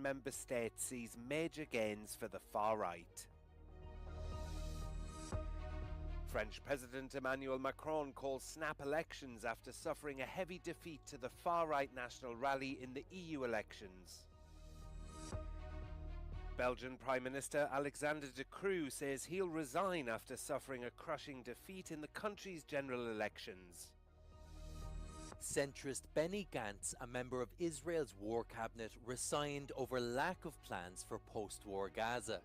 member state sees major gains for the far right. French President Emmanuel Macron calls snap elections after suffering a heavy defeat to the far-right National Rally in the EU elections. Belgian Prime Minister Alexander De Croo says he'll resign after suffering a crushing defeat in the country's general elections. Centrist Benny Gantz, a member of Israel's war cabinet, resigned over lack of plans for post-war Gaza.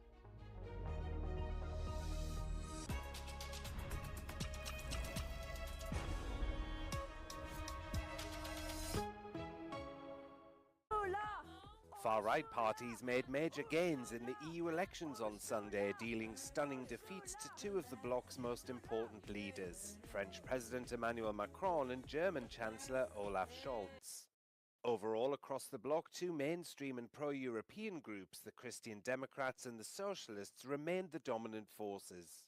Far-right parties made major gains in the EU elections on Sunday, dealing stunning defeats to two of the bloc's most important leaders, French President Emmanuel Macron and German Chancellor Olaf Scholz. Overall, across the bloc, two mainstream and pro-European groups, the Christian Democrats and the Socialists, remained the dominant forces.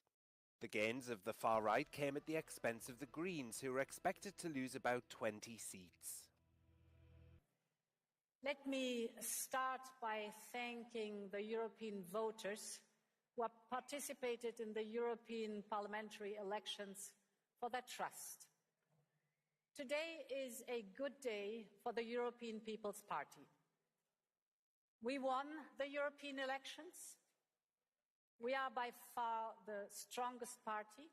The gains of the far right came at the expense of the Greens, who were expected to lose about 20 seats. Let me start by thanking the European voters who have participated in the European parliamentary elections for their trust. Today is a good day for the European People's Party. We won the European elections. We are by far the strongest party.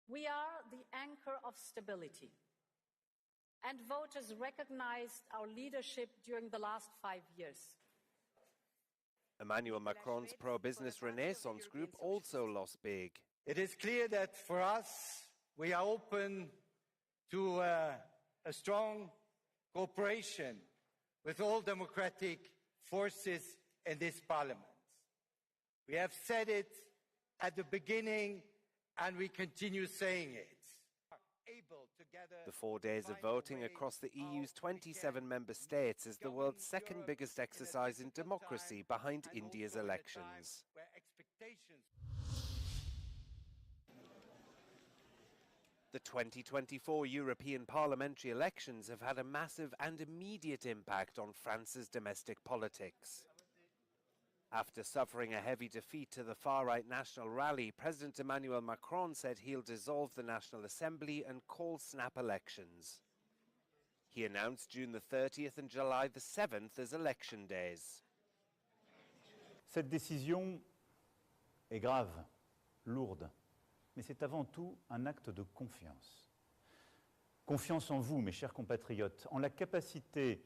We are the anchor of stability. And voters recognized our leadership during the last 5 years. Emmanuel Macron's pro-business Renaissance group also lost big. It is clear that for us, we are open to a strong cooperation with all democratic forces in this parliament. We have said it at the beginning, and we continue saying it. The 4 days of voting across the EU's 27 member states is the world's second biggest exercise in democracy, behind India's elections. The 2024 European parliamentary elections have had a massive and immediate impact on France's domestic politics. After suffering a heavy defeat to the far-right National Rally, President Emmanuel Macron said he'll dissolve the National Assembly and call snap elections. He announced June the 30th and July the 7th as election days. Cette décision est grave, lourde, mais c'est avant tout un acte de confiance. Confiance en vous, mes chers compatriotes, en la capacité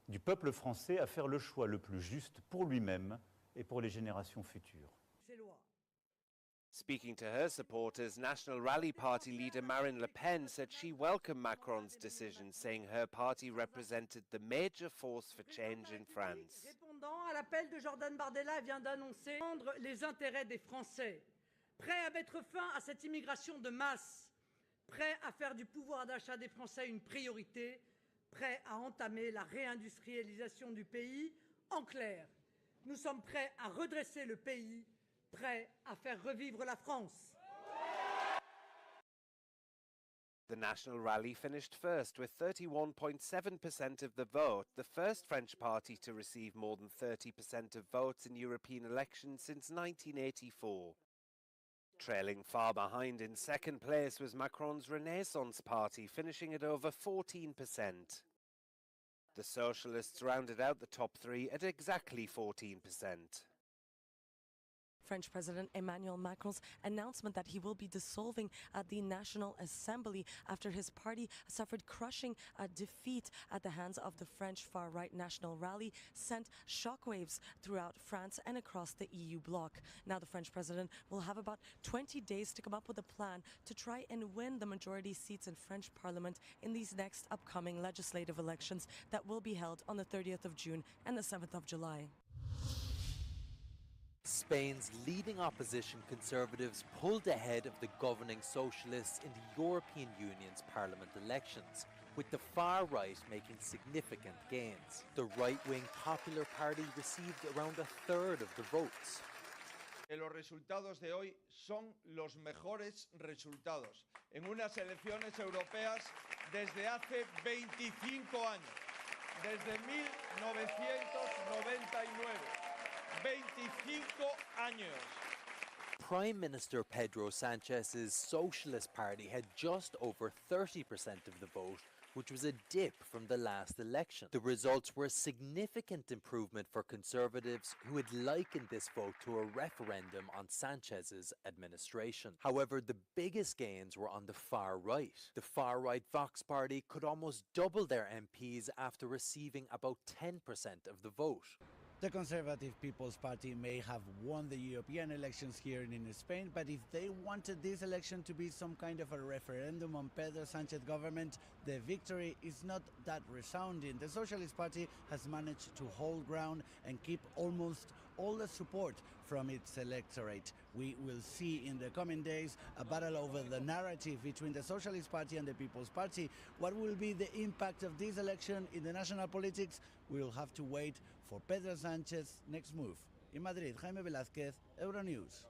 du peuple français à faire le choix le plus juste pour lui-même et pour les générations futures. Speaking to her supporters, National Rally Party leader Marine Le Pen said she welcomed Macron's decision, saying her party represented the major force for change in France. Répondant à l'appel de Jordan Bardella, vient d'annoncer défendre les intérêts des Français, prêt à mettre fin à cette immigration de masse, prêt à faire du pouvoir d'achat des Français une priorité, prêt à entamer la réindustrialisation du pays. En clair, nous sommes prêts à redresser le pays, prêts à faire revivre la France. The National Rally finished first with 31.7% of the vote, the first French party to receive more than 30% of votes in European elections since 1984. Trailing far behind in second place was Macron's Renaissance Party, finishing at over 14%. The Socialists rounded out the top three at exactly 14%. French President Emmanuel Macron's announcement that he will be dissolving the National Assembly after his party suffered crushing defeat at the hands of the French far-right National Rally sent shockwaves throughout France and across the EU bloc. Now the French president will have about 20 days to come up with a plan to try and win the majority seats in French Parliament in these next upcoming legislative elections that will be held on the 30th of June and the 7th of July. Spain's leading opposition Conservatives pulled ahead of the governing Socialists in the European Union's Parliament elections, with the far right making significant gains. The right-wing Popular Party received around a third of the votes. Los resultados de hoy son los mejores resultados en unas elecciones europeas desde hace 25 años, desde 1990. años. Prime Minister Pedro Sanchez's Socialist Party had just over 30% of the vote, which was a dip from the last election. The results were a significant improvement for Conservatives, who had likened this vote to a referendum on Sanchez's administration. However, the biggest gains were on the far right. The far-right Vox Party could almost double their MPs after receiving about 10% of the vote. The Conservative People's Party may have won the European elections here in Spain, but if they wanted this election to be some kind of a referendum on Pedro Sánchez government, the victory is not that resounding. The Socialist Party has managed to hold ground and keep almost all the support from its electorate. We will see in the coming days a battle over the narrative between the Socialist Party and the People's Party. What will be the impact of this election in the national politics? We will have to wait for Pedro Sánchez's next move. In Madrid, Jaime Velázquez, Euronews.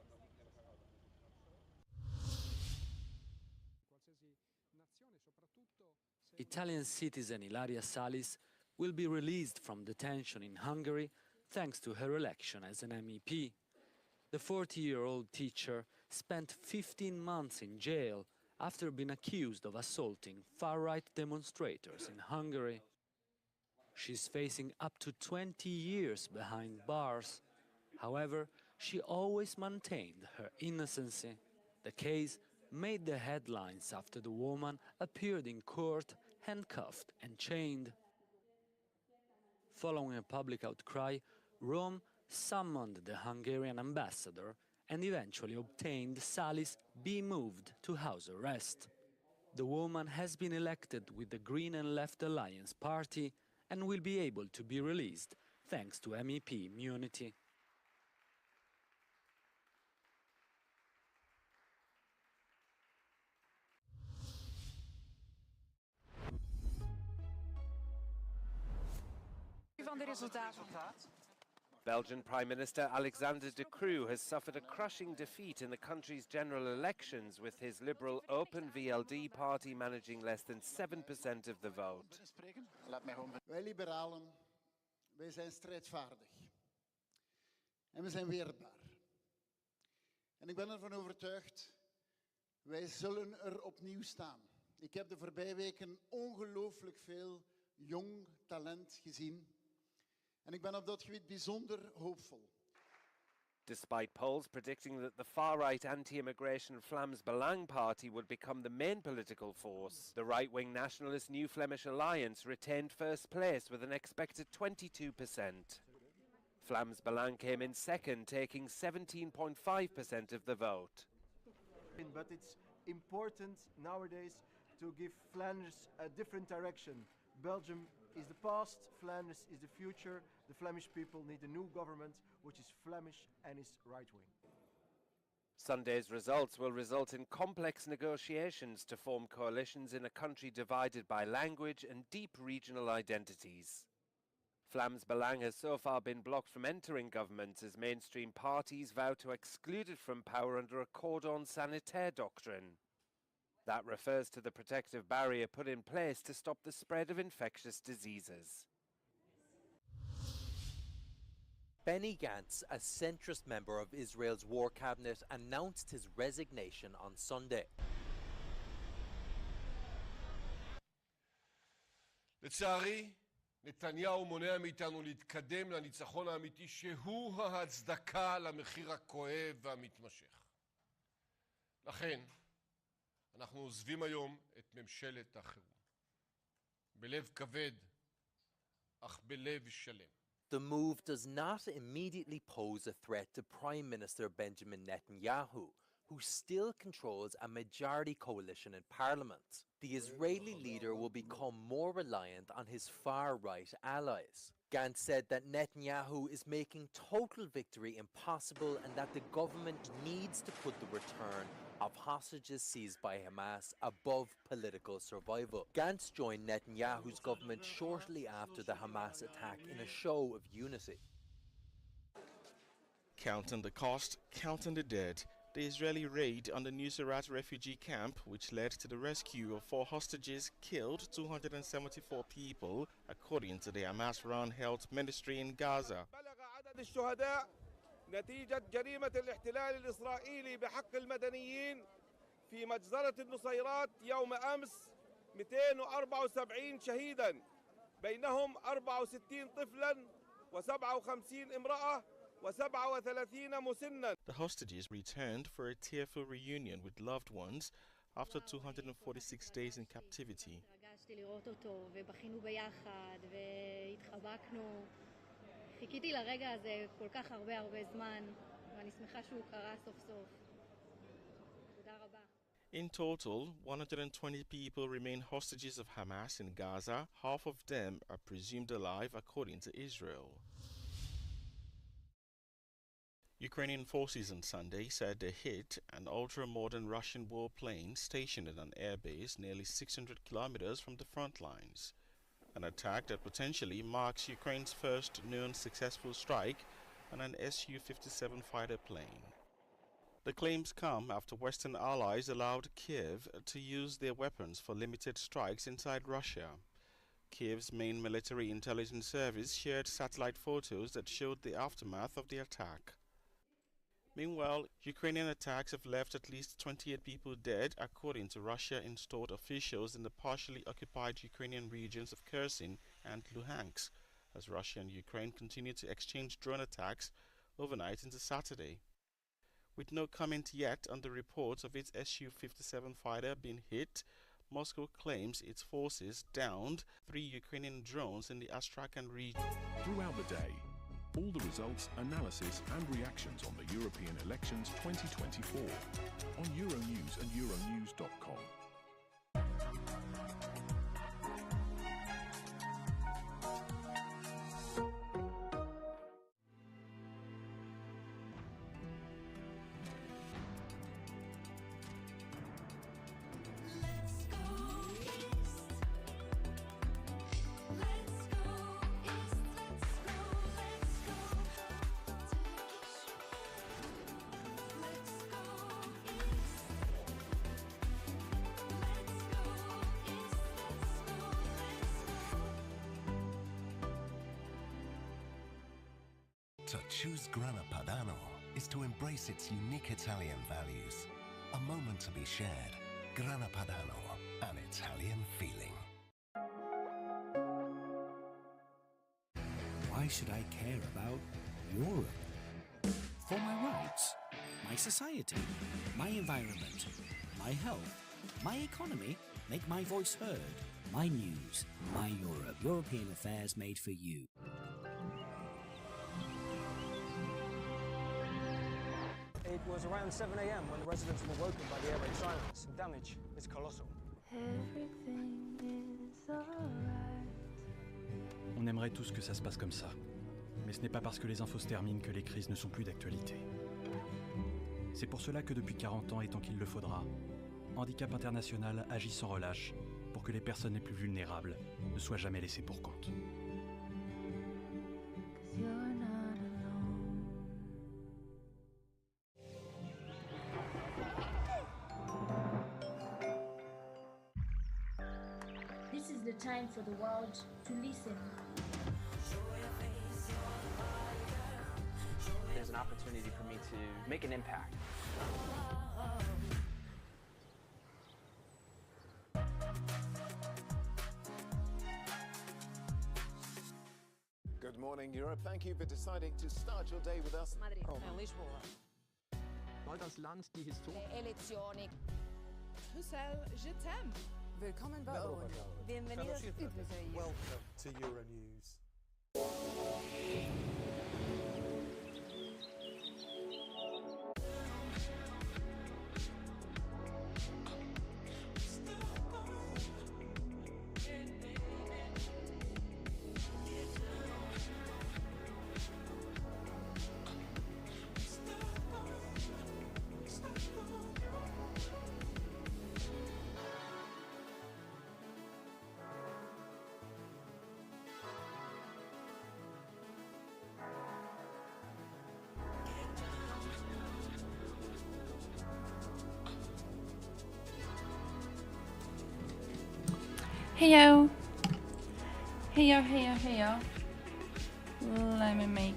Italian citizen Ilaria Salis will be released from detention in Hungary thanks to her election as an MEP. The 40-year-old teacher spent 15 months in jail after being accused of assaulting far-right demonstrators in Hungary. She's facing up to 20 years behind bars. However, she always maintained her innocency. The case made the headlines after the woman appeared in court handcuffed and chained. Following a public outcry, Rome summoned the Hungarian ambassador and eventually obtained Salis be moved to house arrest. The woman has been elected with the Green and Left Alliance party and will be able to be released thanks to MEP immunity. Belgian Prime Minister Alexander De Croo has suffered a crushing defeat in the country's general elections, with his liberal Open VLD party managing less than 7% of the vote. Wij liberalen, wij zijn strijdvaardig. En we zijn weerbaar. En ik ben ervan overtuigd, wij zullen er opnieuw staan. Ik heb de voorbije weken ongelooflijk veel jong talent gezien. En ik ben op dat gebied bijzonder hoopvol. Despite polls predicting that the far-right anti-immigration Vlaams Belang party would become the main political force, the right-wing nationalist New Flemish Alliance retained first place with an expected 22%. Vlaams Belang came in second, taking 17.5% of the vote. But it's important nowadays to give Flanders a different direction. Belgium is the past, Flanders is the future. The Flemish people need a new government which is Flemish and is right-wing. Sunday's results will result in complex negotiations to form coalitions in a country divided by language and deep regional identities. Vlaams Belang has so far been blocked from entering government as mainstream parties vow to exclude it from power under a cordon sanitaire doctrine. That refers to the protective barrier put in place to stop the spread of infectious diseases. Benny Gantz, a centrist member of Israel's war cabinet, announced his resignation on Sunday. לצערי, נתניהו מונע מאיתנו להתקדם לניצחון האמיתי שהוא ההצדקה למחיר הכואב והמתמשך. לכן, אנחנו עוזבים היום את ממשלת החירום. בלב כבד, אך בלב שלם. The move does not immediately pose a threat to Prime Minister Benjamin Netanyahu, who still controls a majority coalition in parliament. The Israeli leader will become more reliant on his far-right allies. Gantz said that Netanyahu is making total victory impossible and that the government needs to put the return of hostages seized by Hamas above political survival. Gantz joined Netanyahu's government shortly after the Hamas attack in a show of unity. Counting the cost, counting the dead, the Israeli raid on the Nuseirat refugee camp, which led to the rescue of 4 hostages, killed 274 people, according to the Hamas-run health ministry in Gaza. نتيجة جريمة الاحتلال الإسرائيلي بحق المدنيين في مجزرة النصيرات يوم أمس 274 شهيدا، بينهم 64 طفلا و57 امرأة و37 مسنا. The hostages returned for a tearful reunion with loved ones after 246 days in captivity. התרגשתי לראות אותו ובכינו ביחד והתחבקנו. חיכיתי לרגע הזה כל כך הרבה זמן ואני שמחה שהוא קרה סוף סוף. תודה רבה. In total, 120 people remain hostages of Hamas in Gaza. Half of them are presumed alive, according to Israel. Ukrainian forces on Sunday said they hit an ultra-modern Russian warplane stationed at an airbase nearly 600 kilometers from the front lines. An attack that potentially marks Ukraine's first known successful strike on an Su-57 fighter plane. The claims come after Western allies allowed Kiev to use their weapons for limited strikes inside Russia. Kiev's main military intelligence service shared satellite photos that showed the aftermath of the attack. Meanwhile, Ukrainian attacks have left at least 28 people dead, according to Russia-installed officials in the partially occupied Ukrainian regions of Kherson and Luhansk, as Russia and Ukraine continue to exchange drone attacks overnight into Saturday. With no comment yet on the reports of its Su-57 fighter being hit, Moscow claims its forces downed 3 Ukrainian drones in the Astrakhan region. Throughout the day, all the results, analysis and reactions on the European elections 2024 on Euronews and Euronews.com. To choose Grana Padano is to embrace its unique Italian values. A moment to be shared. Grana Padano, an Italian feeling. Why should I care about Europe? For my rights, my society, my environment, my health, my economy, make my voice heard. My news, my Europe. European affairs made for you. It was around 7 a.m. when the residents were woken by the air raid sirens. The damage is colossal. Everything is alright. On aimerait tous que ça se passe comme ça. Mais ce n'est pas parce que les infos se terminent que les crises ne sont plus d'actualité. C'est pour cela que depuis 40 ans, et tant qu'il le faudra, Handicap International agit sans relâche pour que les personnes les plus vulnérables ne soient jamais laissées pour compte. This is the time for the world to listen. There's an opportunity for me to make an impact. Good morning, Europe. Thank you for deciding to start your day with us. Madrid, Lisboa. Weil das Land die Historie. Elezioni. Bruxelles, je t'aime. Willkommen bei ONU. Bienvenidos. Welcome to Euronews. Heyo. Heyo. Let me make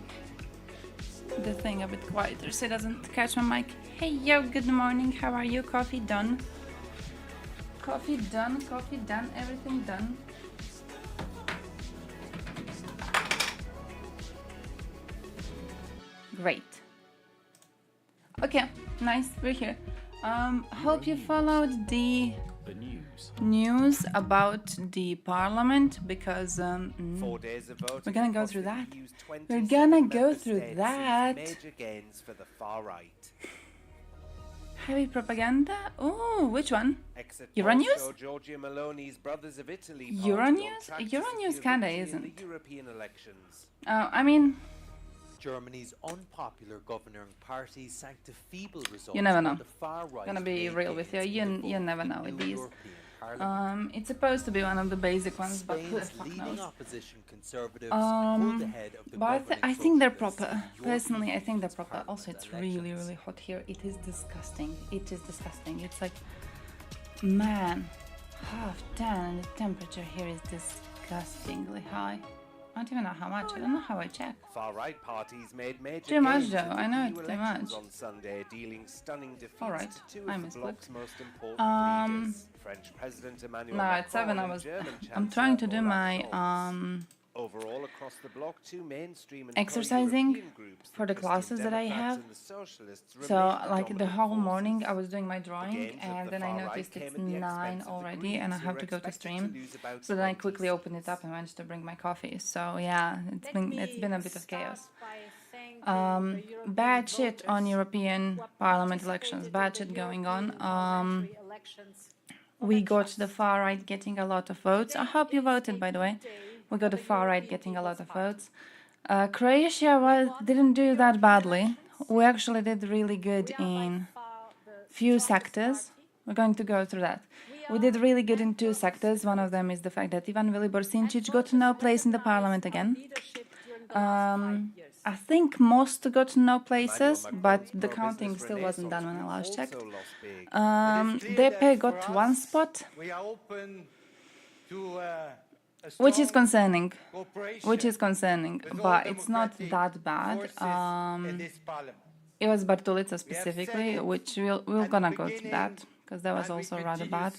the thing a bit quieter so it doesn't catch my mic. Hey, yo, good morning. How are you? Coffee done? Coffee done, everything done. Great. Okay, nice, we're here. Hope you followed the news about the parliament, because 4 days of voting we're gonna go across through the that. EU's We're 27 gonna go member through states that. sees major gains for the far right. Heavy propaganda? Oh, which one? Exit Euronews? polls show Giorgia Meloni's Brothers of Italy party Euronews? on track to Euronews secure kinda victory in isn't. the European elections. I mean, Germany's unpopular governing party sank to feeble results. you never know. while the far right Gonna be made real with you. gains in the You vote never in know the with new these. European Parliament. It's supposed to be one of the basic ones, but who the Spain's fuck leading knows? opposition conservatives pulled ahead of the But governing I think they're socialists proper. in the European Personally, I think they're Union's proper. Also, parliament it's really, elections. really hot here. It is disgusting. It is disgusting. It's like, man, 10:30 and the temperature here is disgustingly high. I don't even know how much. I don't know how I check. Far-right parties made major Too much, gains Joe. in the I know EU it's too elections much. on Sunday, dealing stunning defeats Alright, to two I of the missed bloc's it. most important leaders. French President Emmanuel No, Macron at 7 I and was. German I'm Chancellor trying to do Olaf my Scholz. Overall, across the bloc, two mainstream and exercising pro-European groups, for the Christian classes that I Democrats have. and the Socialists, So, remain like the dominant whole forces. morning, I was doing my drawing, gains of and the then I far right noticed came it's at the 9 expense of the already, and I Greens, who have are to go to expected to stream. lose about So then I 20 quickly opened it up and managed to bring my coffee. So yeah, it's been a bit of chaos. Bad shit on European Parliament elections. Bad shit going on. We got the far right getting a lot of votes. I hope you voted, by the way. We got the far right getting a lot of votes. Croatia didn't do that badly. We actually did really good in few sectors. We're going to go through that. We did really good in two sectors. One of them is the fact that Ivan Vilibor Sinčić got no place in the parliament again. I think most got no places, but the counting still wasn't done when I last checked. DP got one spot, which is concerning. But it's not that bad. It was Bartolica specifically, which we're gonna go to that, because that was also rather bad.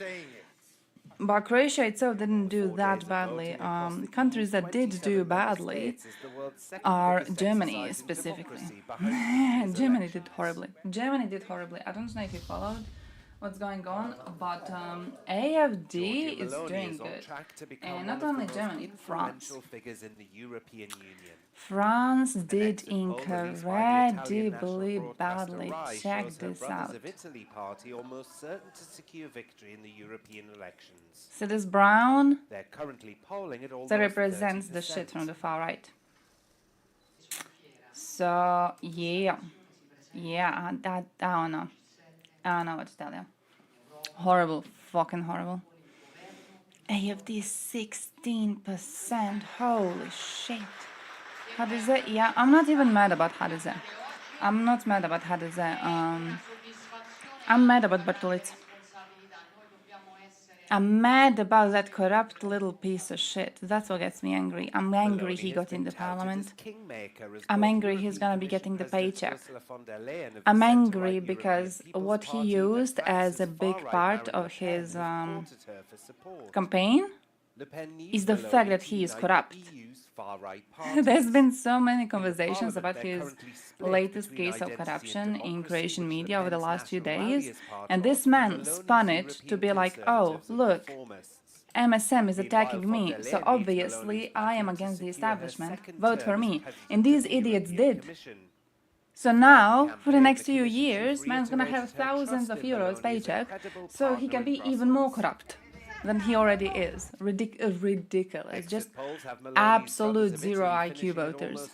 But Croatia itself didn't do that badly. Countries that did do badly are Germany specifically. Germany did horribly. I don't know if you followed what's going on, but AFD is doing good. And not only Germany, France. France did incredibly badly. Check this out. Italy party almost certain to secure victory in the European elections. So this brown, They're currently polling at almost that represents 30%. the shit from the far right. So yeah, I don't know. I don't know what to tell you. Horrible, fucking horrible. AFD 16%. Holy shit. Hadeze, yeah, I'm not even mad about Hadeze. I'm not mad about Hadeze. I'm mad about Bartolica. I'm mad about that corrupt little piece of shit. That's what gets me angry. I'm angry he got in the parliament. I'm angry he's gonna be getting the paycheck. I'm angry because what he used as a big part of his campaign is the fact that he is corrupt. There's been so many conversations about his latest case of corruption in Croatian media over the last few days, and this man spun it to be like, oh, look, MSM is attacking me, so obviously I am against the establishment, vote for me. And these idiots did. So now, for the next few years, man's gonna have thousands of euros paycheck, so he can be even more corrupt than he already is. Ridiculous. Just absolute zero IQ voters.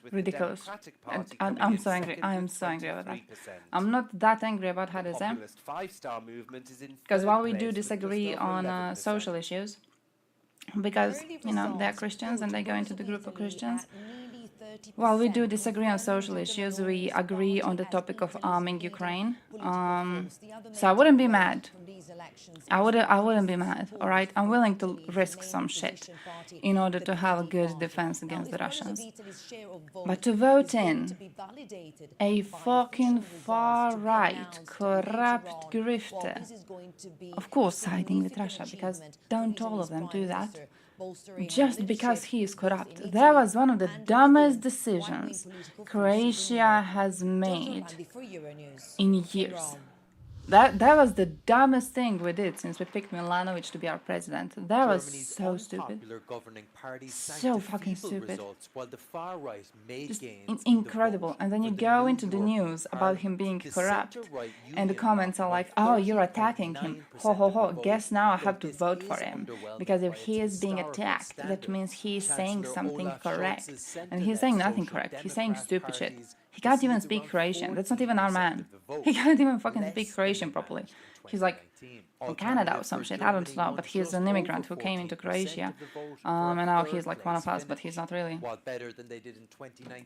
Ridiculous. I'm so angry. I am so angry about that. I'm not that angry about Hadeze, because while we do disagree on social issues, because, you know, they're Christians and they go into the group of Christians, while we do disagree on social issues, we agree on the topic of arming Ukraine. So I wouldn't be mad I wouldn't be mad, all right? I'm willing to risk some shit in order to have a good defense against the Russians. But to vote in a fucking far-right, corrupt grifter, of course siding with Russia, because don't all of them do that? Just because he is corrupt. That was one of the dumbest decisions Croatia has made in years. That was the dumbest thing we did since we picked Milanovic to be our president. That was so stupid. So fucking stupid. Just incredible. And then you go into the news about him being corrupt, and the comments are like, oh, you're attacking him. Ho ho ho, guess now I have to vote for him. Because if he is being attacked, that means he's saying something correct. And he's saying nothing correct. He's saying stupid shit. He can't even speak Croatian. That's not even our man. He can't even fucking speak Croatian properly. He's like from Canada or some shit. I don't know. But he's an immigrant who came into Croatia. And now he's like one of us, but he's not really.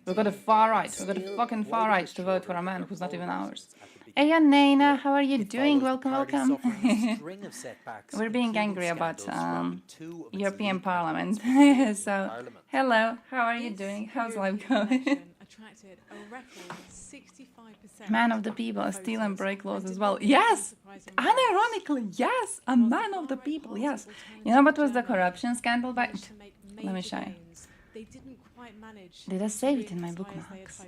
We've got a far right. We've got a fucking far right to vote for a man who's not even ours. Hey, Nana, how are you doing? Welcome, welcome. We're being angry about European Parliament. So, hello, how are you doing? How's life going? Attracted a record 65%. Man of the people, steal and break laws as well. Yes! Unironically, yes! A man of the people, yes. You know what was the corruption scandal back? Let me show you. They didn't quite manage. Did I save it in my bookmarks?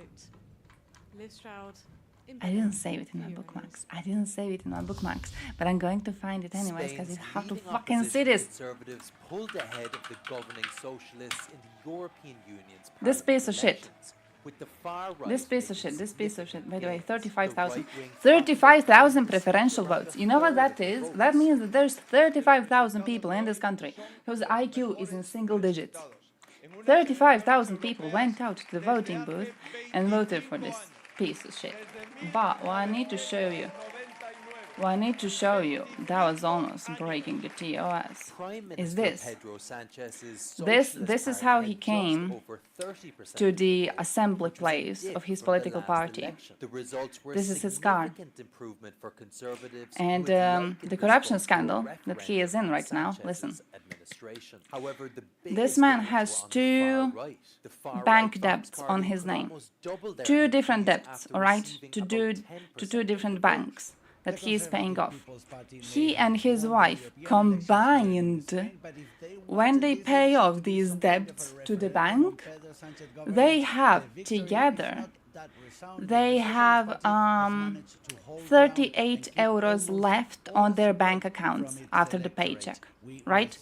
I didn't save it in my bookmarks. I didn't save it in my bookmarks. But I'm going to find it anyways, because I have to fucking see this. Conservatives pulled ahead of the governing socialists in the European Union's this piece of shit. This piece of shit, by the way, 35,000 preferential votes. You know what that is? That means that there's 35,000 people in this country whose IQ is in single digits. 35,000 people went out to the voting booth and voted for this piece of shit. But what I need to show you, that was almost breaking the TOS, is this. This is how he came to the assembly place of his political party. This is his car. And the corruption scandal that he is in right now, listen. This man has 2 bank debts on his name. 2 different debts, all right, to 2 different banks that he is paying off. He and his wife combined, when they pay off these debts to the bank, they have together, they have 38 euros left on their bank accounts after the paycheck, right?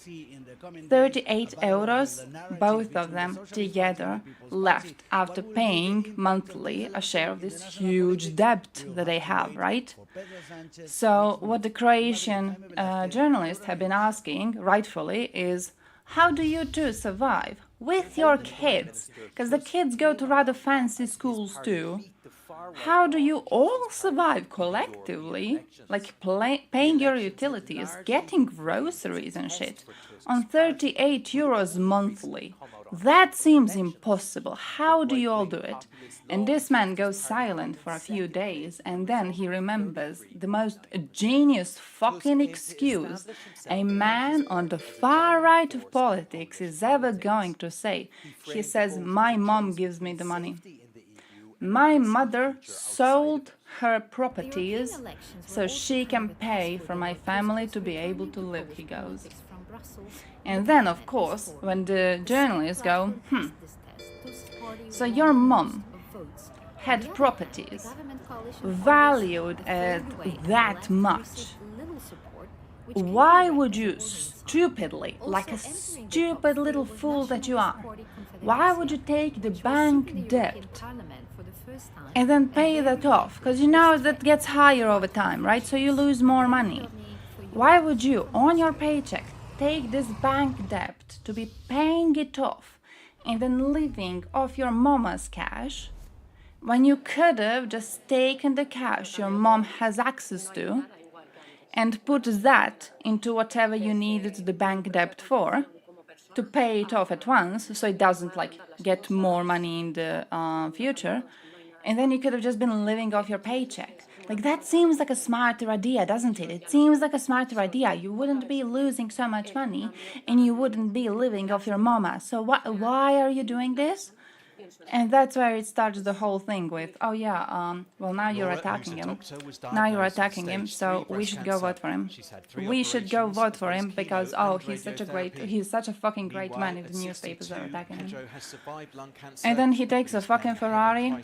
38 euros, both of them together, left after paying monthly a share of this huge debt that they have, right? So what the Croatian journalists have been asking, rightfully, is how do you two survive with your kids? Because the kids go to rather fancy schools too. How do you all survive collectively, like paying your utilities, getting groceries and shit, on 38 euros monthly? That seems impossible. How do you all do it? And this man goes silent for a few days, and then he remembers the most genius fucking excuse a man on the far right of politics is ever going to say. He says, my mom gives me the money. My mother sold her properties so she can pay for my family to be able to live, he goes. And then, of course, when the journalists go, so your mom had properties valued at that much. Why would you stupidly, like a stupid little fool that you are, why would you take the bank debt and then pay that off? Because you know that gets higher over time, right? So you lose more money. Why would you, on your paycheck, take this bank debt to be paying it off and then living off your mama's cash when you could have just taken the cash your mom has access to and put that into whatever you needed the bank debt for, to pay it off at once so it doesn't like get more money in the future, and then you could have just been living off your paycheck. Like, that seems like a smarter idea, doesn't it? It seems like a smarter idea. You wouldn't be losing so much money, and you wouldn't be living off your mama. So why are you doing this? And that's where it starts the whole thing with, oh yeah, well, now you're attacking him. Now you're attacking him, so we should go vote for him. We should go vote for him because, oh, he's such a fucking great man if the newspapers are attacking him. And then he takes a fucking Ferrari,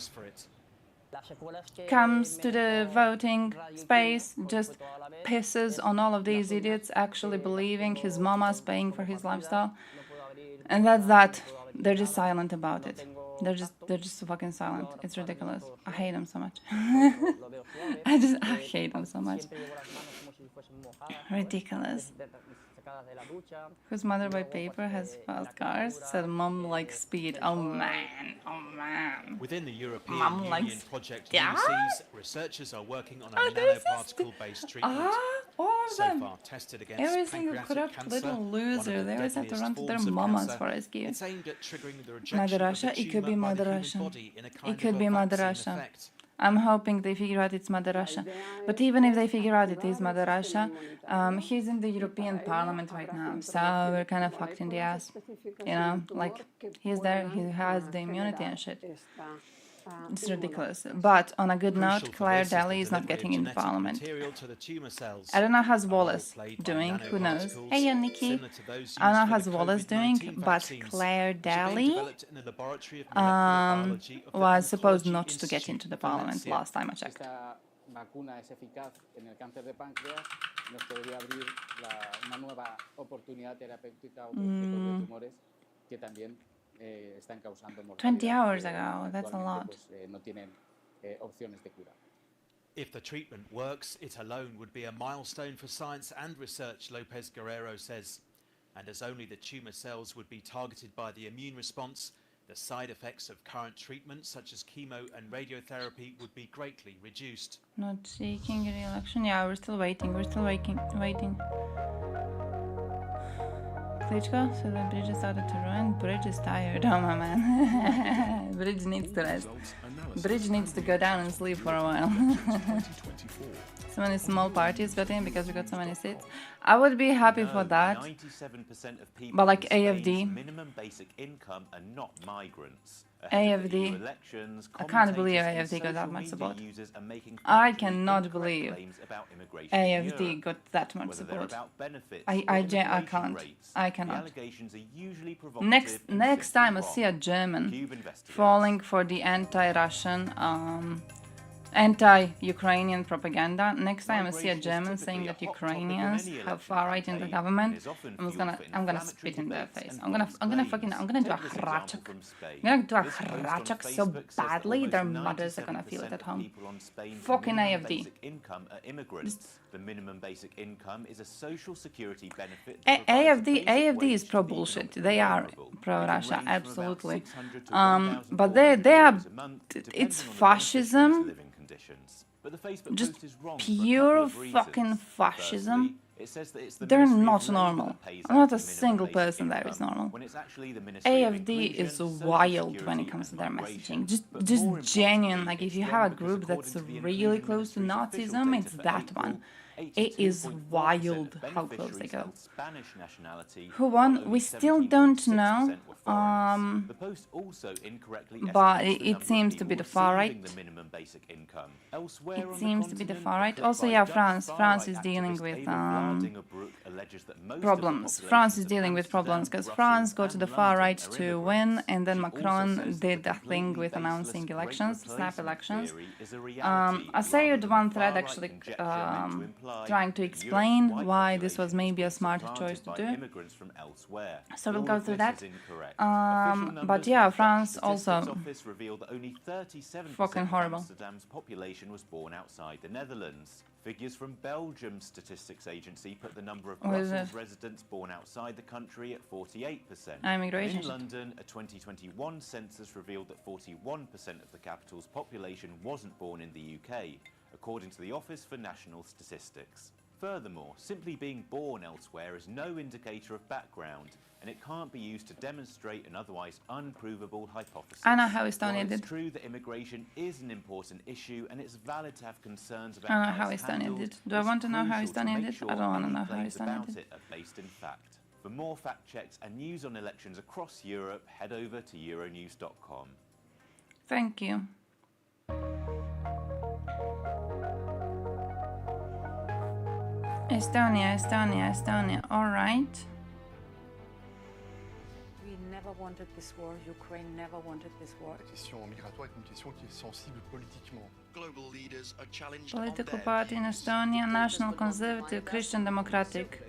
comes to the voting space, just pisses on all of these idiots actually believing his mama's paying for his lifestyle. And that's that. They're just silent about it. They're just fucking silent. It's ridiculous. I hate them so much. I hate them so much. Ridiculous. Whose mother by paper has fast cars? Said mom likes speed. Oh man, oh man. Within the European Mom Union likes... project Yeah? Ulysses, researchers are working on a nanoparticle-based treatment. All of so them. far tested against Every single pancreatic corrupt cancer, little loser. They always have to run to their mamas for rescue. It's aimed at triggering the rejection Mother of Russia, the it could be tumour by Mother the human Russia. body in a kind It could of be a Mother vaccine Russia. effect. I'm hoping they figure out it's Mother Russia. But even if they figure out it is Mother Russia, he's in the European Parliament right now, so we're kind of fucked in the ass. You know, like, he's there, he has the immunity and shit. It's ridiculous. But on a good note, Claire Daly is not getting into Parliament. I don't know how's Wallace doing, who knows. Hey, Nikki. I don't know how's Wallace doing, but Claire Daly was supposed not to get into the Parliament last time I checked. Vacuna es eficaz en el cáncer de páncreas, nos podría abrir una nueva oportunidad terapéutica a otros tipos de tumores que también están causando mortalidad. 20 hours ago, that's a lot. No tienen opciones de cura. If the treatment works, it alone would be a milestone for science and research, Lopez Guerrero says. And as only the tumour cells would be targeted by the immune response, the side effects of current treatments, such as chemo and radiotherapy, would be greatly reduced. Not seeking re-election? Yeah, we're still waiting. Waiting. Klitschko, so the bridge started to run. Bridge is tired. Oh my man. Bridge needs to rest. Bridge needs to go down and sleep for a while. So many small parties got in because we got so many seats. I would be happy for that. 97% of people But like in AFD, Spain's minimum basic income are not migrants. AFD, I can't believe AFD got that much support. I cannot believe AFD got that much support. I can't. I cannot. Next time I see a German falling for the anti-Russian, anti-Ukrainian propaganda. Next time I see a German saying that Ukrainians have far right in the government, I'm gonna spit in their face. I'm gonna do a hrachak. I'm gonna do a hrachak so badly their mothers are gonna feel it at home. Fucking AFD. The minimum basic income is a social security benefit. AFD is pro bullshit. They are pro Russia, absolutely. But they are. It's fascism. Just pure fucking fascism. They're not normal. Not a single person there is normal. AFD is wild when it comes to their messaging. Just genuine. Like, if you have a group that's really close to Nazism, it's that one. It is wild how close they go. Who won? We still don't know. But it seems to be the far right. It seems to be the far right. Also, yeah, France. France is dealing with problems. France is dealing with problems because France got to the far right to win, and then Macron did that thing with announcing elections, snap elections. I saved one thread actually trying to explain why this was maybe a smart choice to do. So we'll go through that. But yeah, France also fucking horrible. Amsterdam's population was born outside the Netherlands. Figures from Belgium's statistics agency put the number of Brussels residents born outside the country at 48%. Immigration. In London, a 2021 census revealed that 41% of the capital's population wasn't born in the UK, according to the Office for National Statistics. Furthermore, simply being born elsewhere is no indicator of background, and it can't be used to demonstrate an otherwise unprovable hypothesis. I know how Estonia While did. it's true that immigration is an important issue, and it's valid to have concerns about I know how how it's Estonia handled, did. Do I want to know how it's crucial Estonia to make did? sure I don't want to any know how claims Estonia about did. it are based in fact. For more fact checks and news on elections across Europe, head over to euronews.com. Thank you. Estonia. All right. We never wanted this war. Ukraine never wanted this war. La question migratoire est une question qui est sensible politiquement. Global leaders are challenged Political party in Estonia, National Conservative, Christian Democratic.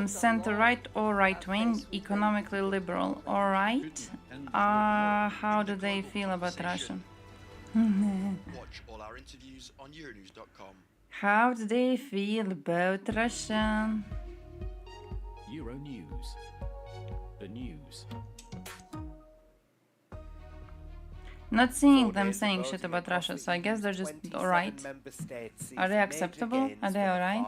Center-right or right-wing, economically liberal. All right. How do they feel about Russia? Watch all our interviews on euronews.com. How do they feel about Russia? Euronews. The news. Not seeing them saying shit about Russia, so I guess they're just alright. Are they acceptable? Are they alright?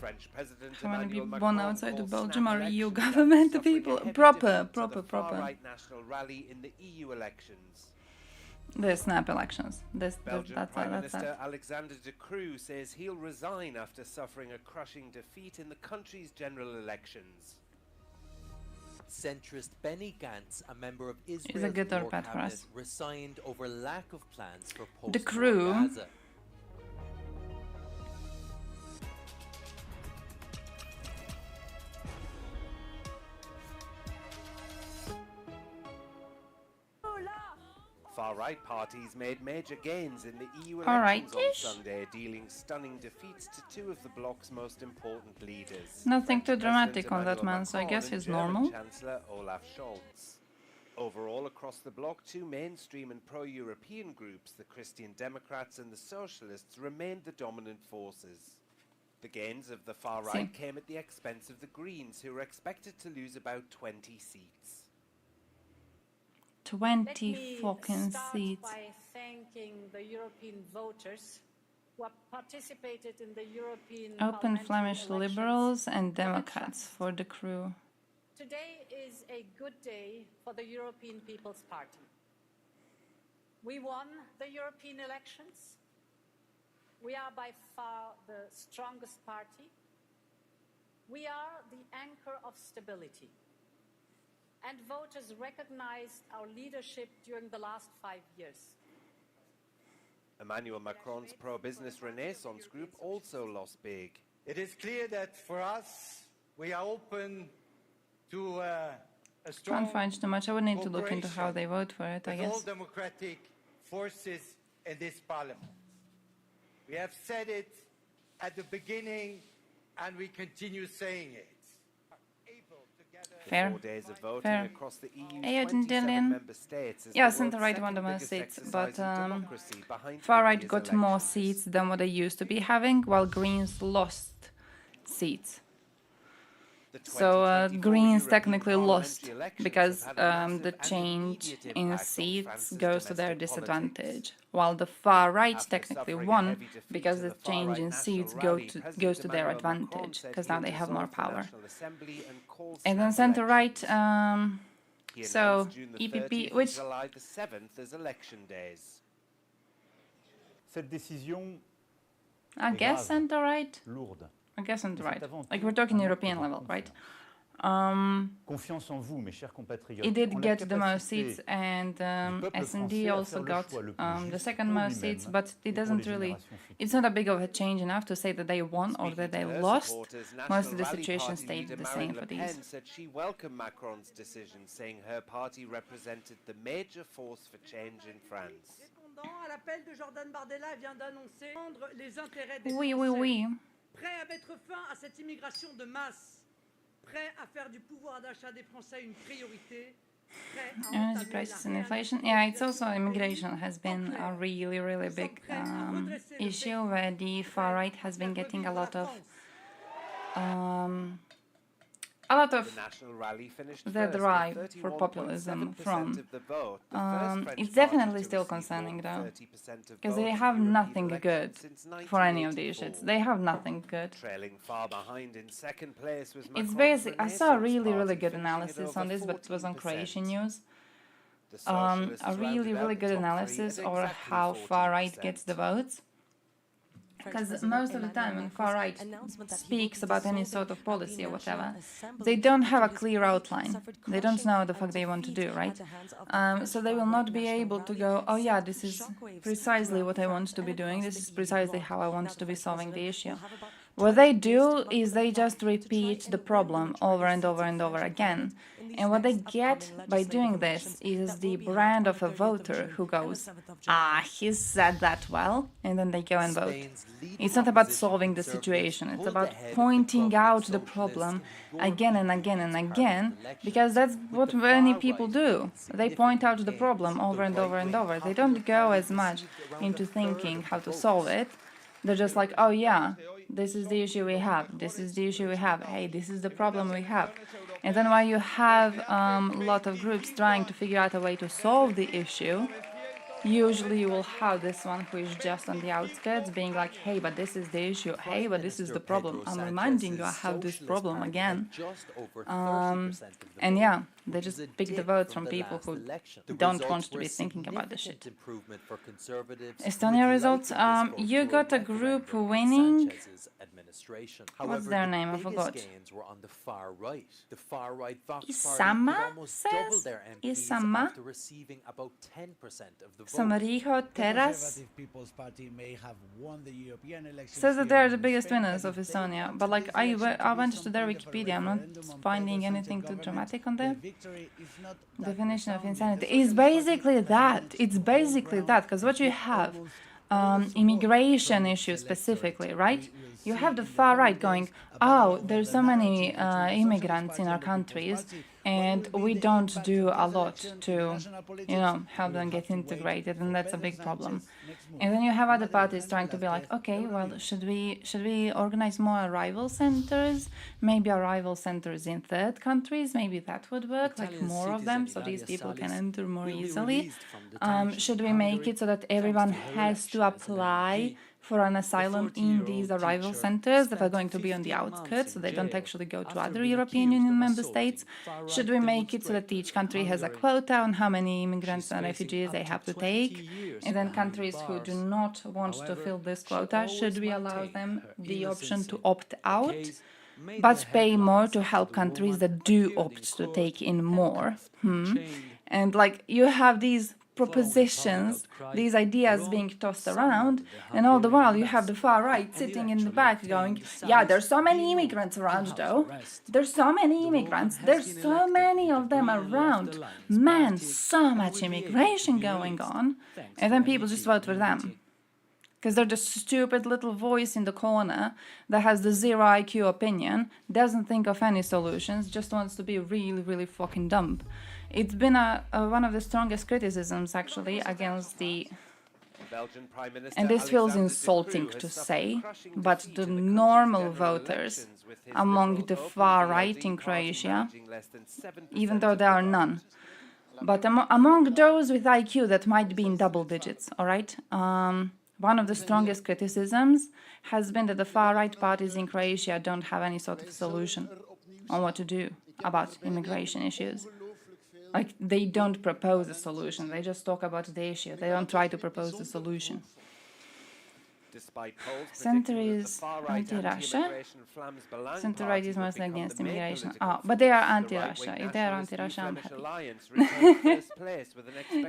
French President How many Emmanuel people born Macron outside of calls Belgium snap are EU elections government after people? suffering a heavy Proper. defeat to the far-right national rally in the EU elections. The snap elections. Belgian That's Prime that. Minister Alexander De Croo says he'll resign after suffering a crushing defeat in the country's general elections. Centrist Benny Gantz, a member of Is Israel's it good or war bad for cabinet, us? resigned over lack of plans for De post-war Croo. Gaza. Far-right parties made major gains in the EU All elections right-ish. on Sunday, dealing stunning defeats to two of the bloc's most important leaders. Nothing French too dramatic President on that Emmanuel man, so I Macron guess and he's German normal. Chancellor Olaf Scholz. Overall, across the bloc, two mainstream and pro-European groups, the Christian Democrats and the Socialists, remained the dominant forces. The gains of the far right came at the expense of the Greens, who were expected to lose about 20 seats. 20 fucking start seats. by thanking the European voters who have participated in the European Open parliamentary Flemish elections. liberals and Democrats for the crew. Today is a good day for the European People's Party. We won the European elections. We are by far the strongest party. We are the anchor of stability. And voters recognized our leadership during the last 5 years. Emmanuel Macron's pro-business Renaissance group also lost big. It is clear that for us, we are open to a strong Can't find too much. I would need to look into how they vote for it, I with all guess. democratic forces in this parliament. We have said it at the beginning, and we continue saying it. Fair. 4 days of voting Fair. across the EU's Hey, 27 Dylan. member states is Yeah, the center world's right won the second most biggest seats, but exercise in democracy, behind far right India's got more elections. seats than what they used to be having, while Greens lost seats. So Greens technically lost because the change in seats goes to their disadvantage, while the far right technically won because the change in seats goes to their advantage because now they have more power. And then center right, so EPP, which July the 7th as election days. Cette décision I guess center right. lourde. I guess center right. Like we're talking European level, right? Confiance en vous, mes chers compatriotes. It did en la get the most capacité seats, and peuple S&D français à also faire le got choix le plus the juste second pour most lui-même seats, but et it pour doesn't les really, générations futures. it's not a big of a change enough to say that they won or that they Speaking to her lost. supporters, Most National of the Rally situation Party stayed leader the Marine same Le for Pen these. said she welcomed Macron's decision, saying her party represented the major force for change in France. À l'appel de Jordan Bardella vient d'annoncer défendre les intérêts des Oui, Français, oui, oui. prêt à mettre fin à cette immigration de masse, prêt à faire du pouvoir d'achat des Français une priorité, prêt à Energy entamer prices la and inflation. Yeah, it's also immigration has been a really, really big issue where the far right has been getting a lot of a lot of The National Rally finished the first drive with for populism 31.7% from. of the vote, the first French It's party definitely to still receive more concerning than though, 30% of because they votes have in European nothing elections good since for any of the 1984. issues. They have nothing good. Trailing far behind in second place was It's Macron's basic. I saw a Renaissance really Party, good finishing at analysis on over this, but it was on 14%. Croatian news. The Socialists A rounded out really the good top three analysis at over exactly how far right 14%. gets the votes. Because most of the time when far right speaks about any sort of policy or whatever, they don't have a clear outline. They don't know the fuck they want to do, right? So they will not be able to go, oh yeah, this is precisely what I want to be doing, this is precisely how I want to be solving the issue. What they do is they just repeat the problem over and over and over again. And what they get by doing this is the brand of a voter who goes, ah, he said that well, and then they go and vote. It's not about solving the situation, it's about pointing out the problem again and again and again, because that's what many people do. They point out the problem over and over and over. They don't go as much into thinking how to solve it. They're just like, oh yeah, this is the issue we have, this is the issue we have, hey, this is the problem we have. And then while you have a lot of groups trying to figure out a way to solve the issue, usually you will have this one who is just on the outskirts being like, hey, but this is the issue, hey, but this is the problem, I'm reminding you I have this problem again. And yeah, they just pick the votes from people who don't want to be thinking about the shit. Estonia results, you got a group winning. What's their name? I forgot. Isama says? Isama? Samariho Teras says that they're the biggest winners of Estonia, but like I went to their Wikipedia, I'm not finding anything too dramatic on there. Definition of insanity is basically that. It's basically that, because what you have, immigration issues specifically, right? You have the far right going, oh, there's so many immigrants in our countries, and we don't do a lot to, you know, help them get integrated, and that's a big problem. And then you have other parties trying to be like, okay, well, should we organize more arrival centers? Maybe arrival centers in third countries, maybe that would work, like more of them, so these people can enter more easily. Should we make it so that everyone has to apply for an asylum in these arrival centers that are going to be on the outskirts, so they don't actually go to other European Union member states? Should we make it so that each country has a quota on how many immigrants and refugees they have to take? And then countries who do not want to fill this quota, should we allow them the option to opt out, but pay more to help countries that do opt to take in more? And like, you have these propositions, these ideas being tossed around, and all the while you have the far right sitting in the back going, yeah, there's so many immigrants around though, there's so many immigrants, there's so many of them around, man, so much immigration going on, and then people just vote for them. Because they're the stupid little voice in the corner that has the zero IQ opinion, doesn't think of any solutions, just wants to be really, really fucking dumb. It's been one of the strongest criticisms, actually, against the... And this feels insulting to say, but the normal voters among the far right in Croatia, even though there are none, but among those with IQ that might be in double digits, all right? One of the strongest criticisms has been that the far-right parties in Croatia don't have any sort of solution on what to do about immigration issues. Like, they don't propose a solution, they just talk about the issue, they don't try to propose the solution. Center is anti-Russia. Center right is mostly against immigration. Oh, but they are anti-Russia. If they are anti-Russia, I'm happy.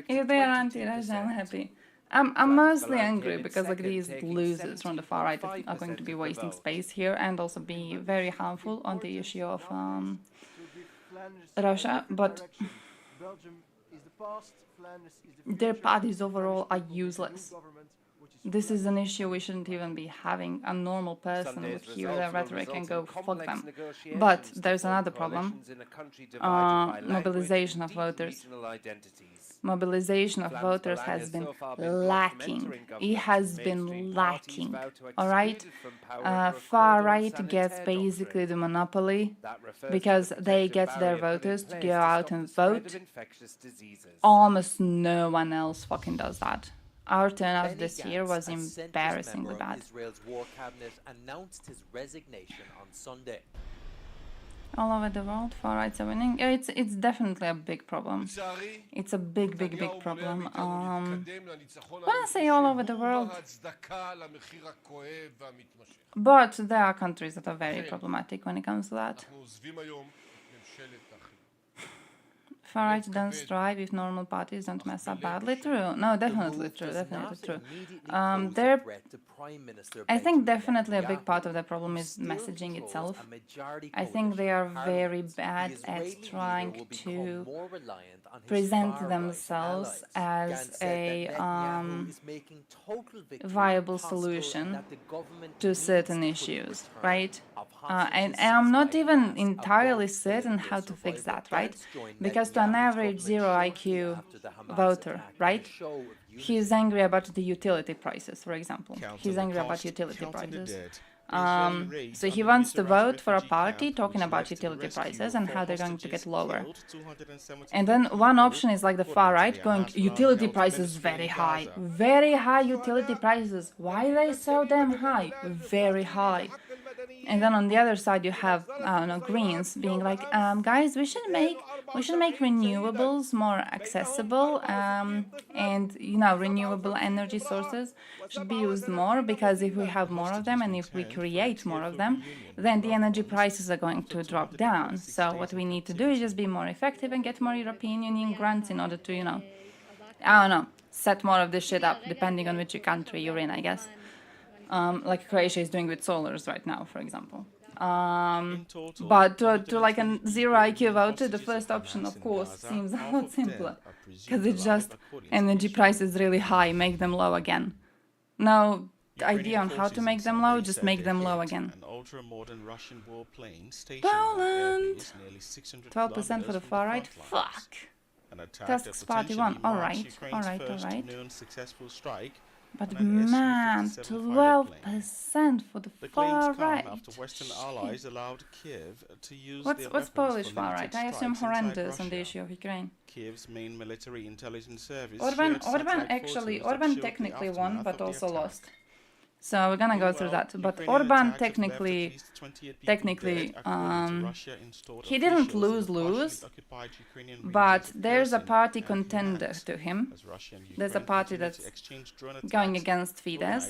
If they are anti-Russia, I'm happy. I'm mostly angry because like these losers from the far right are going to be wasting space here and also be very harmful on the issue of Russia, but their parties overall are useless. This is an issue we shouldn't even be having. A normal person would hear their rhetoric and go, fuck them. But there's another problem. Mobilization of voters. Mobilization of voters has been lacking. It has been lacking. All right? Far right gets basically the monopoly because they get their voters to go out and vote. Almost no one else fucking does that. Our turnout this year was embarrassingly bad. Israel's war cabinet announced his resignation on Sunday. All over the world, far rights are winning. It's definitely a big problem. It's a big problem. When I say all over the world, but there are countries that are very problematic when it comes to that. Far right don't strive if normal parties don't mess up badly. True. No, definitely true. Definitely true. I think definitely a big part of the problem is messaging itself. I think they are very bad at trying to present themselves as a viable solution to certain issues, right? And I'm not even entirely certain how to fix that, right? Because to an average zero IQ voter, right? He's angry about the utility prices, for example. He's angry about utility prices. So he wants to vote for a party talking about utility prices and how they're going to get lower. And then one option is like the far right going, utility prices very high utility prices. Why are they so damn high? Very high. And then on the other side you have Greens being like, guys, we should make renewables more accessible, and renewable energy sources should be used more, because if we have more of them and if we create more of them, then the energy prices are going to drop down. So what we need to do is just be more effective and get more European Union grants in order to, set more of this shit up, depending on which country you're in, I guess. Like Croatia is doing with solars right now, for example. But to like a zero IQ voter, the first option, of course, seems a lot simpler, because it's just energy prices really high, make them low again. No idea on how to make them low, just make them low again. Poland! 12% for the far right? Fuck! Tasks Party 1, alright. But man, 12% for the far right. What's Polish far right? I assume horrendous on the issue of Ukraine. Kiev's main military intelligence service. Orban technically won, but also lost. So we're gonna go through that. But Orban technically, he didn't lose, but there's a party contender to him. There's a party that's going against Fidesz,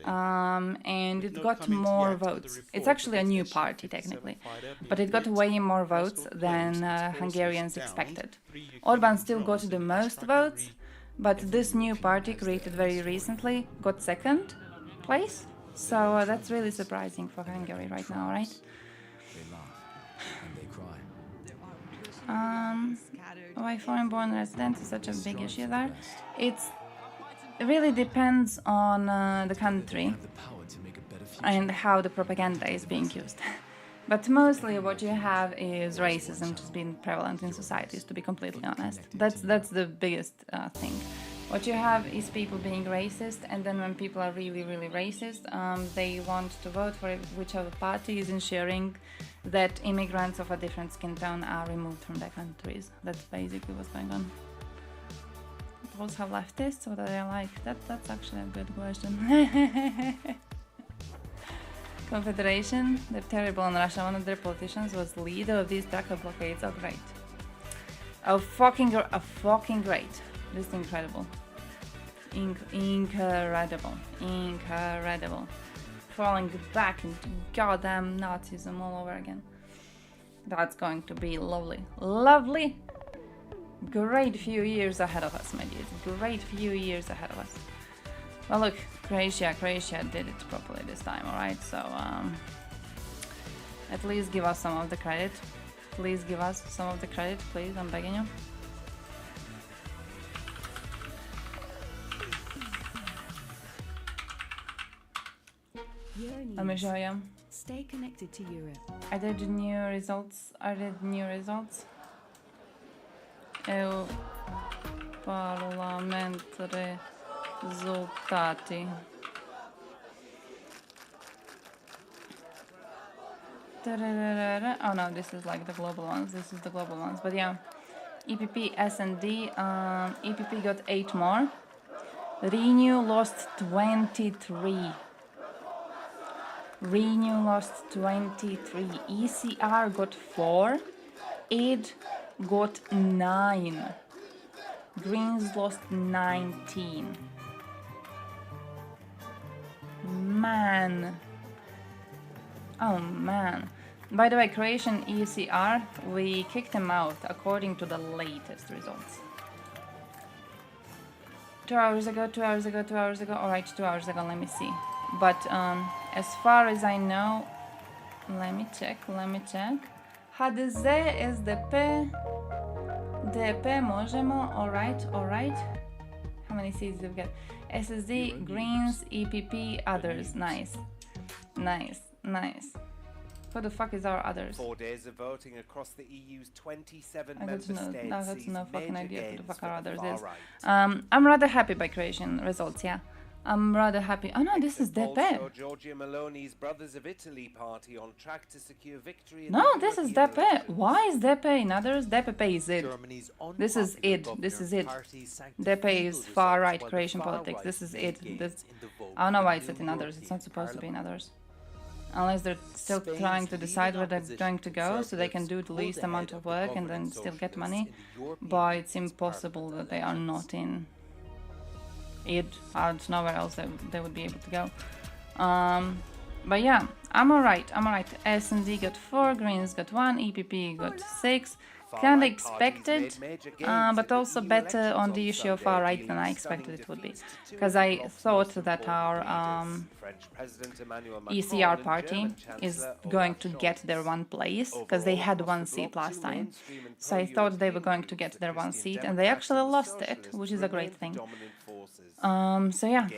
and it got more votes. It's actually a new party technically, but it got way more votes than Hungarians expected. Orban still got the most votes, but this new party created very recently got second place, so that's really surprising for Hungary right now, right? Why foreign-born residents is such a big issue there? It really depends on the country and how the propaganda is being used. But mostly what you have is racism just being prevalent in societies, to be completely honest. That's the biggest thing. What you have is people being racist, and then when people are really, really racist, they want to vote for whichever party is ensuring that immigrants of a different skin tone are removed from their countries. That's basically what's going on. Poles have leftists, what are they like? That's actually a good question. Confederation, they're terrible in Russia. One of their politicians was leader of these tracker blockades. Oh, great. Oh, fucking great. This is incredible. Incredible. Falling back into goddamn Nazism all over again. That's going to be lovely. Lovely! Great few years ahead of us, my dudes. Great few years ahead of us. Well, look, Croatia did it properly this time, alright? So, at least give us some of the credit. Please give us some of the credit, please, I'm begging you. Let me show you. Stay connected to Europe. Are there the new results? Are there the new results? EU Parlament rezultati. Oh no, this is like the global ones. This is the global ones. But yeah, EPP, S&D, EPP got 8 more. Renew lost 23. Renew lost 23. ECR got 4. AID got 9. Greens lost 19. Man. Oh man. By the way, Croatian ECR, we kicked him out according to the latest results. 2 hours ago, 2 hours ago, 2 hours ago. Alright, 2 hours ago, let me see. But as far as I know, let me check. HDZ, SDP, DP, Možemo, alright. How many seats did we get? SSD, Greens, EPP, others. Nice. Who the fuck is our others? 4 days of voting across the EU's 27 I member states. got no fucking idea who the fuck our others is. Right. I'm rather happy by Croatian results, yeah. I'm rather happy. Oh no, this is DP. Giorgia Meloni's Brothers of Italy party on track to secure victory in No, this is DP. Why is DP in others? DP is it. This is it. DP is far right Croatian politics. This is it. I don't know why it's in others. It's not supposed to be in others. Unless they're still trying to decide where they're going to go, so they can do the least amount of work and then still get money. But it's impossible that they are not in it. I don't know where else they would be able to go. But yeah, I'm alright. S&D got 4, Greens got 1, EPP got 6. Kinda expected, but also better on the issue of far right than I expected it would be. Because I thought that our ECR party is going to get their 1 place, because they had 1 seat last time. So I thought they were going to get their 1 seat, and they actually lost it, which is a great thing. So yeah,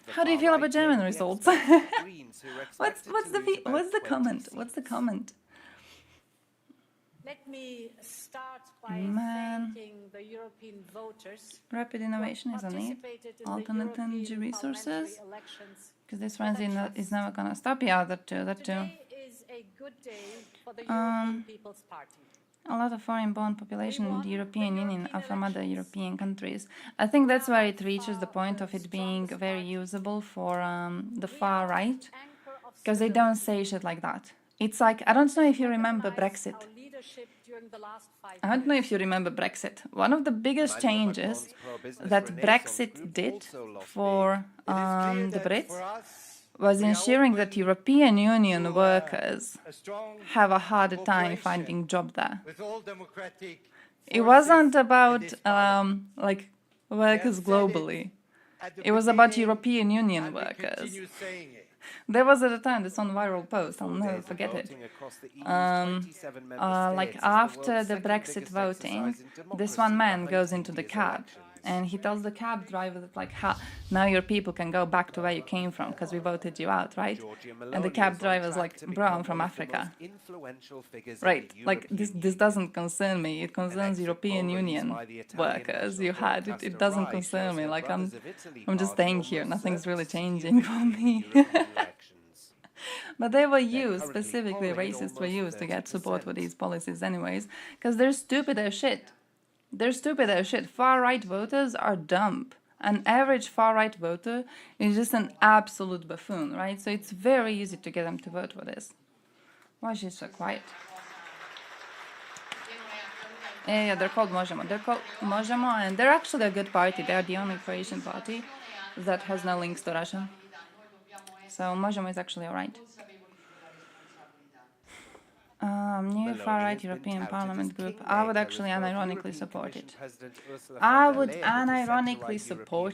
how do you feel about German results? What's the comment? Let me start by thanking the European voters. Rapid innovation is a need. Alternate energy resources. Because this frenzy is never gonna stop. Yeah, that too. Today is a good day for the European People's Party. A lot of foreign-born population in the European Union are from other European countries. I think that's where it reaches the point of it being very usable for the far right. Because they don't say shit like that. It's like, I don't know if you remember Brexit. One of the biggest changes that Brexit did for the Brits was ensuring that European Union workers have a harder time finding job there. It wasn't about like workers globally. It was about European Union workers. There was at the time this on viral post, I'll never forget it. Like after the Brexit voting, this one man goes into the cab and he tells the cab driver that like, now your people can go back to where you came from because we voted you out, right? And the cab driver's like, bro, I'm from Africa. Right, like this doesn't concern me, it concerns European Union workers you had, it doesn't concern me, like I'm just staying here, nothing's really changing for me. But they were used, specifically racists were used to get support for these policies anyways, because they're stupid as shit. Far-right voters are dumb. An average far-right voter is just an absolute buffoon, right? So it's very easy to get them to vote for this. Why is she so quiet? Yeah, they're called Možemo. And they're actually a good party. They're the only Croatian party that has no links to Russia. So Možemo is actually alright. New far-right European Parliament group. I would actually unironically support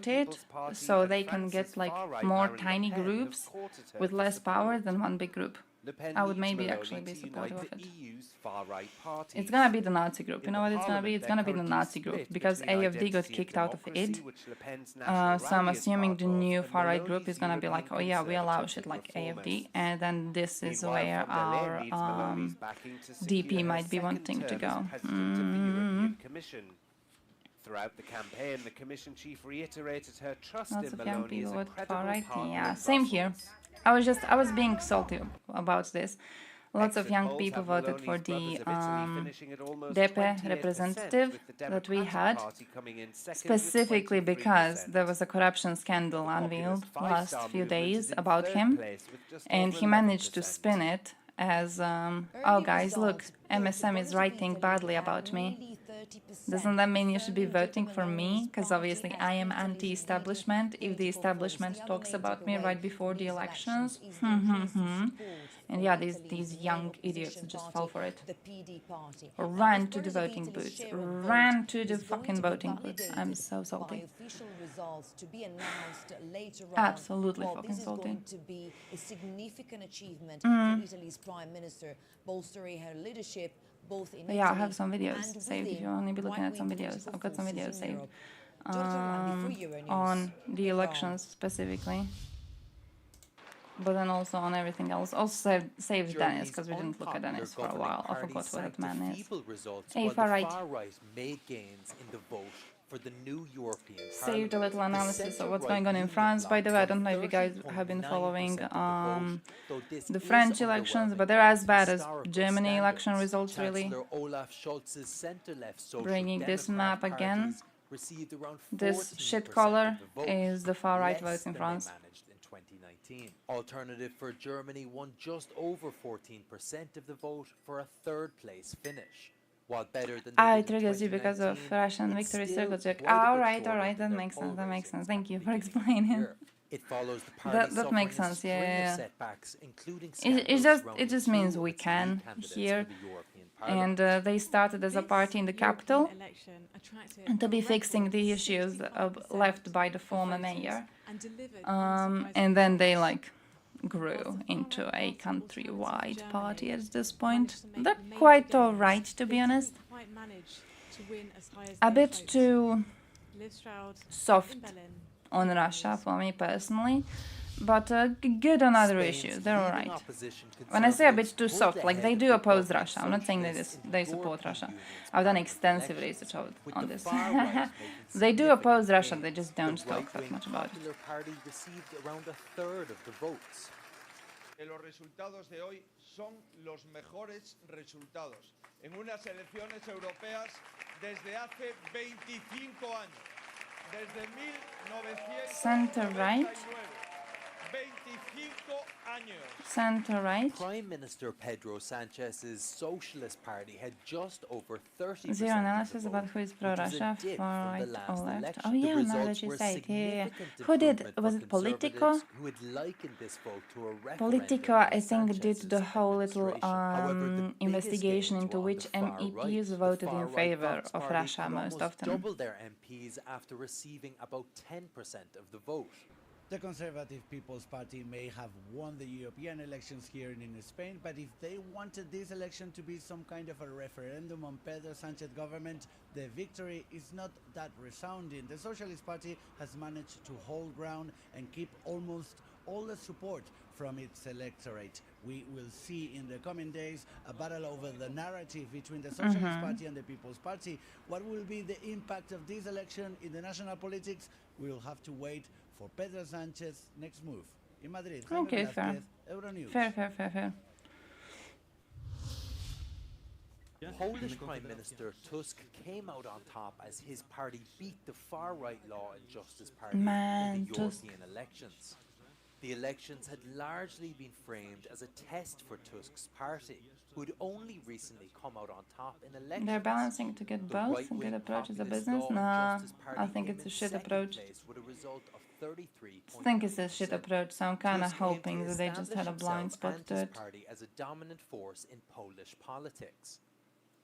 it. So they can get like more tiny groups with less power than one big group. Le Pen I would needs maybe Meloni actually be to supportive unite of the it. EU's far-right parties. It's gonna be the Nazi group. You In know the what it's gonna be? parliament, It's they're gonna be the currently Nazi group split because between AfD got Identity kicked and out of Democracy, it. which Le Pen's National So I'm Rally is assuming part the of, new and far-right group Meloni's is gonna be like, oh European yeah, we allow Conservatives shit and like Reformists. AfD, and then this is Meanwhile, where von der Leyen our needs Meloni's backing to secure DP her might be second wanting to term go. as president of the European Commission. Throughout the campaign, the Commission chief reiterated her trust Lots in of young Meloni as people a voted credible far-right. partner Yeah, in same here. Brussels. I was being salty about this. Lots of Exit young polls people have voted for Meloni's the brothers of Italy finishing at almost DP 28%, representative with the that we Democratic had, Party coming in second specifically with 23%. because there was a corruption scandal The unveiled populist last Five-Star few movement days is in about third him, place with just and over he managed to 11%. spin it as, oh guys, look, MSM is writing badly about me. Doesn't that mean you should be voting for me? Because obviously I am anti-establishment. If the establishment talks about me right before the elections, and yeah, these young idiots just fell for it. Ran to the voting booths. Ran to the fucking voting booths. I'm so salty. Absolutely fucking salty. To be a significant achievement for Italy's prime minister, bolstering her leadership both in yeah, I have some videos saved if you want to be looking at some videos. I've got some videos saved on the elections specifically, but then also on everything else. Also saved Dennis because we didn't look at Dennis for a while. I forgot what that man is. Hey, far-right. Made gains in the vote for the new European Saved a little analysis of what's going on in France. By the way, I don't know if you guys have been following the French elections, but they're as bad as Germany election results, really. Bringing this map again. This shit color is the far-right vote in France. Alternative for Germany won just over 14% of the vote for a third-place finish. While better than it triggers you because of Russian victory circle check. Alright, that makes sense. Thank you for explaining. It follows the party that makes sense, yeah. Setbacks, including it just means we can here. And they started as a party in the capital to be fixing the issues left by the former mayor. And then they grew into a countrywide party at this point. They're quite alright, to be honest. A bit too soft on Russia for me personally, but good on other issues. They're alright. When I say a bit too soft, they do oppose Russia. I'm not saying they support Russia. I've done extensive research on this. They do oppose Russia, they just don't talk that much about it. Los resultados de hoy son los mejores resultados en unas elecciones europeas desde hace 25 años, desde 1999. Center-right. 25 años. Center-right. Prime Minister Pedro Sanchez's Socialist Party had just over 30%. Zero analysis about who is pro-Russia, far-right or left. Oh yeah, now that you say it, yeah. Who did? Was it Politico? Who had likened this vote to a referendum. Politico, I think, did the whole little investigation into which MEPs voted in favor of Russia most often. Double their MPs after receiving about 10% of the vote. The Conservative People's Party may have won the European elections here in Spain, but if they wanted this election to be some kind of a referendum on Pedro Sánchez government, the victory is not that resounding. The Socialist Party has managed to hold ground and keep almost all the support from its electorate. We will see in the coming days a battle over the narrative between the Socialist Party and the People's Party. What will be the impact of this election in the national politics? We will have to wait for Pedro Sánchez's next move. In Madrid, okay, fair. Euronews. Fair. Polish Prime Minister Tusk came out on top as his party beat the far-right Law and Justice Party in the European elections. The elections had largely been framed as a test for Tusk's party, who had only recently come out on top in elections. They're balancing to get both, a good approach as a business? Nah, I think it's a shit approach. I think it's a shit approach, so I'm kind of hoping that they just had a blind spot to it. As a dominant force in Polish politics.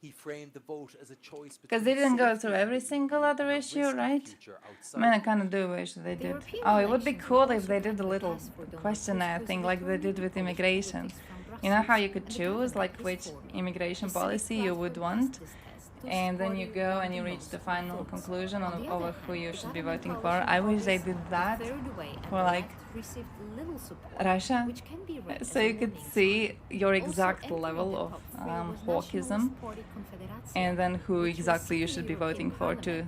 He framed the vote as a choice because they didn't go through every single other issue, right? I mean, I kind of do wish they did. Oh, it would be cool if they did a little questionnaire thing like they did with immigration. You know how you could choose like which immigration policy you would want, and then you go and you reach the final conclusion over who you should be voting for. I wish they did that for like Russia, so you could see your exact level of hawkism, and then who exactly you should be voting for to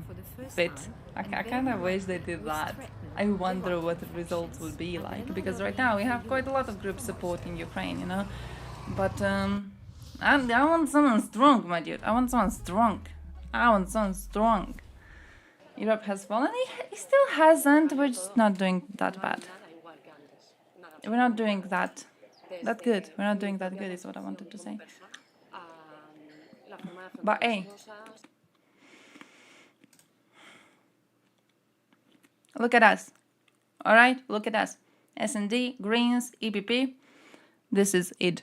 fit. I kind of wish they did that. I wonder what the results would be like, because right now we have quite a lot of groups supporting Ukraine, you know, but I want someone strong, my dude. I want someone strong. I want someone strong. Europe has fallen. It still hasn't. We're just not doing that bad. We're not doing that good. We're not doing that good is what I wanted to say. But hey, look at us. All right, look at us. S&D, Greens, EPP. This is it.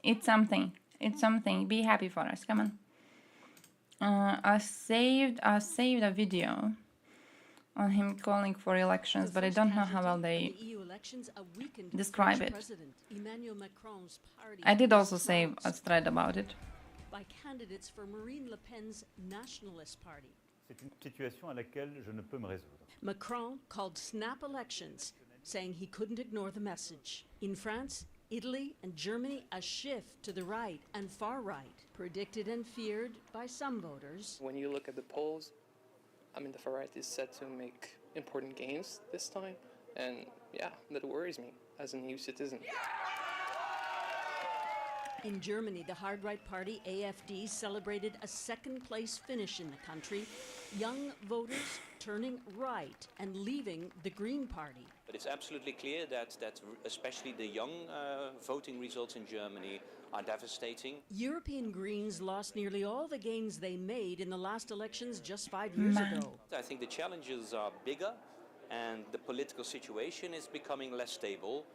It's something. It's something. Be happy for us. Come on. I saved a video on him calling for elections, but I don't know how well they describe it. I did also save a thread about it. By candidates for Marine Le Pen's Nationalist Party. C'est une situation à laquelle je ne peux me résoudre. Macron called snap elections, saying he couldn't ignore the message. In France, Italy and Germany, a shift to the right and far right, predicted and feared by some voters. When you look at the polls, I mean, the far right is set to make important gains this time, and yeah, that worries me as an EU citizen. In Germany, the hard-right party AfD celebrated a second-place finish in the country, young voters turning right and leaving the Green Party. But it's absolutely clear that especially the young voting results in Germany are devastating. European Greens lost nearly all the gains they made in the last elections just 5 years ago. I think the challenges are bigger and the political situation is becoming less stable.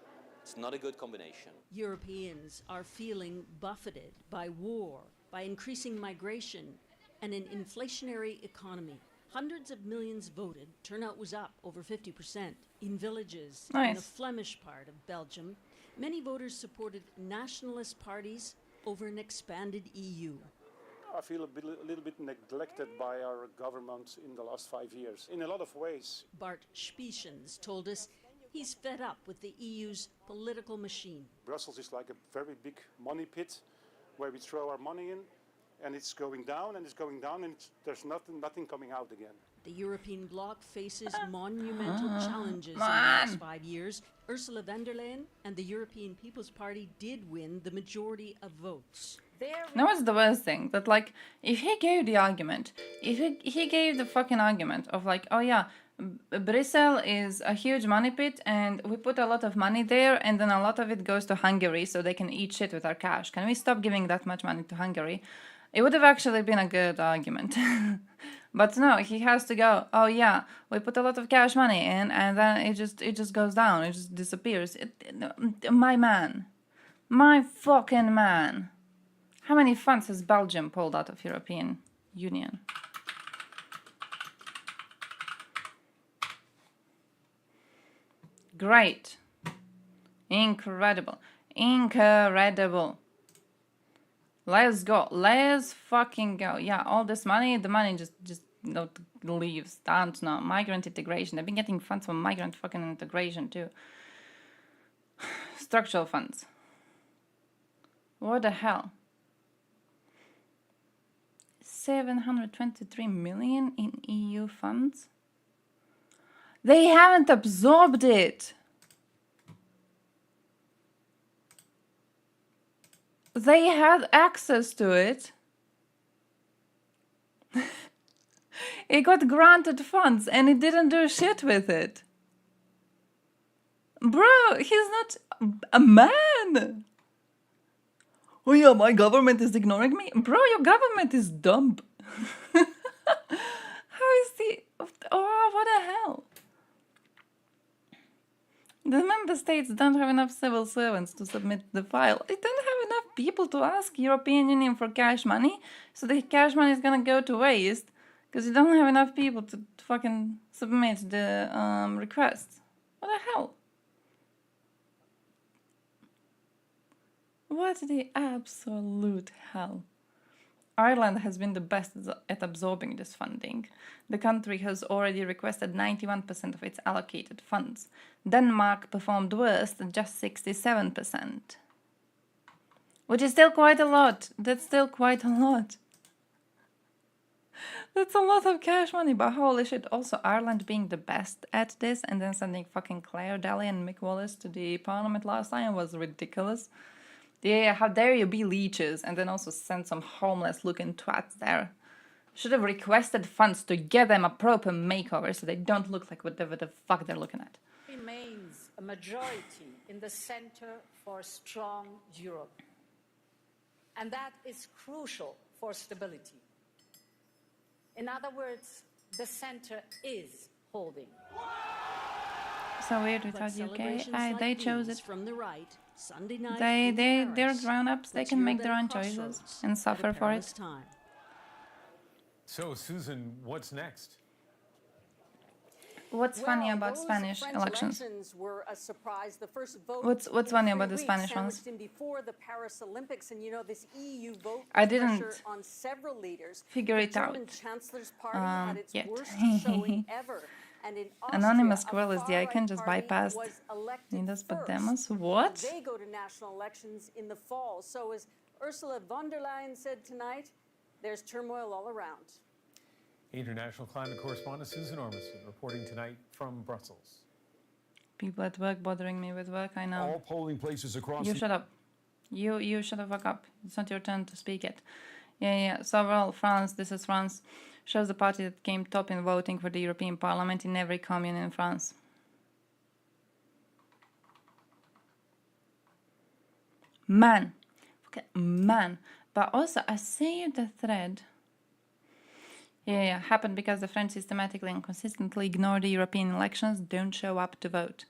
It's not a good combination. Europeans are feeling buffeted by war, by increasing migration, and an inflationary economy. Hundreds of millions voted. Turnout was up over 50%. In villages in the Flemish part of Belgium, many voters supported nationalist parties over an expanded EU. I feel a little bit neglected by our government in the last 5 years, in a lot of ways. Bart Spiessens told us he's fed up with the EU's political machine. Brussels is like a very big money pit where we throw our money in, and it's going down and it's going down, and there's nothing coming out again. The European bloc faces monumental challenges in the last 5 years. Ursula von der Leyen and the European People's Party did win the majority of votes. Now what's the worst thing? That like, if he gave the argument, if he gave the fucking argument of like, oh yeah, Brussels is a huge money pit and we put a lot of money there and then a lot of it goes to Hungary so they can eat shit with our cash. Can we stop giving that much money to Hungary? It would have actually been a good argument. But no, he has to go, oh yeah, we put a lot of cash money in and then it just goes down, it just disappears. My man. My fucking man. How many funds has Belgium pulled out of European Union? Great. Incredible. Incredible. Let's go. Let's fucking go. Yeah, all this money, the money just leaves. I don't know. Migrant integration. They've been getting funds for migrant fucking integration too. Structural funds. What the hell? 723 million in EU funds? They haven't absorbed it. They had access to it. It got granted funds and it didn't do shit with it. Bro, he's not a man. Oh yeah, my government is ignoring me. Bro, your government is dumb. How is the... Oh, what the hell? The member states don't have enough civil servants to submit the file. They don't have enough people to ask European Union for cash money, so the cash money is gonna go to waste because you don't have enough people to fucking submit the requests. What the hell? What the absolute hell? Ireland has been the best at absorbing this funding. The country has already requested 91% of its allocated funds. Denmark performed worse at just 67%. Which is still quite a lot. That's still quite a lot. That's a lot of cash money, but holy shit. Also, Ireland being the best at this and then sending fucking Claire Daly and Mick Wallace to the parliament last time was ridiculous. Yeah, how dare you be leeches and then also send some homeless looking twats there. Should have requested funds to give them a proper makeover so they don't look like whatever the fuck they're looking at. Remains a majority in the Center for a Strong Europe. And that is crucial for stability. In other words, the center is holding. So weird without UK. They chose it. From the right, Sunday night They're grown-ups. They can make their own choices and suffer for it. So, Susan, what's next? What's funny about Spanish elections? Were a surprise. The first vote What's funny about the Spanish ones? Before the Paris Olympics, and you know this EU vote I didn't on several leaders. figure it out German Chancellor's Party had its yet. worst showing ever. And in Austria, Anonymous Squirrel is the icon just bypassed. Nindas Podemos. What? They go to national elections in the fall. So as Ursula von der Leyen said tonight, there's turmoil all around. International climate correspondent Susan Ormston reporting tonight from Brussels. People at work bothering me with work, I know. All polling places across You shut up. You shut the fuck up. It's not your turn to speak yet. Yeah. So overall, France, this is France, shows the party that came top in voting for the European Parliament in every commune in France. Man. Okay, man. But also, I see the thread. Yeah, happened because the French systematically and consistently ignore the European elections, don't show up to vote.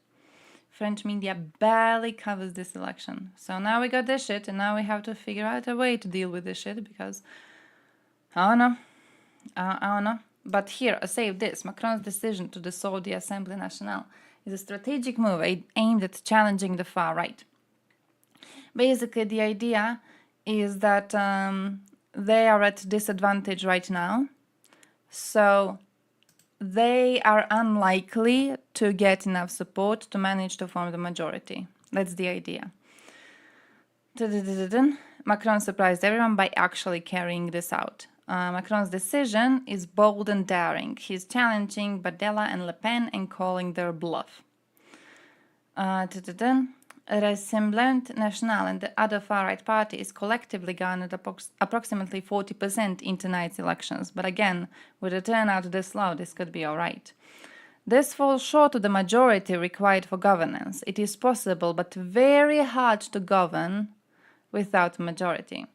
French media barely covers this election. So now we got this shit, and now we have to figure out a way to deal with this shit, because I don't know. But here, I say this, Macron's decision to dissolve the Assemblée Nationale is a strategic move aimed at challenging the far right. Basically, the idea is that they are at disadvantage right now. So they are unlikely to get enough support to manage to form the majority. That's the idea. Macron surprised everyone by actually carrying this out. Macron's decision is bold and daring. He's challenging Bardella and Le Pen and calling their bluff. Rassemblement National and the other far-right parties collectively garnered approximately 40% in tonight's elections. But again, with a turnout this low, this could be alright. This falls short of the majority required for governance. It is possible, but very hard to govern without a majority.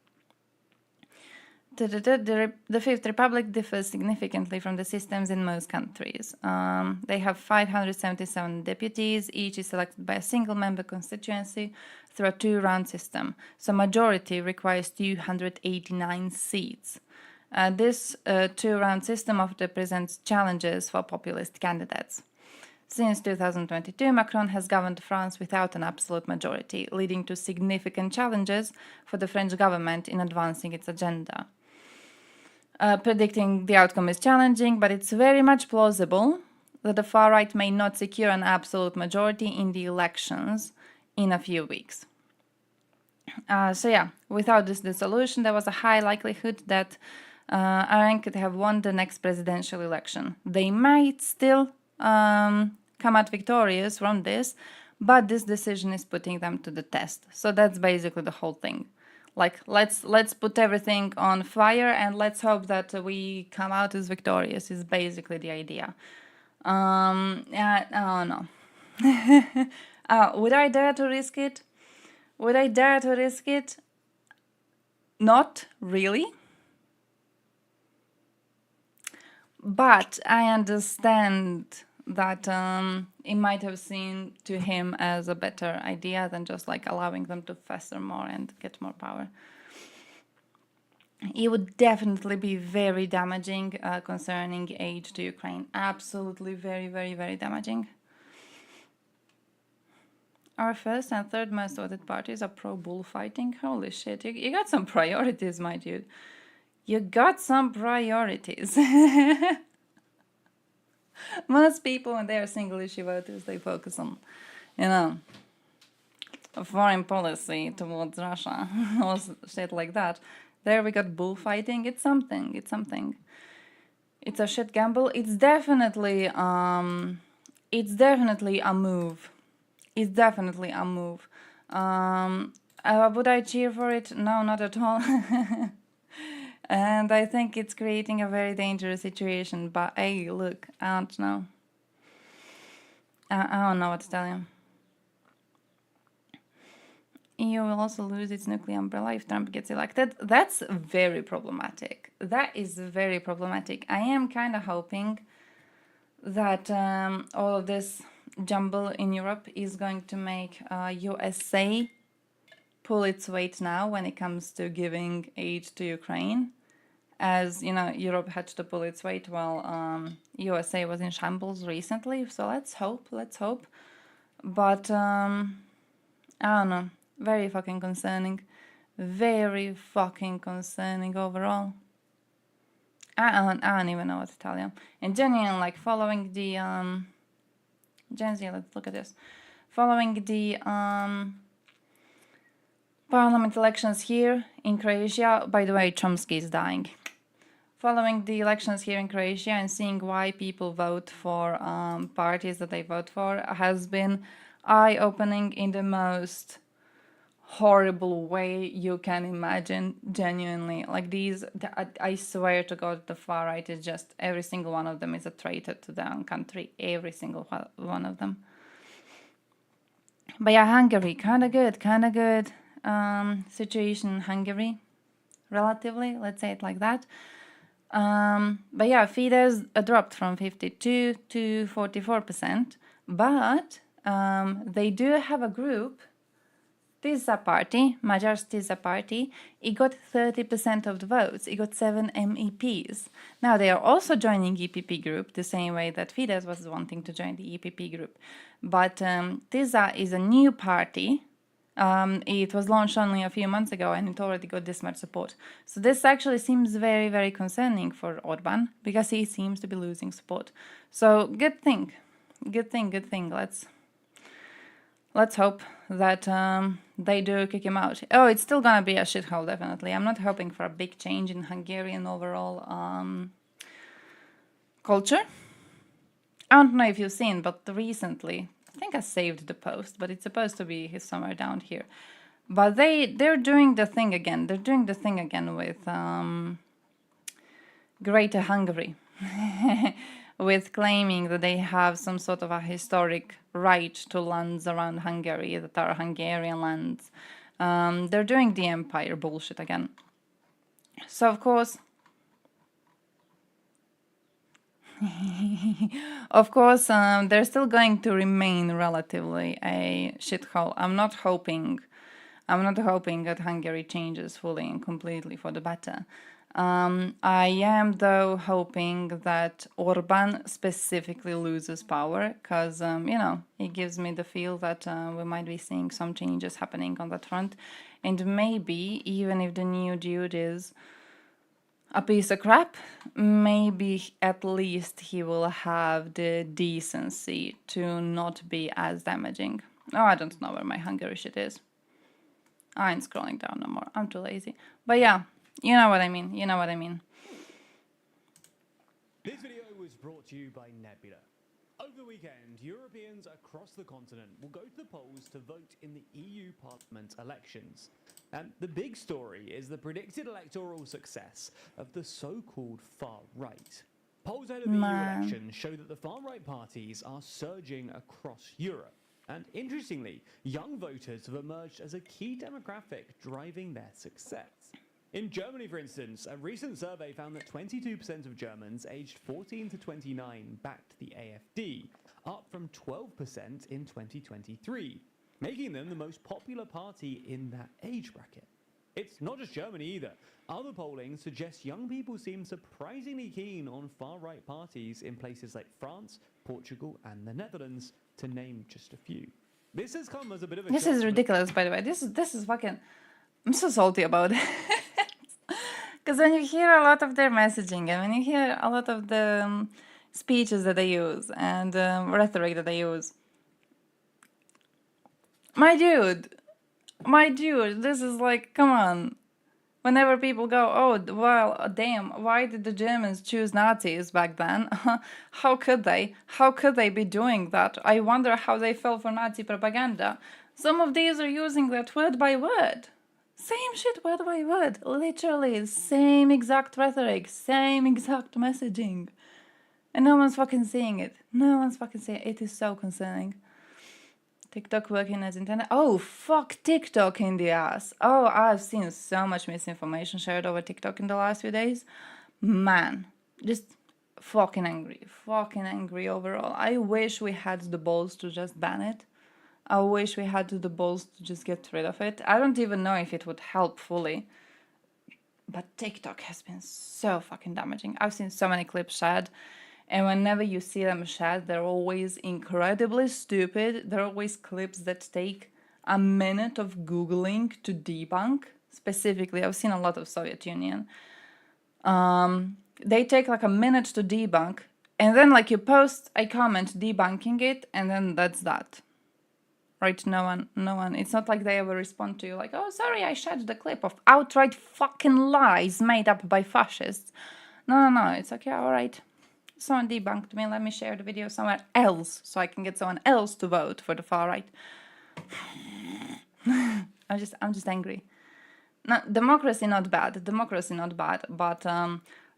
The Fifth Republic differs significantly from the systems in most countries. They have 577 deputies, each is elected by a single-member constituency through a two-round system. So majority requires 289 seats. This two-round system often presents challenges for populist candidates. Since 2022, Macron has governed France without an absolute majority, leading to significant challenges for the French government in advancing its agenda. Predicting the outcome is challenging, but it's very much plausible that the far right may not secure an absolute majority in the elections in a few weeks. Without this dissolution, there was a high likelihood that RN could have won the next presidential election. They might still come out victorious from this, but this decision is putting them to the test. So that's basically the whole thing. Like, let's put everything on fire and let's hope that we come out as victorious is basically the idea. I don't know. Would I dare to risk it? Would I dare to risk it? Not really. But I understand that it might have seemed to him as a better idea than just like allowing them to fester more and get more power. It would definitely be very damaging concerning aid to Ukraine. Absolutely very, very, very damaging. Our first and third most voted parties are pro-bullfighting. Holy shit, you got some priorities, my dude. You got some priorities. Most people, when they are single issue voters, they focus on, you know, foreign policy towards Russia or shit like that. There we got bullfighting. It's something. It's something. It's a shit gamble. It's definitely a move. It's definitely a move. Would I cheer for it? No, not at all. And I think it's creating a very dangerous situation. But hey, look, I don't know. I don't know what to tell you. EU will also lose its nuclear umbrella if Trump gets elected. That's very problematic. That is very problematic. I am kind of hoping that all of this jumble in Europe is going to make USA pull its weight now when it comes to giving aid to Ukraine. As, you know, Europe had to pull its weight while USA was in shambles recently. So let's hope. But I don't know. Very fucking concerning. Very fucking concerning overall. I don't even know what to tell you. And genuinely, like, following the Gen Z, let's look at this. Following the parliament elections here in Croatia, by the way, Chomsky is dying. Following the elections here in Croatia and seeing why people vote for parties that they vote for has been eye-opening in the most horrible way you can imagine, genuinely. Like these, I swear to God, the far right is just, every single one of them is a traitor to their own country. Every single one of them. But yeah, Hungary, kind of good situation in Hungary, relatively, let's say it like that. But yeah, Fidesz dropped from 52 to 44%, but they do have a group, Tisza party, Magyar Tisza party. It got 30% of the votes. It got 7 MEPs. Now they are also joining EPP group the same way that Fidesz was wanting to join the EPP group. But Tisza is a new party. It was launched only a few months ago and it already got this much support. So this actually seems very, very concerning for Orbán because he seems to be losing support. So good thing. Let's hope that they do kick him out. Oh, it's still gonna be a shithole, definitely. I'm not hoping for a big change in Hungarian overall culture. I don't know if you've seen, but recently, I think I saved the post, but it's supposed to be somewhere down here. But they're doing the thing again. They're doing the thing again with Greater Hungary. With claiming that they have some sort of a historic right to lands around Hungary that are Hungarian lands. They're doing the empire bullshit again. So, of course, they're still going to remain relatively a shithole. I'm not hoping that Hungary changes fully and completely for the better. I am, though, hoping that Orbán specifically loses power because, you know, it gives me the feel that we might be seeing some changes happening on that front. And maybe, even if the new dude is a piece of crap, maybe at least he will have the decency to not be as damaging. Oh, I don't know where my Hungary shit is. I ain't scrolling down no more. I'm too lazy. But yeah. You know what I mean. This video was brought to you by Nebula. Over the weekend, Europeans across the continent will go to the polls to vote in the EU Parliament elections. And the big story is the predicted electoral success of the so-called far right. Polls ahead of the EU election show that the far-right parties are surging across Europe. And interestingly, young voters have emerged as a key demographic driving their success. In Germany, for instance, a recent survey found that 22% of Germans aged 14 to 29 backed the AfD, up from 12% in 2023, making them the most popular party in that age bracket. It's not just Germany either. Other polling suggests young people seem surprisingly keen on far-right parties in places like France, Portugal, and the Netherlands, to name just a few. This has come as a bit of a This shock, is but ridiculous, by the way. This is fucking. I'm so salty about it. Because when you hear a lot of their messaging and when you hear a lot of the speeches that they use and rhetoric that they use, my dude, this is like, come on. Whenever people go, oh, well, damn, why did the Germans choose Nazis back then? How could they? How could they be doing that? I wonder how they fell for Nazi propaganda. Some of these are using that word by word. Same shit word by word. Literally, same exact rhetoric, same exact messaging. And no one's fucking seeing it. No one's fucking seeing it. It is so concerning. TikTok working as intended. Oh, fuck TikTok in the ass. Oh, I've seen so much misinformation shared over TikTok in the last few days. Man, just fucking angry overall. I wish we had the balls to just ban it. I wish we had the balls to just get rid of it. I don't even know if it would help fully. But TikTok has been so fucking damaging. I've seen so many clips shared. And whenever you see them shared, they're always incredibly stupid. They're always clips that take a minute of Googling to debunk. Specifically, I've seen a lot of Soviet Union. They take like a minute to debunk. And then like you post a comment debunking it. And then that's that. Right? No one. It's not like they ever respond to you like, oh, sorry, I shared the clip of outright fucking lies made up by fascists. No. It's okay, all right. Someone debunked me, let me share the video somewhere else so I can get someone else to vote for the far right. I'm just angry. No, democracy not bad, but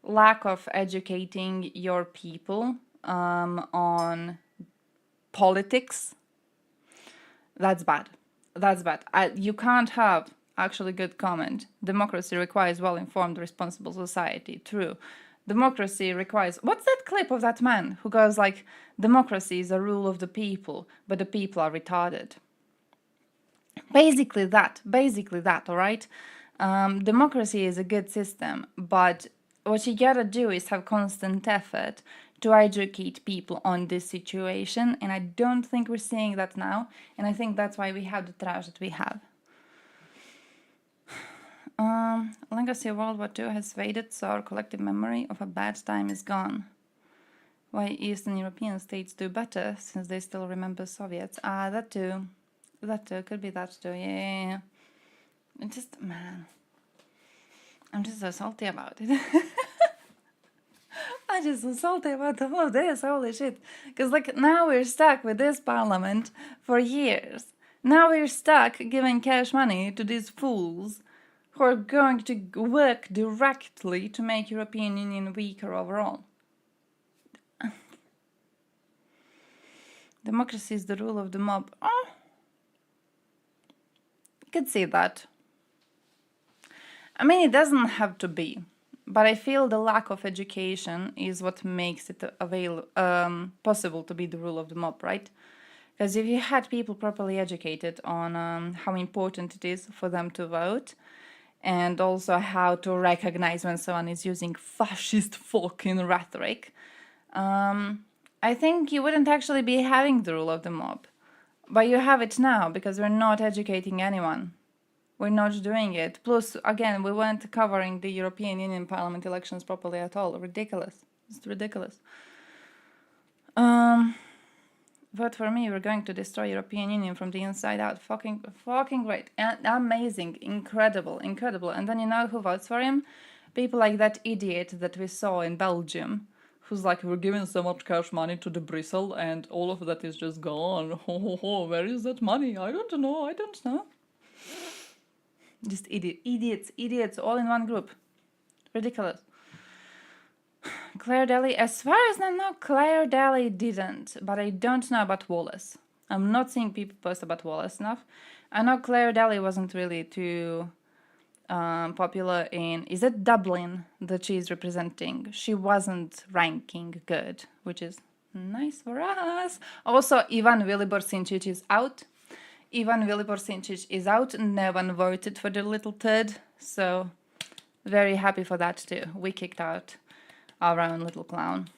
lack of educating your people on politics, that's bad. You can't have actually good comment. Democracy requires well-informed, responsible society. True. Democracy requires... What's that clip of that man who goes like, democracy is a rule of the people, but the people are retarded? Basically that, all right? Democracy is a good system, but what you gotta do is have constant effort to educate people on this situation, and I don't think we're seeing that now, and I think that's why we have the trash that we have. Legacy of World War II has faded, so our collective memory of a bad time is gone. Why Eastern European states do better, since they still remember Soviets. That too. Could be that too, yeah. It just, man. I'm just so salty about it. I'm just so salty about all of this, holy shit. Because, like, now we're stuck with this parliament for years. Now we're stuck giving cash money to these fools who are going to work directly to make European Union weaker overall. Democracy is the rule of the mob. Oh, you could see that. I mean, it doesn't have to be, but I feel the lack of education is what makes it possible to be the rule of the mob, right? Because if you had people properly educated on how important it is for them to vote, and also how to recognize when someone is using fascist fucking rhetoric, I think you wouldn't actually be having the rule of the mob. But you have it now, because we're not educating anyone. We're not doing it. Plus, again, we weren't covering the European Union Parliament elections properly at all. Ridiculous. It's ridiculous. Vote for me, we're going to destroy European Union from the inside out. Fucking great. And amazing. Incredible. And then you know who votes for him? People like that idiot that we saw in Belgium, who's like, we're giving so much cash money to the Brussels and all of that is just gone. Where is that money? I don't know. Just idiots, all in one group. Ridiculous. Claire Daly, as far as I know, Claire Daly didn't, but I don't know about Wallace. I'm not seeing people post about Wallace enough. I know Claire Daly wasn't really too popular in, is it Dublin that she's representing? She wasn't ranking good, which is nice for us. Also, Ivan Vilibor-Sinčić is out. No one voted for the little turd, so very happy for that too. We kicked out our own little clown.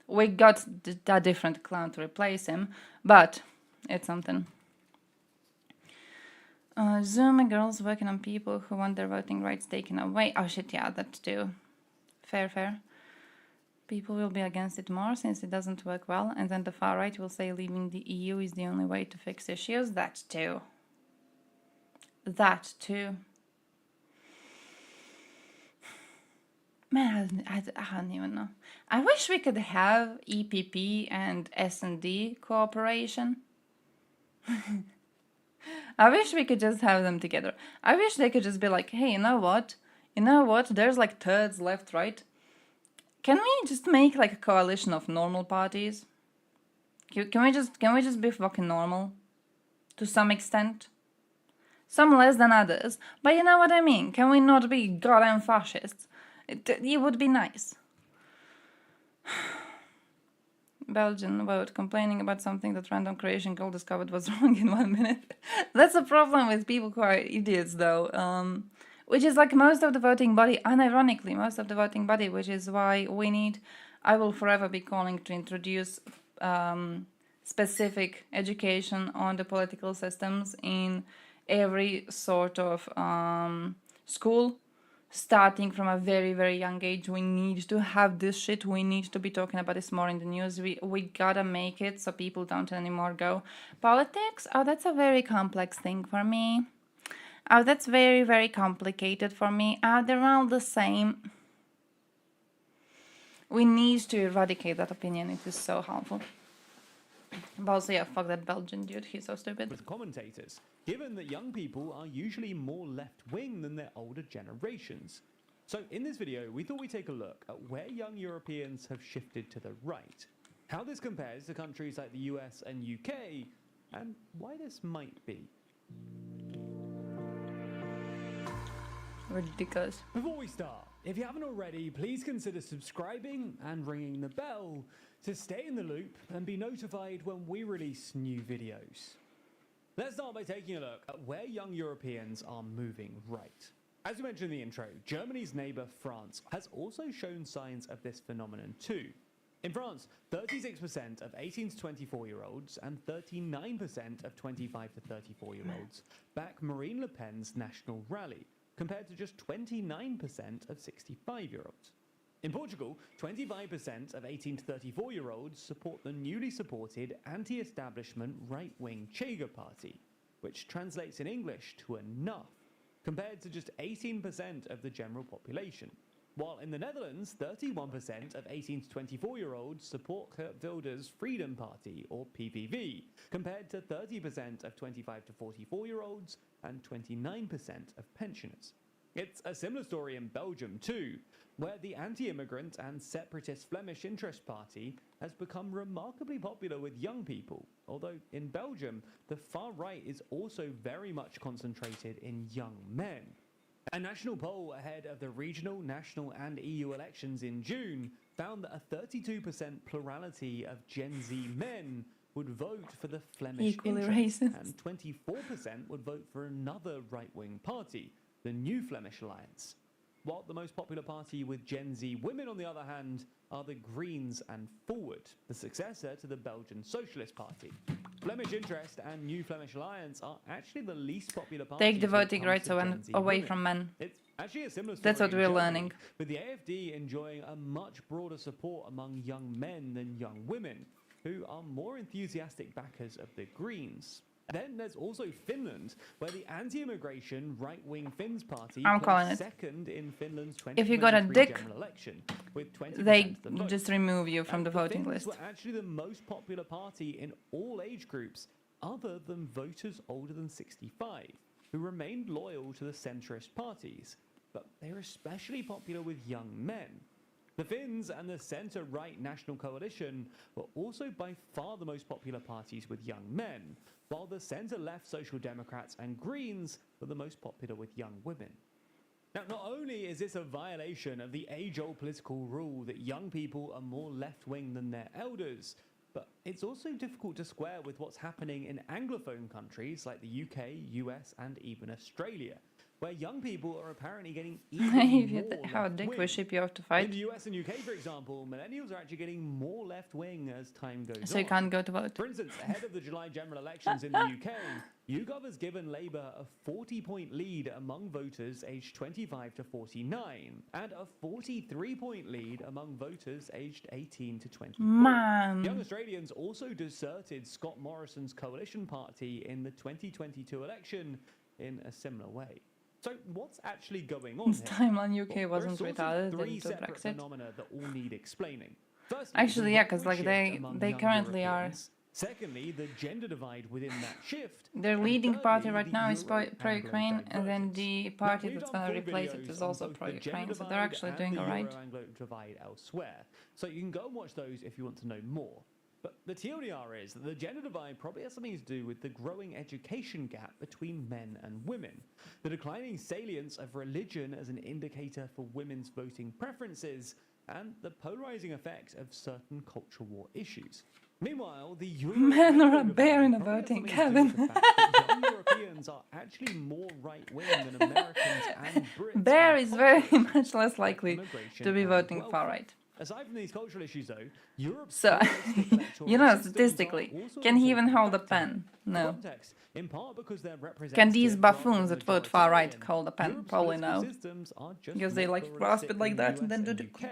We got a different clown to replace him, but it's something. Zoom girls working on people who want their voting rights taken away. Oh shit, yeah, that too. Fair. People will be against it more since it doesn't work well, and then the far right will say leaving the EU is the only way to fix issues. That too. Man, I don't even know. I wish we could have EPP and S&D cooperation. I wish we could just have them together. I wish they could just be like, hey, you know what? There's like thirds left, right? Can we just make like a coalition of normal parties? Can we just be fucking normal? To some extent? Some less than others, but you know what I mean? Can we not be goddamn fascists? It would be nice. Belgian vote complaining about something that random Croatian girl discovered was wrong in 1 minute. That's a problem with people who are idiots, though. Which is like most of the voting body, unironically, most of the voting body, which is why I will forever be calling to introduce specific education on the political systems in every sort of school, starting from a very, very young age. We need to have this shit. We need to be talking about this more in the news. We gotta make it so people don't anymore go, politics? Oh, that's a very complex thing for me. Oh, that's very, very complicated for me. Oh, they're all the same. We need to eradicate that opinion. It is so harmful. But also, yeah, fuck that Belgian dude. He's so stupid. With commentators, given that young people are usually more left-wing than their older generations. So in this video, we thought we'd take a look at where young Europeans have shifted to the right, how this compares to countries like the US and UK, and why this might be. Ridiculous. Before we start, if you haven't already, please consider subscribing and ringing the bell to stay in the loop and be notified when we release new videos. Let's start by taking a look at where young Europeans are moving right. As we mentioned in the intro, Germany's neighbour France has also shown signs of this phenomenon too. In France, 36% of 18 to 24-year-olds and 39% of 25 to 34-year-olds back Marine Le Pen's national rally, compared to just 29% of 65-year-olds. In Portugal, 25% of 18 to 34-year-olds support the newly supported anti-establishment right-wing Chega party, which translates in English to enough, compared to just 18% of the general population. While in the Netherlands, 31% of 18 to 24-year-olds support Geert Wilders' Freedom Party, or PVV, compared to 30% of 25 to 44-year-olds and 29% of pensioners. It's a similar story in Belgium too, where the anti-immigrant and separatist Flemish Interest Party has become remarkably popular with young people, although in Belgium, the far right is also very much concentrated in young men. A national poll ahead of the regional, national and EU elections in June found that a 32% plurality of Gen Z men would vote for the Flemish Interest, and 24% would vote for another right-wing party, the New Flemish Alliance. While the most popular party with Gen Z women, on the other hand, are the Greens and Forward, the successor to the Belgian Socialist Party. Flemish Interest and New Flemish Alliance are actually the least popular party. Take the voting rights away from men. It's actually a similar story. That's what we're Germany, learning. with the AfD enjoying a much broader support among young men than young women, who are more enthusiastic backers of the Greens. Then there's also Finland, where the anti-immigration right-wing Finns party placed second in Finland's 2023 general election, with 20% they of the vote. just remove you from the voting Finns list. were actually the most popular party in all age groups, other than voters older than 65, who remained loyal to the centrist parties, but they were especially popular with young men. The Finns and the centre-right National Coalition were also by far the most popular parties with young men, while the centre-left Social Democrats and Greens were the most popular with young women. Now, not only is this a violation of the age-old political rule that young people are more left-wing than their elders, but it's also difficult to square with what's happening in Anglophone countries like the UK, US and even Australia, where young people are apparently getting even more How a dick left-wing. worship you have to In fight. the US and UK, for example, millennials are actually getting more left-wing as time goes on. So you can't go to vote. For instance, ahead of the July general elections in the UK, YouGov has given Labour a 40-point lead among voters aged 25 to 49 and a 43-point lead among voters aged 18 to 24. Man. Young Australians also deserted Scott Morrison's coalition party in the 2022 election in a similar way. So what's actually going on This here? time on UK Well, there are wasn't sort of retarded three into separate Brexit. phenomena that all need explaining. Firstly, Actually, the yeah, because like rightward shift among they young currently are. Europeans. Secondly, the gender divide within that shift. Their And leading party thirdly, right the now is Euro-Anglo pro-Ukraine, and then the party we've that's done going to full replace it videos is on also both the gender pro-Ukraine, so they're divide actually and doing the alright. Euro-Anglo divide elsewhere. So you can go and watch those if you want to know more. But the TLDR is that the gender divide probably has something to do with the growing education gap between men and women, the declining salience of religion as an indicator for women's voting preferences, and the polarizing effects of certain cultural war issues. Meanwhile, the Men are a bear in a voting cabin. young Europeans are actually more right-wing than Americans and Brits. Bear on is cultural very issues much less like likely immigration to be and voting welfare. far right. Aside from these cultural issues, though, Europe's So, pluralistic electoral you know, systems are statistically, also can he even important hold a factor here. pen? For No. context, in part because they're Can these representative rather buffoons than that vote far right majoritarian, hold a pen? Europe's Probably political no. systems are just Because they more like grasp pluralistic it like in the that and US then do the UK.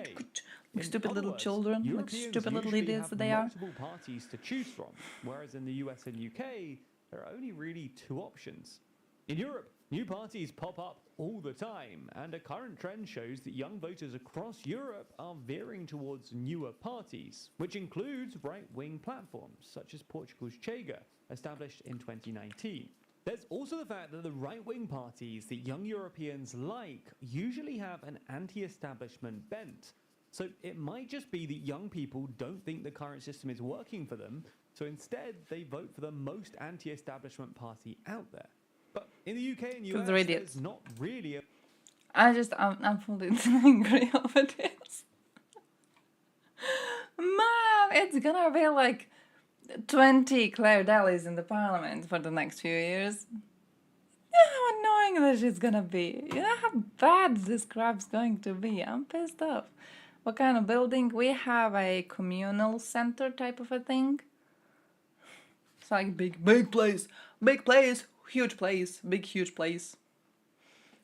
like stupid other little words, children, like Europeans stupid little usually idiots have that they are. multiple parties to choose from, whereas in the US and UK, there are only really two options. In Europe, new parties pop up all the time, and a current trend shows that young voters across Europe are veering towards newer parties, which includes right-wing platforms, such as Portugal's Chega, established in 2019. There's also the fact that the right-wing parties that young Europeans like usually have an anti-establishment bent. So it might just be that young people don't think the current system is working for them, so instead they vote for the most anti-establishment party out there. But in the UK and US, they're idiots. there's not really a... I'm fully angry over this. Man, it's gonna be like 20 Claire Dallies in the parliament for the next few years. You know how annoying this shit's gonna be. You know how bad this crap's going to be. I'm pissed off. What kind of building? We have a communal center type of a thing. It's like big place, huge place, huge place.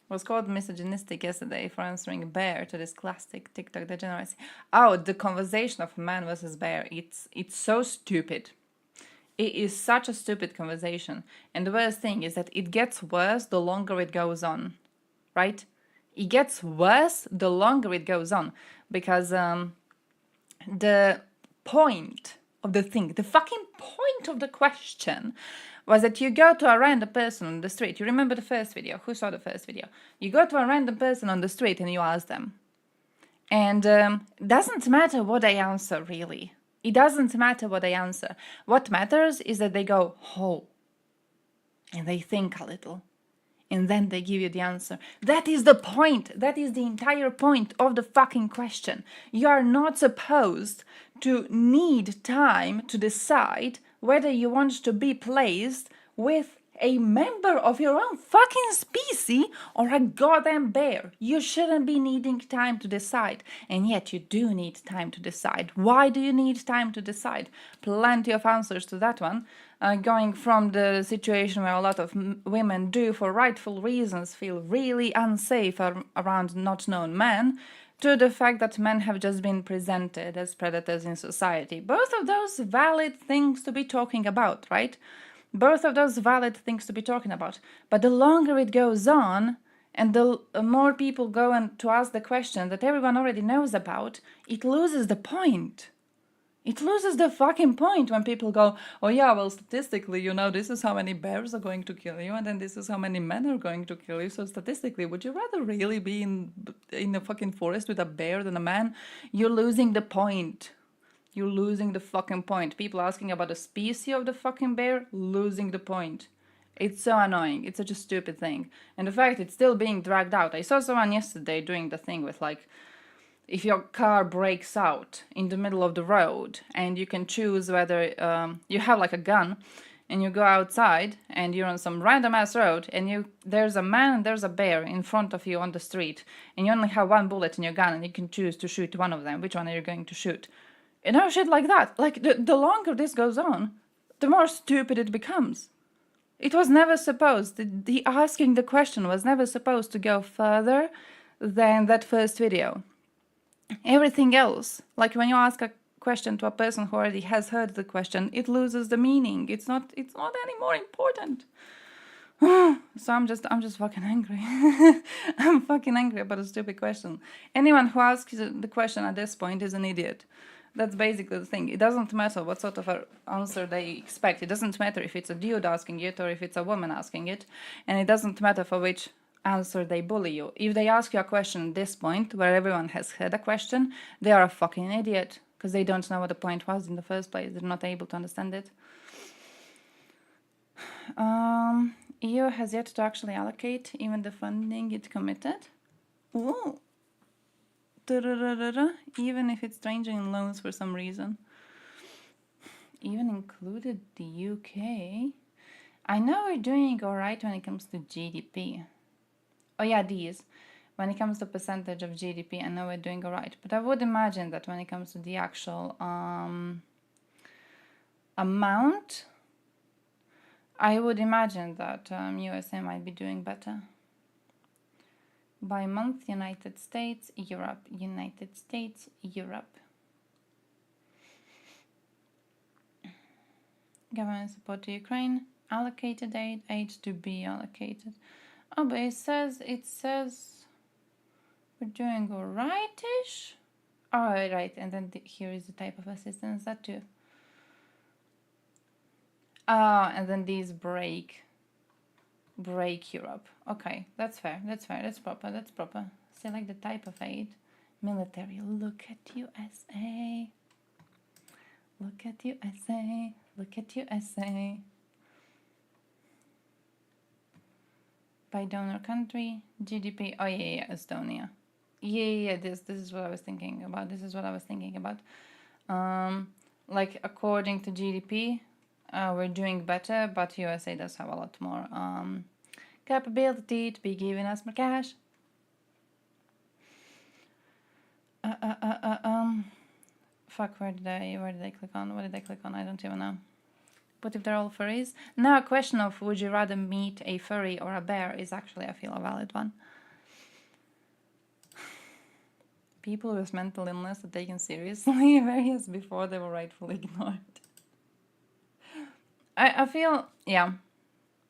Was called misogynistic yesterday for answering bear to this classic TikTok degeneracy. Oh, the conversation of man versus bear. It's so stupid. It is such a stupid conversation. And the worst thing is that it gets worse the longer it goes on. Right? It gets worse the longer it goes on. Because the point of the thing, the fucking point of the question was that you go to a random person on the street. You remember the first video? Who saw the first video? You go to a random person on the street and you ask them. And doesn't matter what they answer, really. It doesn't matter what they answer. What matters is that they go, oh, and they think a little. And then they give you the answer. That is the point. That is the entire point of the fucking question. You are not supposed to need time to decide whether you want to be placed with a member of your own fucking species or a goddamn bear. You shouldn't be needing time to decide. And yet you do need time to decide. Why do you need time to decide? Plenty of answers to that one. Going from the situation where a lot of women do, for rightful reasons, feel really unsafe around not known men, to the fact that men have just been presented as predators in society. Both of those valid things to be talking about, right? Both of those valid things to be talking about. But the longer it goes on, and the more people go and to ask the question that everyone already knows about, it loses the point. It loses the fucking point when people go, oh yeah, well, statistically, you know, this is how many bears are going to kill you, and then this is how many men are going to kill you. So statistically, would you rather really be in a fucking forest with a bear than a man? You're losing the point. You're losing the fucking point. People asking about the species of the fucking bear, losing the point. It's so annoying. It's such a stupid thing. And the fact it's still being dragged out. I saw someone yesterday doing the thing with like, if your car breaks out in the middle of the road and you can choose whether you have like a gun, and you go outside and you're on some random ass road and there's a man and there's a bear in front of you on the street and you only have one bullet in your gun and you can choose to shoot one of them, which one are you going to shoot? You know, shit like that. Like, the longer this goes on, the more stupid it becomes. It was never supposed, the asking the question was never supposed to go further than that first video. Everything else, like when you ask a question to a person who already has heard the question, it loses the meaning. It's not any more important. So I'm just fucking angry. I'm fucking angry about a stupid question. Anyone who asks the question at this point is an idiot. That's basically the thing. It doesn't matter what sort of an answer they expect. It doesn't matter if it's a dude asking it or if it's a woman asking it. And it doesn't matter for which answer they bully you. If they ask you a question at this point, where everyone has had a question, they are a fucking idiot. Because they don't know what the point was in the first place. They're not able to understand it. EU has yet to actually allocate even the funding it committed. Ooh. Even if it's changing in loans for some reason. Even included the UK. I know we're doing alright when it comes to GDP. Oh yeah, these. When it comes to percentage of GDP, I know we're doing alright. But I would imagine that when it comes to the actual amount, I would imagine that USA might be doing better. By month, United States, Europe, United States, Europe. Government support to Ukraine, allocated aid to be allocated. Oh, but it says we're doing alright-ish. Oh, right, and then here is the type of assistance, that too. Oh, and then these break Europe. Okay, that's fair, that's proper. Select the type of aid. Military, look at USA. Look at USA, look at USA. By donor country, GDP, oh yeah, Estonia. Yeah, this is what I was thinking about. Like, according to GDP, we're doing better, but USA does have a lot more capability to be giving us more cash. Fuck, where did I click on? What did I click on? I don't even know. But if they're all furries? Now, a question of would you rather meet a furry or a bear is actually, I feel, a valid one. People with mental illness are taken seriously, whereas before they were rightfully ignored. I feel, yeah.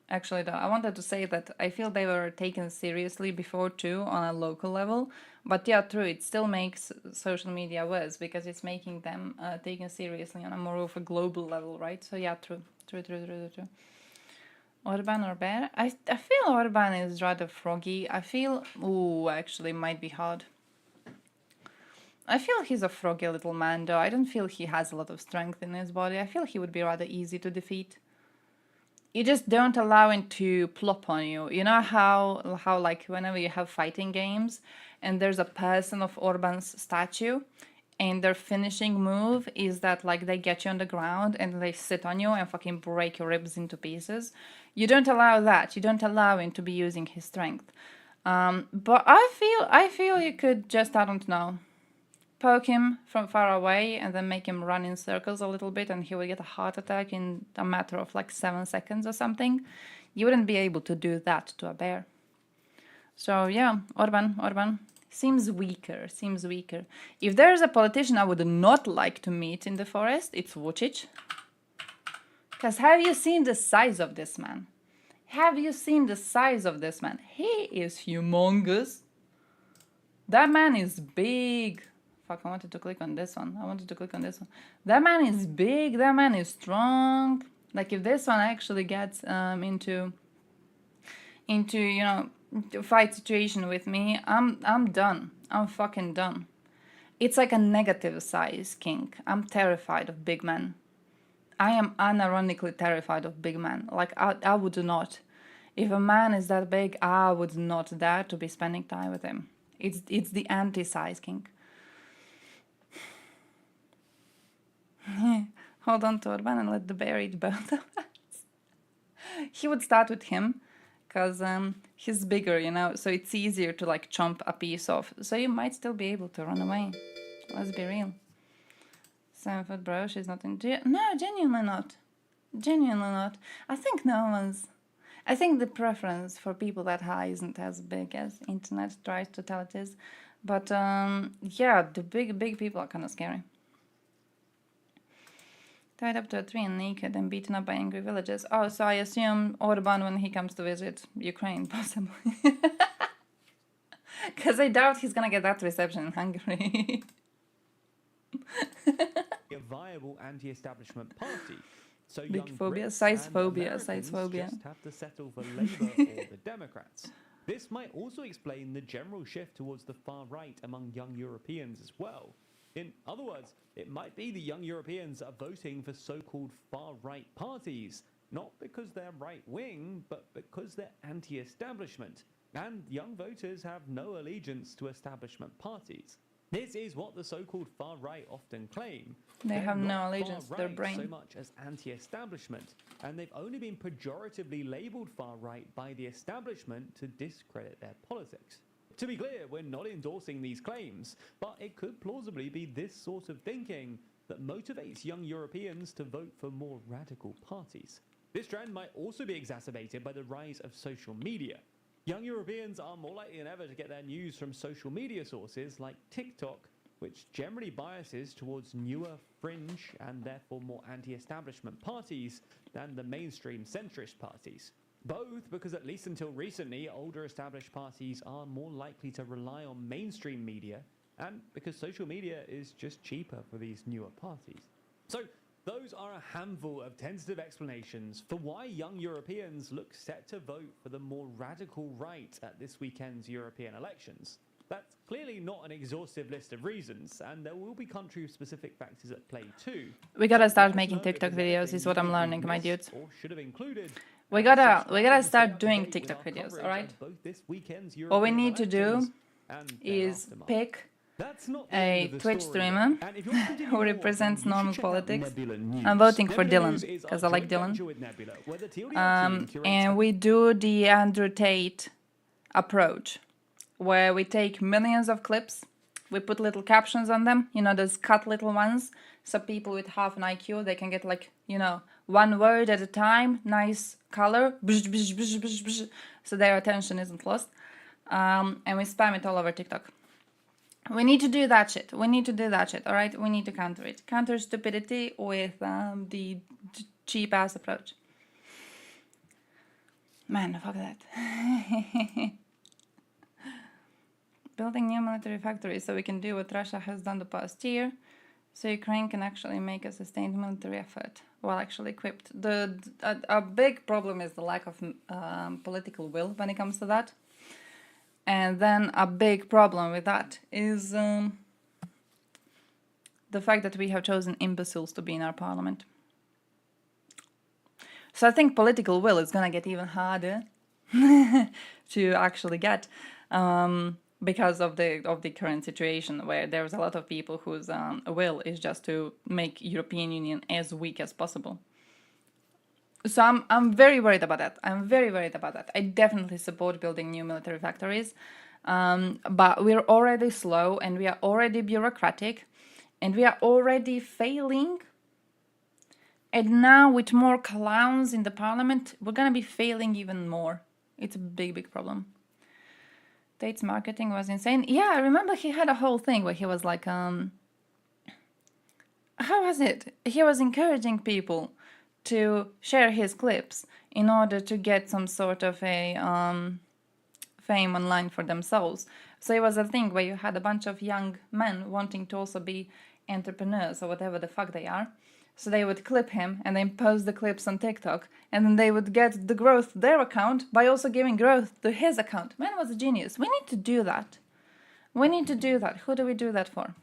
Actually, though, I wanted to say that I feel they were taken seriously before too on a local level. But yeah, true, it still makes social media worse because it's making them taken seriously on a more of a global level, right? So yeah, true. Orban or Bear? I feel Orban is rather froggy. I feel, ooh, actually might be hard. I feel he's a froggy little man, though. I don't feel he has a lot of strength in his body. I feel he would be rather easy to defeat. You just don't allow him to plop on you. You know how like whenever you have fighting games and there's a person of Orban's statue and their finishing move is that like they get you on the ground and they sit on you and fucking break your ribs into pieces. You don't allow that. You don't allow him to be using his strength. But I feel you could just, I don't know, poke him from far away and then make him run in circles a little bit and he would get a heart attack in a matter of like 7 seconds or something. You wouldn't be able to do that to a bear. So yeah, Orban seems weaker. If there's a politician I would not like to meet in the forest, it's Vučić. Because have you seen the size of this man? He is humongous. That man is big. Fuck, I wanted to click on this one. That man is big. That man is strong. Like, if this one actually gets into you know, fight situation with me, I'm done. I'm fucking done. It's like a negative size kink. I'm terrified of big men. I am unironically terrified of big men. Like, I would not. If a man is that big, I would not dare to be spending time with him. It's the anti-size kink. Hold on to Orban and let the bear eat both of us. he would start with him, because he's bigger, you know, so it's easier to like chomp a piece off. So you might still be able to run away. Let's be real. 7 foot bro, she's not in jail. No, genuinely not. Genuinely not. I think no one's... I think the preference for people that high isn't as big as internet tries to tell it is. But yeah, the big people are kind of scary. Tied up to a tree and naked and beaten up by angry villagers. Oh, so I assume Orban when he comes to visit Ukraine, possibly. Because I doubt he's gonna get that reception in Hungary. A viable anti-establishment party. So Big young phobia, Brits size and phobia, Americans size phobia. just have to settle for Labour or the Democrats. This might also explain the general shift towards the far right among young Europeans as well. In other words, it might be the young Europeans are voting for so-called far-right parties, not because they're right-wing, but because they're anti-establishment. And young voters have no allegiance to establishment parties. This is what the so-called far-right often claim. They They're have no not allegiance to their far-right brain. so much as anti-establishment, and they've only been pejoratively labelled far-right by the establishment to discredit their politics. To be clear, we're not endorsing these claims, but it could plausibly be this sort of thinking that motivates young Europeans to vote for more radical parties. This trend might also be exacerbated by the rise of social media. Young Europeans are more likely than ever to get their news from social media sources like TikTok, which generally biases towards newer, fringe, and therefore more anti-establishment parties than the mainstream centrist parties. Both because, at least until recently, older established parties are more likely to rely on mainstream media, and because social media is just cheaper for these newer parties. So, those are a handful of tentative explanations for why young Europeans look set to vote for the more radical right at this weekend's European elections. That's clearly not an exhaustive list of reasons, and there will be country-specific factors at play too. We gotta start making TikTok videos, is what I'm learning, my dudes. We gotta start doing TikTok videos, alright? What we need to do is pick a Twitch streamer who represents normal politics. I'm voting for Dylan, because I like Dylan. And we do the Andrew Tate approach, where we take millions of clips, we put little captions on them, you know, those cut little ones, so people with half an IQ, they can get like, you know, one word at a time, nice color, so their attention isn't lost. And we spam it all over TikTok. We need to do that shit. We need to do that shit, alright? We need to counter it. Counter stupidity with the cheap-ass approach. Man, fuck that. Building new military factories so we can do what Russia has done the past year, so Ukraine can actually make a sustained military effort while actually equipped. A big problem is the lack of political will when it comes to that. And then a big problem with that is the fact that we have chosen imbeciles to be in our parliament. So I think political will is going to get even harder to actually get because of the current situation where there's a lot of people whose will is just to make European Union as weak as possible. So I'm very worried about that. I'm very worried about that. I definitely support building new military factories, but we're already slow and we are already bureaucratic and we are already failing. And now with more clowns in the parliament, we're going to be failing even more. It's a big, big problem. Tate's marketing was insane. Yeah, I remember he had a whole thing where he was like, how was it? He was encouraging people to share his clips in order to get some sort of a fame online for themselves. So it was a thing where you had a bunch of young men wanting to also be entrepreneurs or whatever the fuck they are. So they would clip him and then post the clips on TikTok, and then they would get the growth to their account by also giving growth to his account. Man was a genius. We need to do that. We need to do that. Who do we do that for?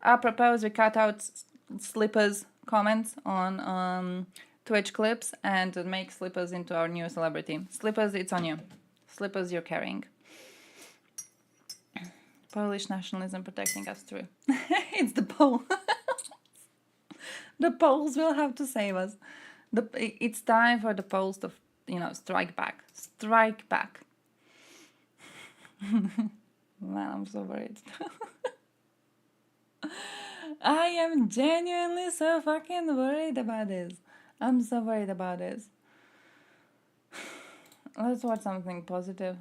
I propose we cut out Slippers comments on Twitch clips and make Slippers into our new celebrity. Slippers, it's on you. Slippers, you're carrying. Polish nationalism protecting us through. It's the Pole. The Poles will have to save us. It's time for the polls to, strike back. Strike back. Man, I'm so worried. I am genuinely so fucking worried about this. I'm so worried about this. Let's watch something positive.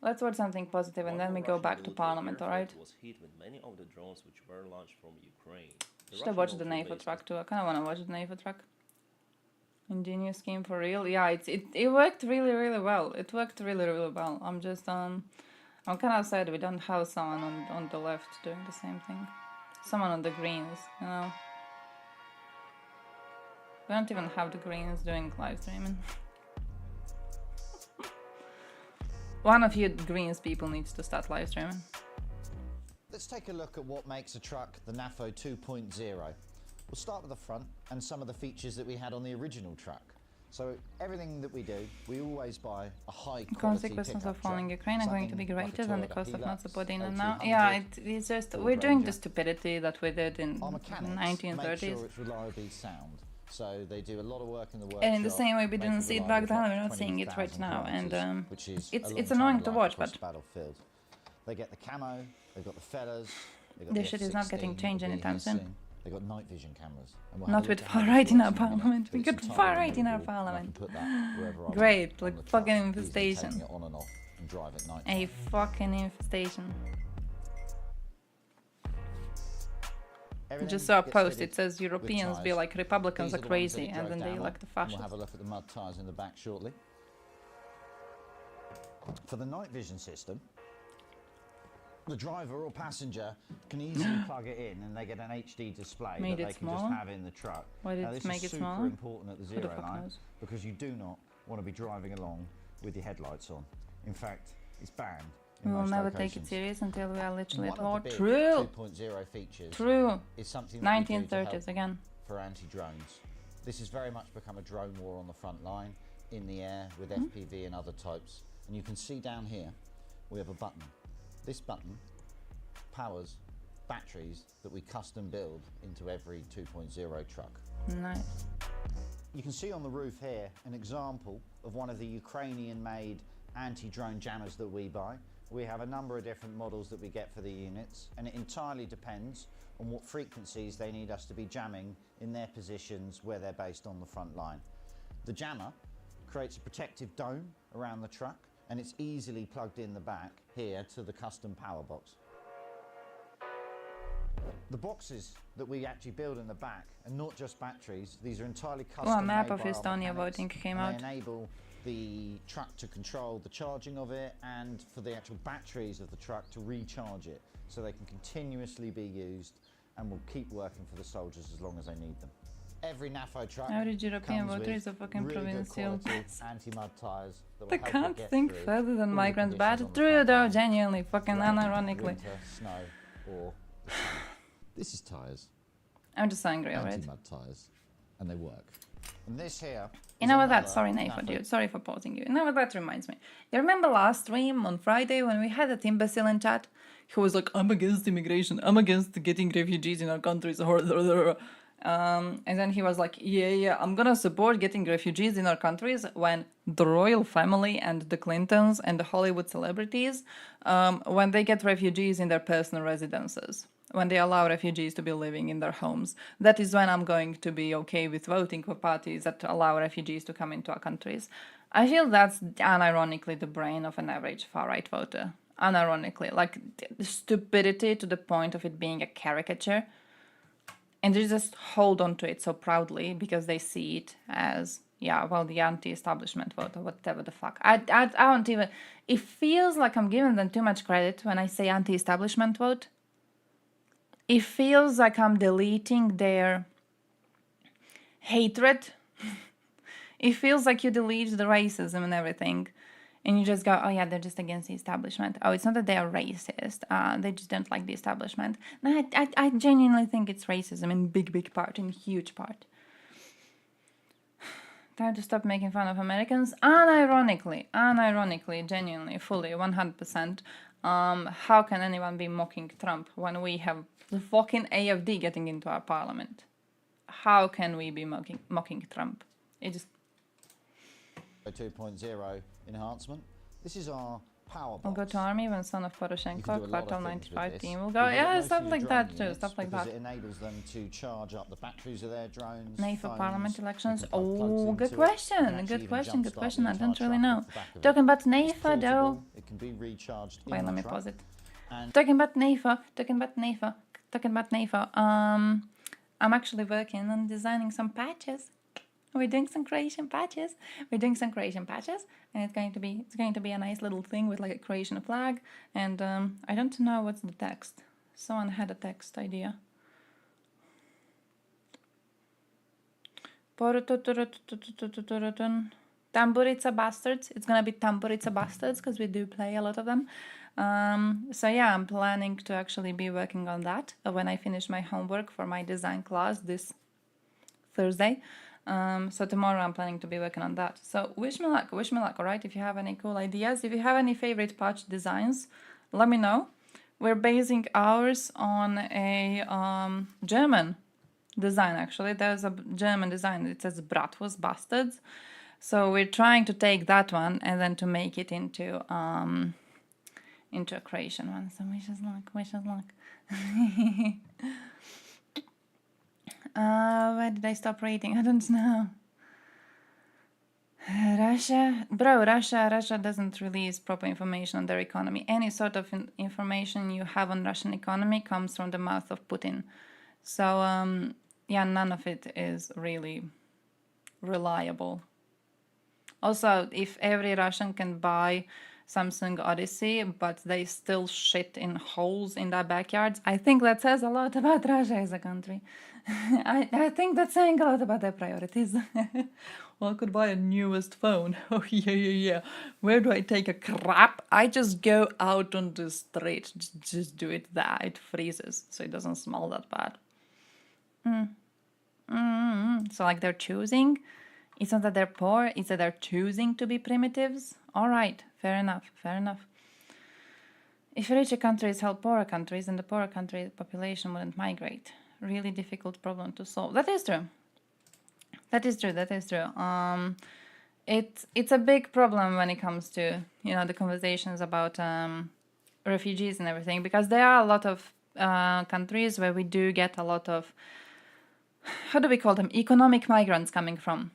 Let's watch something positive and then we go back to Parliament, alright? Was hit with many of the drones which were launched from Ukraine. Should I watch the NATO track too? I kind of want to watch the NATO track. Ingenious scheme for real. Yeah, it worked really, really well. It worked really, really well. I'm just I'm kind of sad we don't have someone on the left doing the same thing. Someone on the Greens, We don't even have the Greens doing live streaming. One of you Greens people needs to start live streaming. Let's take a look at what makes a truck the NAFO 2.0. We'll start with the front and some of the features that we had on the original truck. So everything that we do, we always buy a high quality consequences of following Ukraine are going to be greater than the cost of not supporting them now. Yeah, it's just we're doing the stupidity that we did in the 1930s. Make sure it's reliably sound. So they do a lot of work in the workshop. And in the same way we didn't see it back then, we're not seeing it right now, and it's annoying to watch. But they get the camo, they've got the feathers. This shit is not getting changed anytime soon. They've got night vision cameras. Not with far right in our parliament. We got far right in our parliament. Great, like fucking infestation. A fucking infestation. I just saw a post, it says Europeans be like Republicans are crazy and then they elect the fascists. We'll have a look at the mud tyres in the back shortly. For the night vision system, the driver or passenger can easily plug it in and they get an HD display that they can just have in the truck. Why did it make it smaller? This is super important at the zero line because you do not want to be driving along with your headlights on. In fact, it's banned. We will never take it serious until we are literally at war. True. 2.0 features. True. Is something 1930s again. For anti-drones. This has very much become a drone war on the front line, in the air, with FPV and other types. And you can see down here, we have a button. This button powers batteries that we custom build into every 2.0 truck. Nice. You can see on the roof here an example of one of the Ukrainian-made anti-drone jammers that we buy. We have a number of different models that we get for the units, and it entirely depends on what frequencies they need us to be jamming in their positions where they're based on the front line. The jammer creates a protective dome around the truck, and it's easily plugged in the back here to the custom power box. The boxes that we actually build in the back are not just batteries, these are entirely custom. Oh, a map of Estonia voting came out. They enable the truck to control the charging of it and for the actual batteries of the truck to recharge it so they can continuously be used and will keep working for the soldiers as long as they need them. Every NAFO truck average European voter is a fucking really provincial. Anti-mud tyres that they can't think further than migrants, but true though, genuinely, fucking unironically. Winter, snow, or the sun. This is tyres. I'm just angry already. Anti-mud tyres, and they work. And this here. You know what that? Sorry, Nathan, dude. Sorry for pausing you. You know what that reminds me? You remember last stream on Friday when we had that imbecile in chat who was like, "I'm against immigration. I'm against getting refugees in our countries." And then he was like, "Yeah, I'm gonna support getting refugees in our countries when the royal family and the Clintons and the Hollywood celebrities, when they get refugees in their personal residences." When they allow refugees to be living in their homes. That is when I'm going to be okay with voting for parties that allow refugees to come into our countries. I feel that's unironically the brain of an average far-right voter. Unironically. Like, the stupidity to the point of it being a caricature. And they just hold on to it so proudly because they see it as, yeah, well, the anti-establishment vote or whatever the fuck. I don't even... It feels like I'm giving them too much credit when I say anti-establishment vote. It feels like I'm deleting their hatred. It feels like you delete the racism and everything. And you just go, oh yeah, they're just against the establishment. Oh, it's not that they are racist. They just don't like the establishment. No, I genuinely think it's racism in big part, in huge part. Time to stop making fun of Americans. Unironically, genuinely, fully, 100%. How can anyone be mocking Trump when we have the fucking AFD getting into our parliament? how can we be mocking Trump? It just 2.0 enhancement. This is our power will box. go to army when son of Poroshenko, Kvartal 95 team will go. We've got Yeah, most stuff of your like drone that too, units stuff like because that. it enables them to charge up the batteries of their drones. NATO phones. parliament elections. You can plug plugs Oh, into good it. question. You can actually Good even question. Good jumpstart question. the I entire don't really truck know. off the back of it. Talking about It's NATO though. portable. It can be recharged in Wait, the let me truck. pause it. And Talking about NATO. I'm actually working on designing some patches. We're doing some Croatian patches. And it's going to be a nice little thing with like a Croatian flag. And I don't know what's the text. Someone had a text idea. Tamburica Bastards. It's gonna be Tamburica Bastards because we do play a lot of them. So yeah, I'm planning to actually be working on that when I finish my homework for my design class this Thursday. So tomorrow I'm planning to be working on that. So wish me luck, alright? If you have any cool ideas, if you have any favorite patch designs, let me know. We're basing ours on a German design actually. There's a German design, it says Bratwurst Bastards. So we're trying to take that one and then to make it into a Croatian one. So wish us luck. Where did I stop reading? I don't know. Russia doesn't release proper information on their economy. Any sort of information you have on Russian economy comes from the mouth of Putin. So yeah, none of it is really reliable. Also, if every Russian can buy Samsung Odyssey, but they still shit in holes in their backyards, I think that says a lot about Russia as a country. I think that's saying a lot about their priorities. Well, I could buy a newest phone. Oh, yeah. Where do I take a crap? I just go out on the street. Just do it there. It freezes, so it doesn't smell that bad. So, like, they're choosing. It's not that they're poor, it's that they're choosing to be primitives. All right, fair enough. If richer countries help poorer countries, then the poorer country population wouldn't migrate. Really difficult problem to solve. That is true. It's a big problem when it comes to, the conversations about refugees and everything, because there are a lot of countries where we do get a lot of, how do we call them, economic migrants coming from.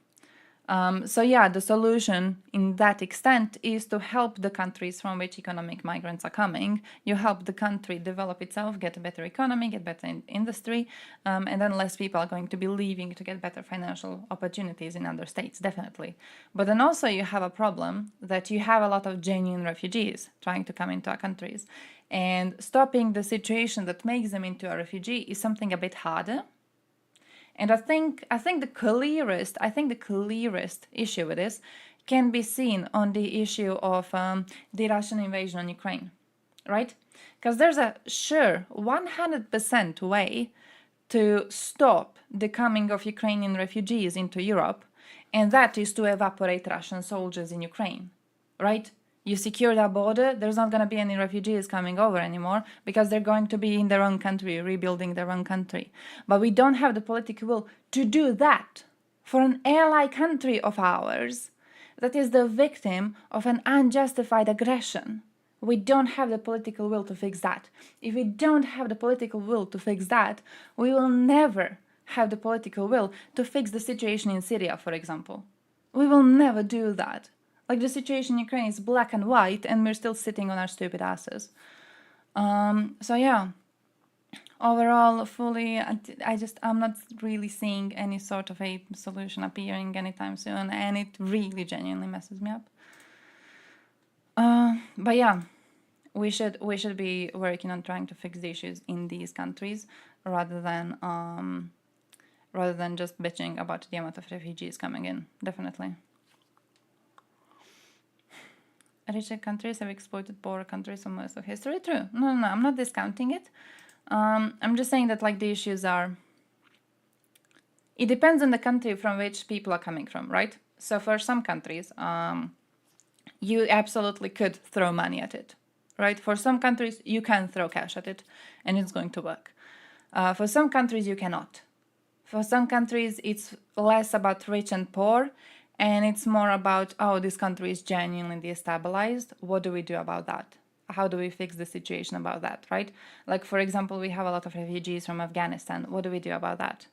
So yeah, the solution in that extent is to help the countries from which economic migrants are coming. You help the country develop itself, get a better economy, get better industry, and then less people are going to be leaving to get better financial opportunities in other states, definitely. But then also you have a problem that you have a lot of genuine refugees trying to come into our countries. And stopping the situation that makes them into a refugee is something a bit harder. And I think the clearest issue with this can be seen on the issue of the Russian invasion on Ukraine, right? Because there's a sure 100% way to stop the coming of Ukrainian refugees into Europe, and that is to evaporate Russian soldiers in Ukraine, right? You secure that border, there's not going to be any refugees coming over anymore because they're going to be in their own country, rebuilding their own country. But we don't have the political will to do that for an ally country of ours that is the victim of an unjustified aggression. We don't have the political will to fix that. If we don't have the political will to fix that, we will never have the political will to fix the situation in Syria, for example. We will never do that. Like, the situation in Ukraine is black and white, and we're still sitting on our stupid asses. So yeah, overall, fully, I'm not really seeing any sort of a solution appearing anytime soon, and it really genuinely messes me up. But yeah, we should be working on trying to fix the issues in these countries rather than just bitching about the amount of refugees coming in. Definitely. Richer countries have exploited poorer countries for most of history. True. No, I'm not discounting it. I'm just saying that, like, the issues are... It depends on the country from which people are coming from, right? So for some countries, you absolutely could throw money at it, right? For some countries, you can throw cash at it, and it's going to work. For some countries, you cannot. For some countries, it's less about rich and poor, and it's more about, oh, this country is genuinely destabilized. What do we do about that? How do we fix the situation about that, right? Like, for example, we have a lot of refugees from Afghanistan. What do we do about that?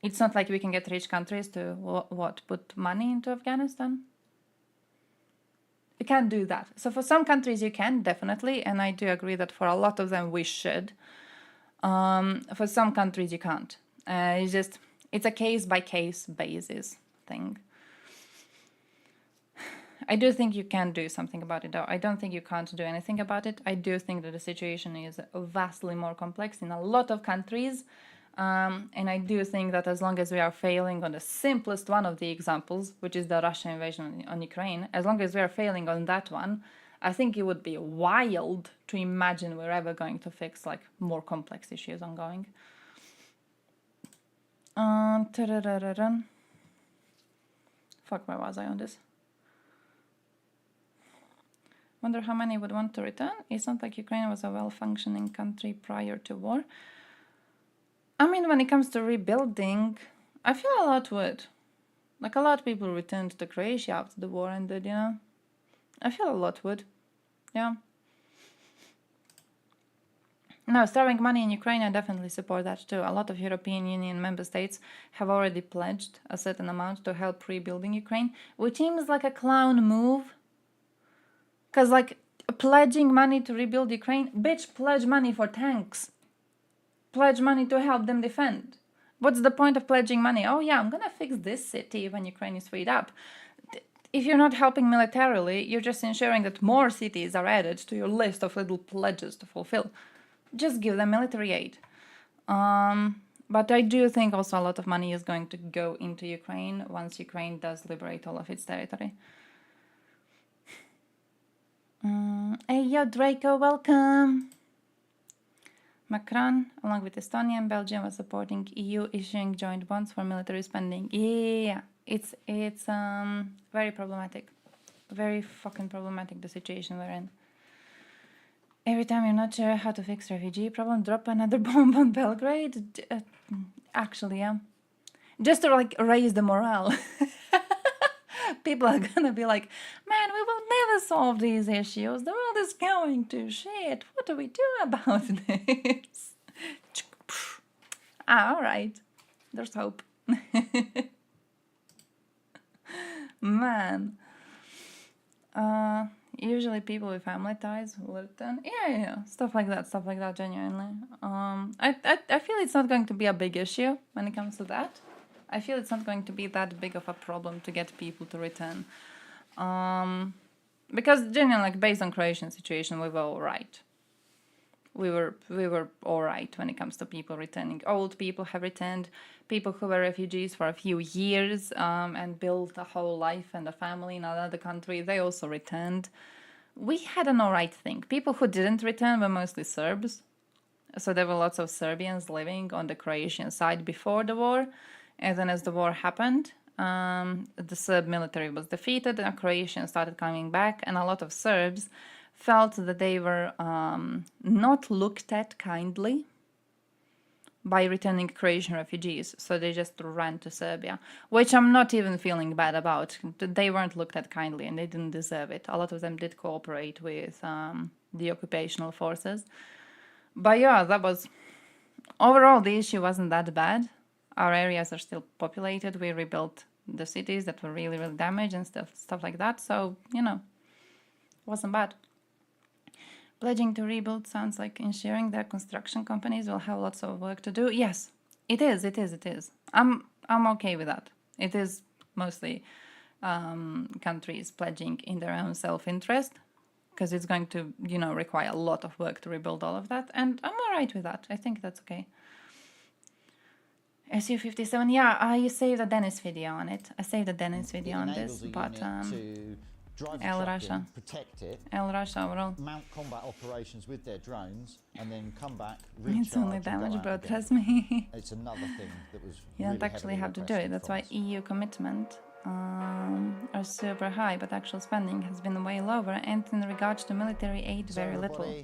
It's not like we can get rich countries to, what, put money into Afghanistan? We can't do that. So for some countries you can, definitely, and I do agree that for a lot of them we should. For some countries you can't. It's a case-by-case basis thing. I do think you can do something about it, though. I don't think you can't do anything about it. I do think that the situation is vastly more complex in a lot of countries. And I do think that as long as we are failing on the simplest one of the examples, which is the Russian invasion on Ukraine, as long as we are failing on that one, I think it would be wild to imagine we're ever going to fix like more complex issues ongoing. Fuck, where was I on this? Wonder how many would want to return. It's not like Ukraine was a well-functioning country prior to war. I mean, when it comes to rebuilding, I feel a lot would. Like, a lot of people returned to Croatia after the war ended, you know? I feel a lot would. Yeah. No, starving money in Ukraine, I definitely support that too. A lot of European Union member states have already pledged a certain amount to help rebuilding Ukraine, which seems like a clown move. Because, like, pledging money to rebuild Ukraine, bitch, pledge money for tanks. Pledge money to help them defend. What's the point of pledging money? Oh yeah, I'm gonna fix this city when Ukraine is freed up. If you're not helping militarily, you're just ensuring that more cities are added to your list of little pledges to fulfill. Just give them military aid. But I do think also a lot of money is going to go into Ukraine once Ukraine does liberate all of its territory. Hey, yo, Draco, welcome! Macron, along with Estonia and Belgium, was supporting EU issuing joint bonds for military spending. Yeah, it's very problematic. Very fucking problematic, the situation we're in. Every time you're not sure how to fix refugee problem, drop another bomb on Belgrade. Actually, yeah. Just to, like, raise the morale. People are gonna be like, man, we will never solve these issues. The world is going to shit. What do we do about this? All right. There's hope. Man. Usually people with family ties will return. Yeah. Stuff like that, genuinely. I feel it's not going to be a big issue when it comes to that. I feel it's not going to be that big of a problem to get people to return. Because genuinely, like, based on Croatian situation, we were all right. We were all right when it comes to people returning. Old people have returned. People who were refugees for a few years and built a whole life and a family in another country, they also returned. We had an all right thing. People who didn't return were mostly Serbs. So there were lots of Serbians living on the Croatian side before the war. And then as the war happened, the Serb military was defeated and Croatians started coming back, and a lot of Serbs felt that they were not looked at kindly by returning Croatian refugees, so they just ran to Serbia, which I'm not even feeling bad about. They weren't looked at kindly and they didn't deserve it. A lot of them did cooperate with the occupational forces. But yeah, that was... Overall, the issue wasn't that bad. Our areas are still populated. We rebuilt the cities that were really, really damaged and stuff like that. So, you know, wasn't bad. Pledging to rebuild sounds like ensuring that construction companies will have lots of work to do. Yes, it is. I'm okay with that. It is mostly countries pledging in their own self-interest, because it's going to, you know, require a lot of work to rebuild all of that. And I'm all right with that. I think that's okay. SU-57, yeah, I saved a Dennis video on it. I saved a Dennis video on this, but El Russia. Protect it. El Russia overall. Mount combat operations with their drones and then come back, it's only damage, bro, trust me. It's another thing that was you don't actually have to do it. That's why EU commitment are super high, but actual spending has been way lower, and in regards to military aid, very little.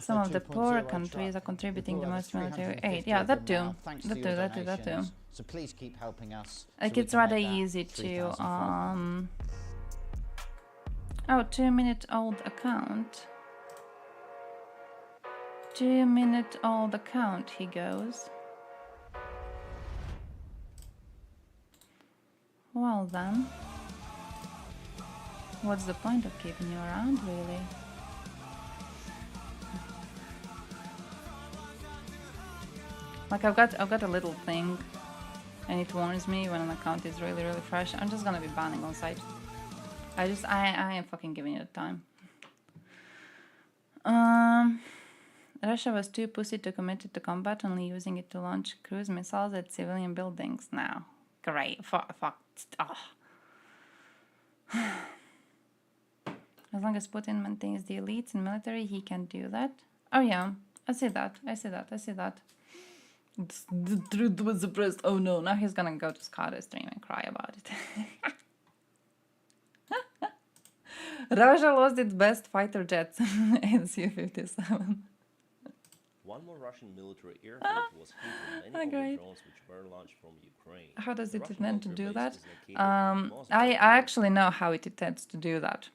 Some of the poorer countries are contributing the most military aid. Yeah, that too. That too. So please keep helping us. Like, so it's rather make that easy to 3,500. oh, 2-minute-old account. 2-minute-old account, he goes. Well then, what's the point of keeping you around, really? Like, I've got a little thing, and it warns me when an account is really fresh. I'm just gonna be banning on site. I am fucking giving it time. Russia was too pussy to commit it to combat, only using it to launch cruise missiles at civilian buildings. Now, great, fuck. Oh. As long as Putin maintains the elites and military, he can do that. Oh yeah, I see that. The truth was suppressed. Oh no, now he's gonna go to Scottish stream and cry about it. Russia lost its best fighter jets in Su-57. One more Russian military airfield was hit with many of the drones which were launched from Ukraine. How does The it Russian intend to military do base that? is located in Moscow. I actually know how it intends to do that.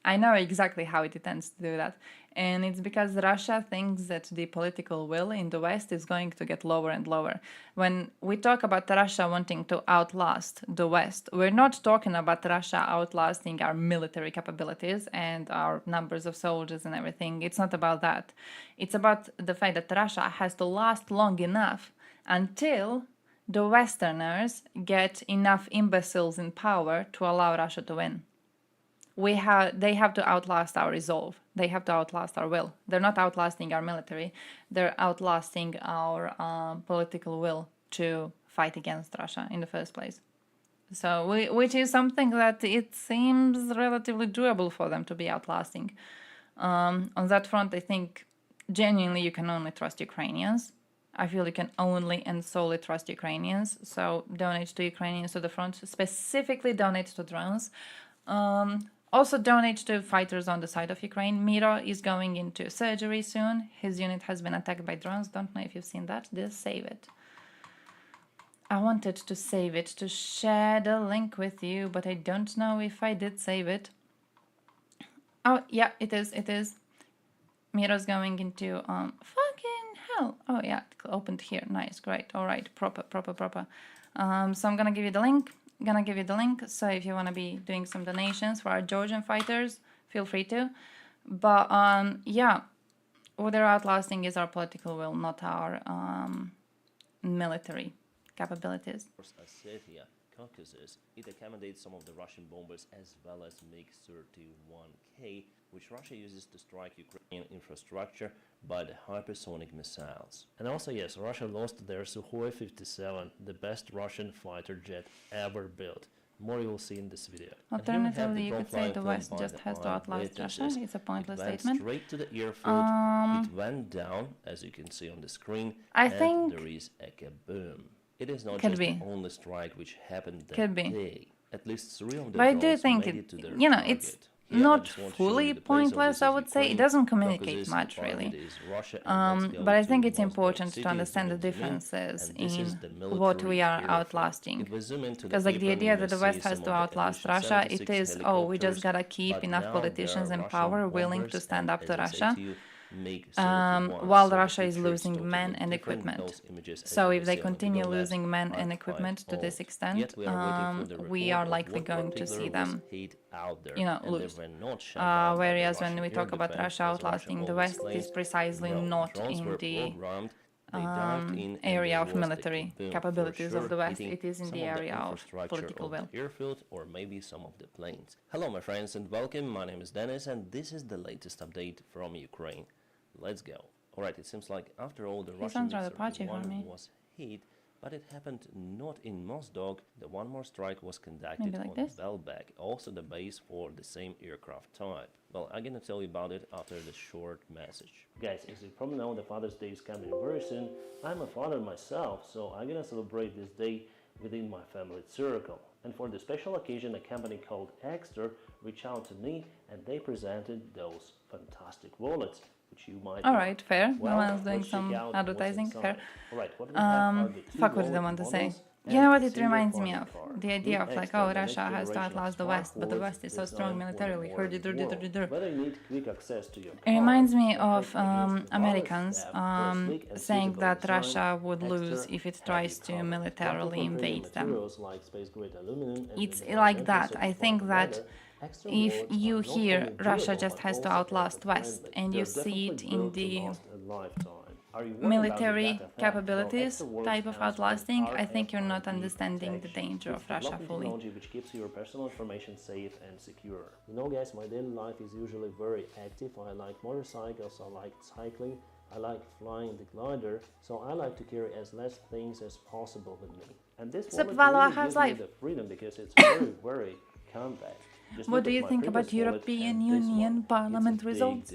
I know exactly how it intends to do that. And it's because Russia thinks that the political will in the West is going to get lower and lower. When we talk about Russia wanting to outlast the West, we're not talking about Russia outlasting our military capabilities and our numbers of soldiers and everything. It's not about that. It's about the fact that Russia has to last long enough until the Westerners get enough imbeciles in power to allow Russia to win. They have to outlast our resolve. They have to outlast our will. They're not outlasting our military. They're outlasting our political will to fight against Russia in the first place. So, which is something that it seems relatively doable for them to be outlasting. On that front, I think genuinely you can only trust Ukrainians. I feel you can only and solely trust Ukrainians. So donate to Ukrainians to the front. Specifically donate to drones. Also donate to fighters on the side of Ukraine. Miro is going into surgery soon. His unit has been attacked by drones. Don't know if you've seen that. Just save it. I wanted to save it to share the link with you, but I don't know if I did save it. Oh, yeah, it is. Miro's going into, fucking hell. Oh, yeah, it opened here. Nice, great. All right, proper. So I'm gonna give you the link. So if you want to be doing some donations for our Georgian fighters, feel free to. But yeah, what they're outlasting is our political will, not our military capabilities. Ossetia, Caucasus, it accommodates some of the Russian bombers as well as MiG-31K, which Russia uses to strike Ukrainian infrastructure by the hypersonic missiles. And also, yes, Russia lost their Sukhoi 57, the best Russian fighter jet ever built. More you will see in this video. Alternatively, you could say the West just has to outlast Russia. It's a pointless statement. Straight to the airfield. It went down, as you can see on the screen. I think there is a kaboom. It is not just the only strike which happened that day. At least 3 of the but I do drones think made it to their it's target. Here, not fully pointless, I would say. It doesn't communicate much, really. But I think it's important to understand the differences in what we are outlasting. Because like the idea that the West has to outlast Russia, it is, oh, we just gotta keep enough politicians in power willing to stand up to Russia. While Russia is losing men and equipment. So if they continue losing men and equipment to this extent, we are likely going to see them, lose. Whereas when we talk about Russia outlasting the West, it is precisely not in the area of military capabilities of the West. It is in the area of political will. Airfield or maybe some of the planes. Hello my friends and welcome. My name is Dennis and this is the latest update from Ukraine. Let's go. Alright, it seems like after all the Russian MiG-31 was hit, but it happened not in Mozdok. The one more strike was conducted on Belbek, also the base for the same aircraft type. Well, I'm gonna tell you about it after the short message. Guys, as you probably know, the Father's Day is coming very soon. I'm a father myself, so I'm gonna celebrate this day within my family circle. And for the special occasion, a company called Exter reached out to me and they presented those fantastic wallets. You might Alright, fair. No one's doing some advertising. Fair. Alright, what we have are the fuck what do they want to say? You know what it reminds me of? The idea of like, oh, Russia has to outlast the West, but the West is so strong militarily. It reminds me of Americans saying that Russia would lose if it tries to militarily invade them. It's like that. I think that if you hear Russia just has to outlast West and you see it in the military capabilities type of outlasting, I think you're not understanding the danger of Russia fully. Technology which keeps your personal information safe and secure. You know, guys, my daily life is usually very active. I like motorcycles, I like cycling, I like flying the glider, so I like to carry as less things as possible with me. And this wallet really gives me the freedom because it's very, very compact. What do you think about European Union Parliament results?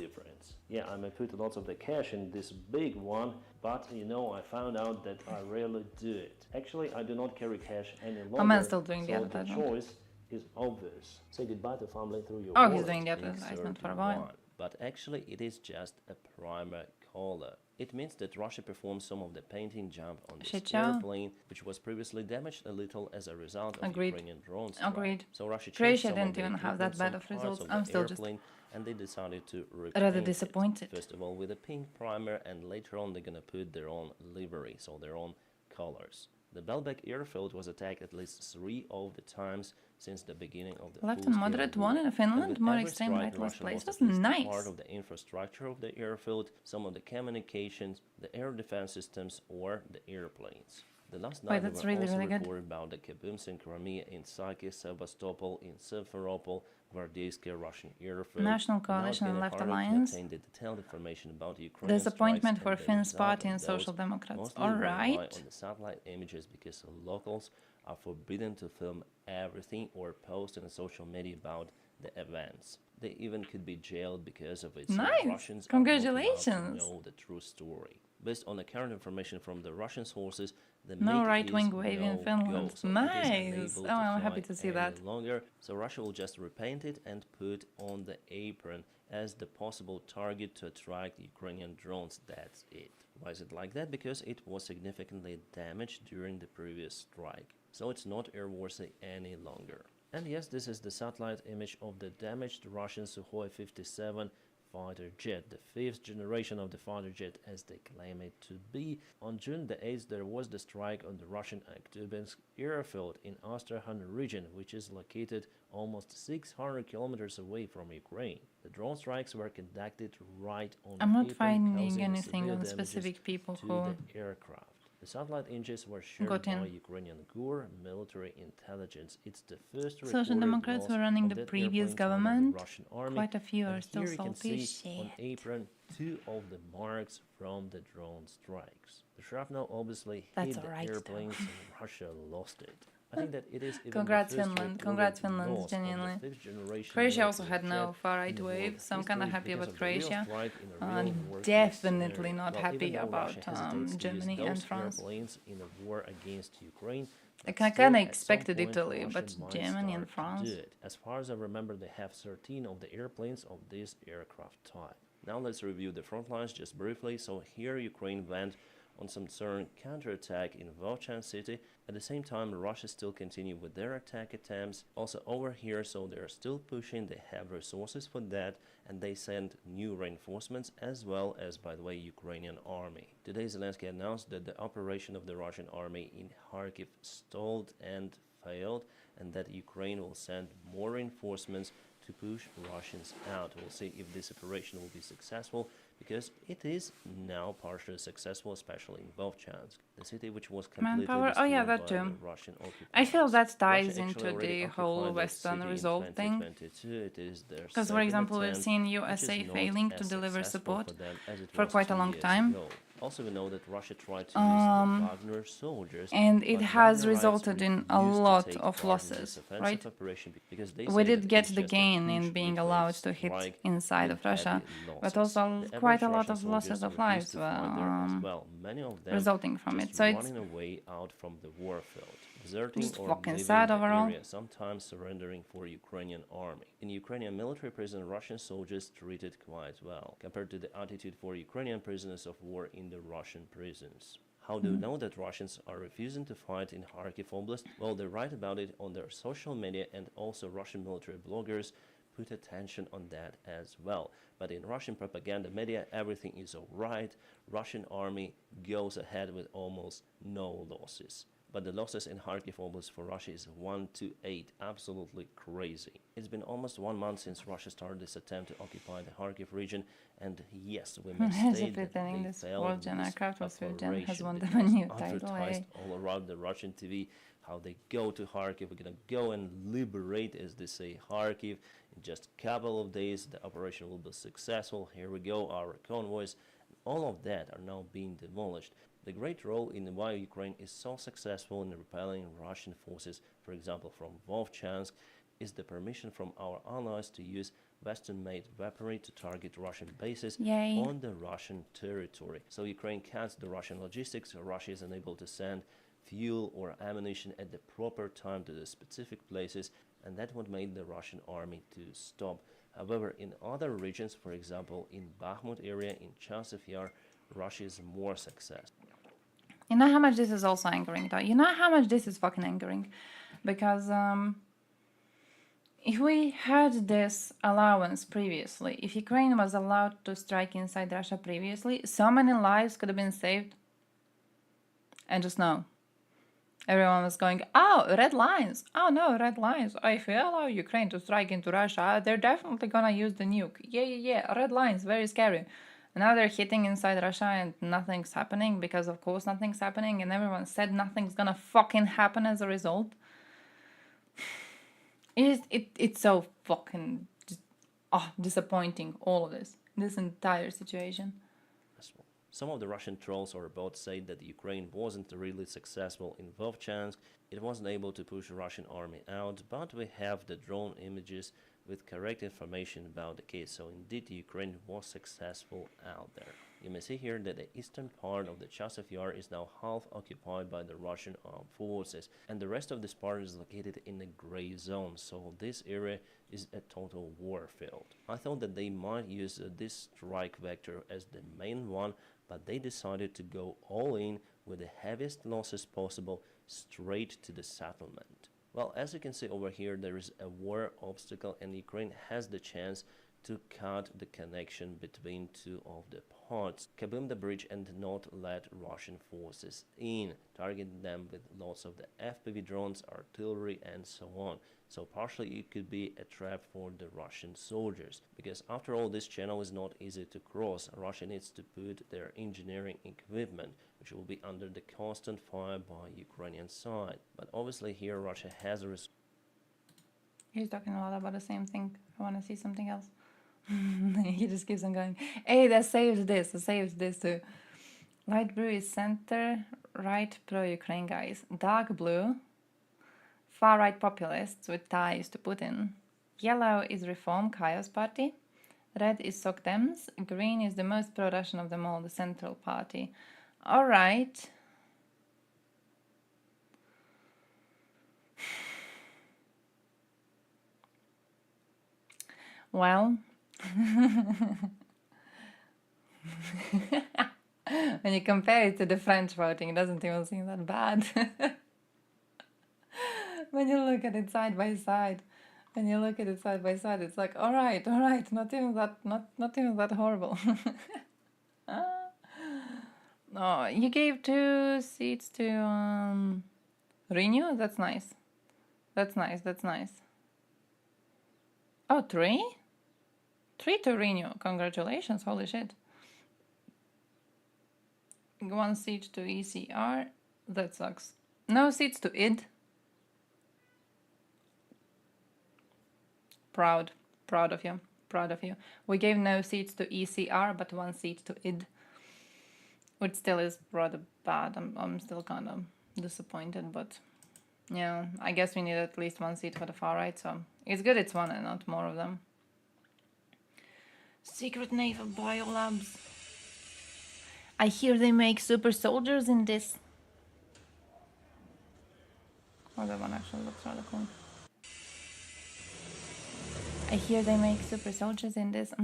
Yeah, I may put lots of the cash in this big one, but you know, I found out that I rarely do it. Actually, I do not carry cash any longer. Oh, man's still doing the so the advertisement. choice is obvious. Say goodbye to family through your Oh, wallet. he's doing the advertisement for a while. But actually, it is just a primer color. It means that Russia performed some of the painting jump on this airplane, which was previously damaged a little as a result of Ukrainian drone strike. Agreed. So Russia changed Croatia some didn't of the even have that bad of parts results. of I'm the still just airplane, and they decided to rather repaint disappointed. it. First of all with a pink primer, and later on they're gonna put their own livery, so their own colors. The Belbek airfield was attacked at least 3 of the times since the beginning of the Left and moderate one in Finland, more extreme right less place. Was nice. Part of the infrastructure of the airfield, some of the communications, the air defense systems, or the airplanes. The last night that's we were really, also really good. reported about the kaboom in Crimea, in Saki, Sevastopol, in Simferopol, Gvardievsky Russian airfield. National Coalition and Left Alliance. The detailed information about Ukrainian Disappointment for strikes and the Finn's result party of and those Social Democrats. mostly All rely right. on the satellite images because locals are forbidden to film everything or post on social media about the events. They even could be jailed because of it. So Nice. Russians Congratulations. are not allowed to know the true story. Based on the current information from the Russian sources, the No MiG right-wing is wave in no Finland. go, so Nice. it is unable Oh, I'm fly happy to see any that. longer. So Russia will just repaint it and put on the apron as the possible target to attract Ukrainian drones. That's it. Why is it like that? Because it was significantly damaged during the previous strike. So it's not airworthy any longer. And yes, this is the satellite image of the damaged Russian Sukhoi 57 fighter jet, the 5th generation of the fighter jet as they claim it to be. On June the 8th there was the strike on the Russian Aktubinsk airfield in Astrakhan region, which is located almost 600 kilometers away from Ukraine. The drone strikes were conducted right on I'm not April, finding causing anything severe on damages specific people to who the aircraft. The satellite images were shared got by in. Ukrainian GUR military intelligence. It's the first Social recorded Democrats loss were running of the that previous airplane to another government. Russian army. Quite a few are And still here you can salty. see on apron 2 of the marks from the drone strikes. The shrapnel obviously That's hit the alright, airplanes and Russia lost it. I think that it is even Congrats, the first Finland. recorded Congrats, Finland, loss of the genuinely. 5th generation Croatia also military had no jet far-right in wave, world so I'm kind of history happy because about of the real Croatia. strike in a real worst-case Definitely scenario. not Well, happy even though about Russia hesitates to Germany use and those France. airplanes in a war against Ukraine, I but kind still, of at some expected point, Italy, Russia but might Germany and start to France. do it. As far as I remember, they have 13 of the airplanes of this aircraft type. Now let's review the front lines just briefly. So here Ukraine went on some certain counterattack in Volchan city. At the same time, Russia still continued with their attack attempts. Also over here, so they're still pushing, they have resources for that, and they send new reinforcements as well as, by the way, Ukrainian army. Today Zelensky announced that the operation of the Russian army in Kharkiv stalled and failed, and that Ukraine will send more reinforcements to push Russians out. We'll see if this operation will be successful, because it is now partially successful, especially in Volchansk, the city which was completely Manpower, oh yeah, destroyed that by too. the Russian occupiers. I feel that ties Russia into actually already the whole occupied that Western city in resolve thing. 2022. It is their Because, for second example, we've attempt, seen which USA is not failing to as deliver successful support for them as it for was quite a 2 long years time. ago. Also, we know that Russia tried to use the Wagner soldiers, And it but has Wagnerites resulted in a refused to lot take of part in losses, this offensive right? operation because they We say did that get it's the just a gain huge in being weak allowed to hit strike inside with of Russia, heavy but losses. also The quite a average lot Russian of losses soldiers of refused lives to fight there as well. Many of them resulting from just it. So it's running away out from the warfield, deserting just or fucking leaving sad the overall. area, sometimes surrendering for Ukrainian army. In Ukrainian military prison, Russian soldiers treated quite well compared to the attitude for Ukrainian prisoners of war in the Russian prisons. How do you know that Russians are refusing to fight in Kharkiv Oblast? Well, they write about it on their social media, and also Russian military bloggers put attention on that as well. But in Russian propaganda media, everything is alright. Russian army goes ahead with almost no losses. But the losses in Kharkiv Oblast for Russia is 1-8, absolutely crazy. It's been almost 1 month since Russia started this attempt to occupy the Kharkiv region, and yes, we must state that they failed with this operation has won that them a was new title. advertised all around the Russian TV, how they go to Kharkiv, we're gonna go and liberate, as they say, Kharkiv. In just a couple of days, the operation will be successful. Here we go, our convoys. All of that are now being demolished. The great role in why Ukraine is so successful in repelling Russian forces, for example from Vovchansk, is the permission from our allies to use Western-made weaponry to target Russian bases on the Russian territory. So Ukraine cuts the Russian logistics, Russia is unable to send fuel or ammunition at the proper time to the specific places, and that would make the Russian army to stop. However, in other regions, for example in Bakhmut area, in Chasiv Yar, Russia is more successful. You know how much this is also angering, though? You know how much this is fucking angering? Because if we had this allowance previously, if Ukraine was allowed to strike inside Russia previously, so many lives could have been saved. And just no. Everyone was going, oh, red lines. Oh no, red lines. If we allow Ukraine to strike into Russia, they're definitely gonna use the nuke. Yeah, red lines, very scary. And now they're hitting inside Russia and nothing's happening because of course nothing's happening, and everyone said nothing's gonna fucking happen as a result. It's so fucking disappointing, all of this entire situation. Some of the Russian trolls or bots say that Ukraine wasn't really successful in Vovchansk, it wasn't able to push the Russian army out, but we have the drone images with correct information about the case, so indeed Ukraine was successful out there. You may see here that the eastern part of the Chasiv Yar is now half occupied by the Russian armed forces, and the rest of this part is located in the gray zone, so this area is a total war field. I thought that they might use this strike vector as the main one, but they decided to go all in with the heaviest losses possible straight to the settlement. Well, as you can see over here, there is a war obstacle and Ukraine has the chance to cut the connection between two of the parts, kaboom the bridge and not let Russian forces in, targeting them with lots of the FPV drones, artillery and so on. So partially it could be a trap for the Russian soldiers, because after all this channel is not easy to cross. Russia needs to put their engineering equipment, which will be under the constant fire by Ukrainian side. But obviously here Russia has a He's talking a lot about the same thing. I want to see something else. He just keeps on going, hey, that saves this too. Light blue is center, right pro-Ukraine guys. Dark blue, far-right populists with ties to Putin. Yellow is Reform Chaos Party. Red is Sok Dems. Green is the most pro-Russian of them all, the Central Party. Alright. Well, when you compare it to the French voting, it doesn't even seem that bad. When you look at it side by side, it's like, all right, not even that horrible. Oh, you gave 2 seats to Renew. That's nice. Oh, 3? 3 to Renew. Congratulations, holy shit. 1 seat to ECR. That sucks. No seats to ID. Proud of you. We gave no seats to ECR, but 1 seat to ID. Which still is rather bad. I'm still kind of disappointed, but yeah, I guess we need at least 1 seat for the far right, so it's good it's 1 and not more of them. Secret naval biolabs. I hear they make super soldiers in this. Oh, that one actually looks rather cool. I hear they make super soldiers in this.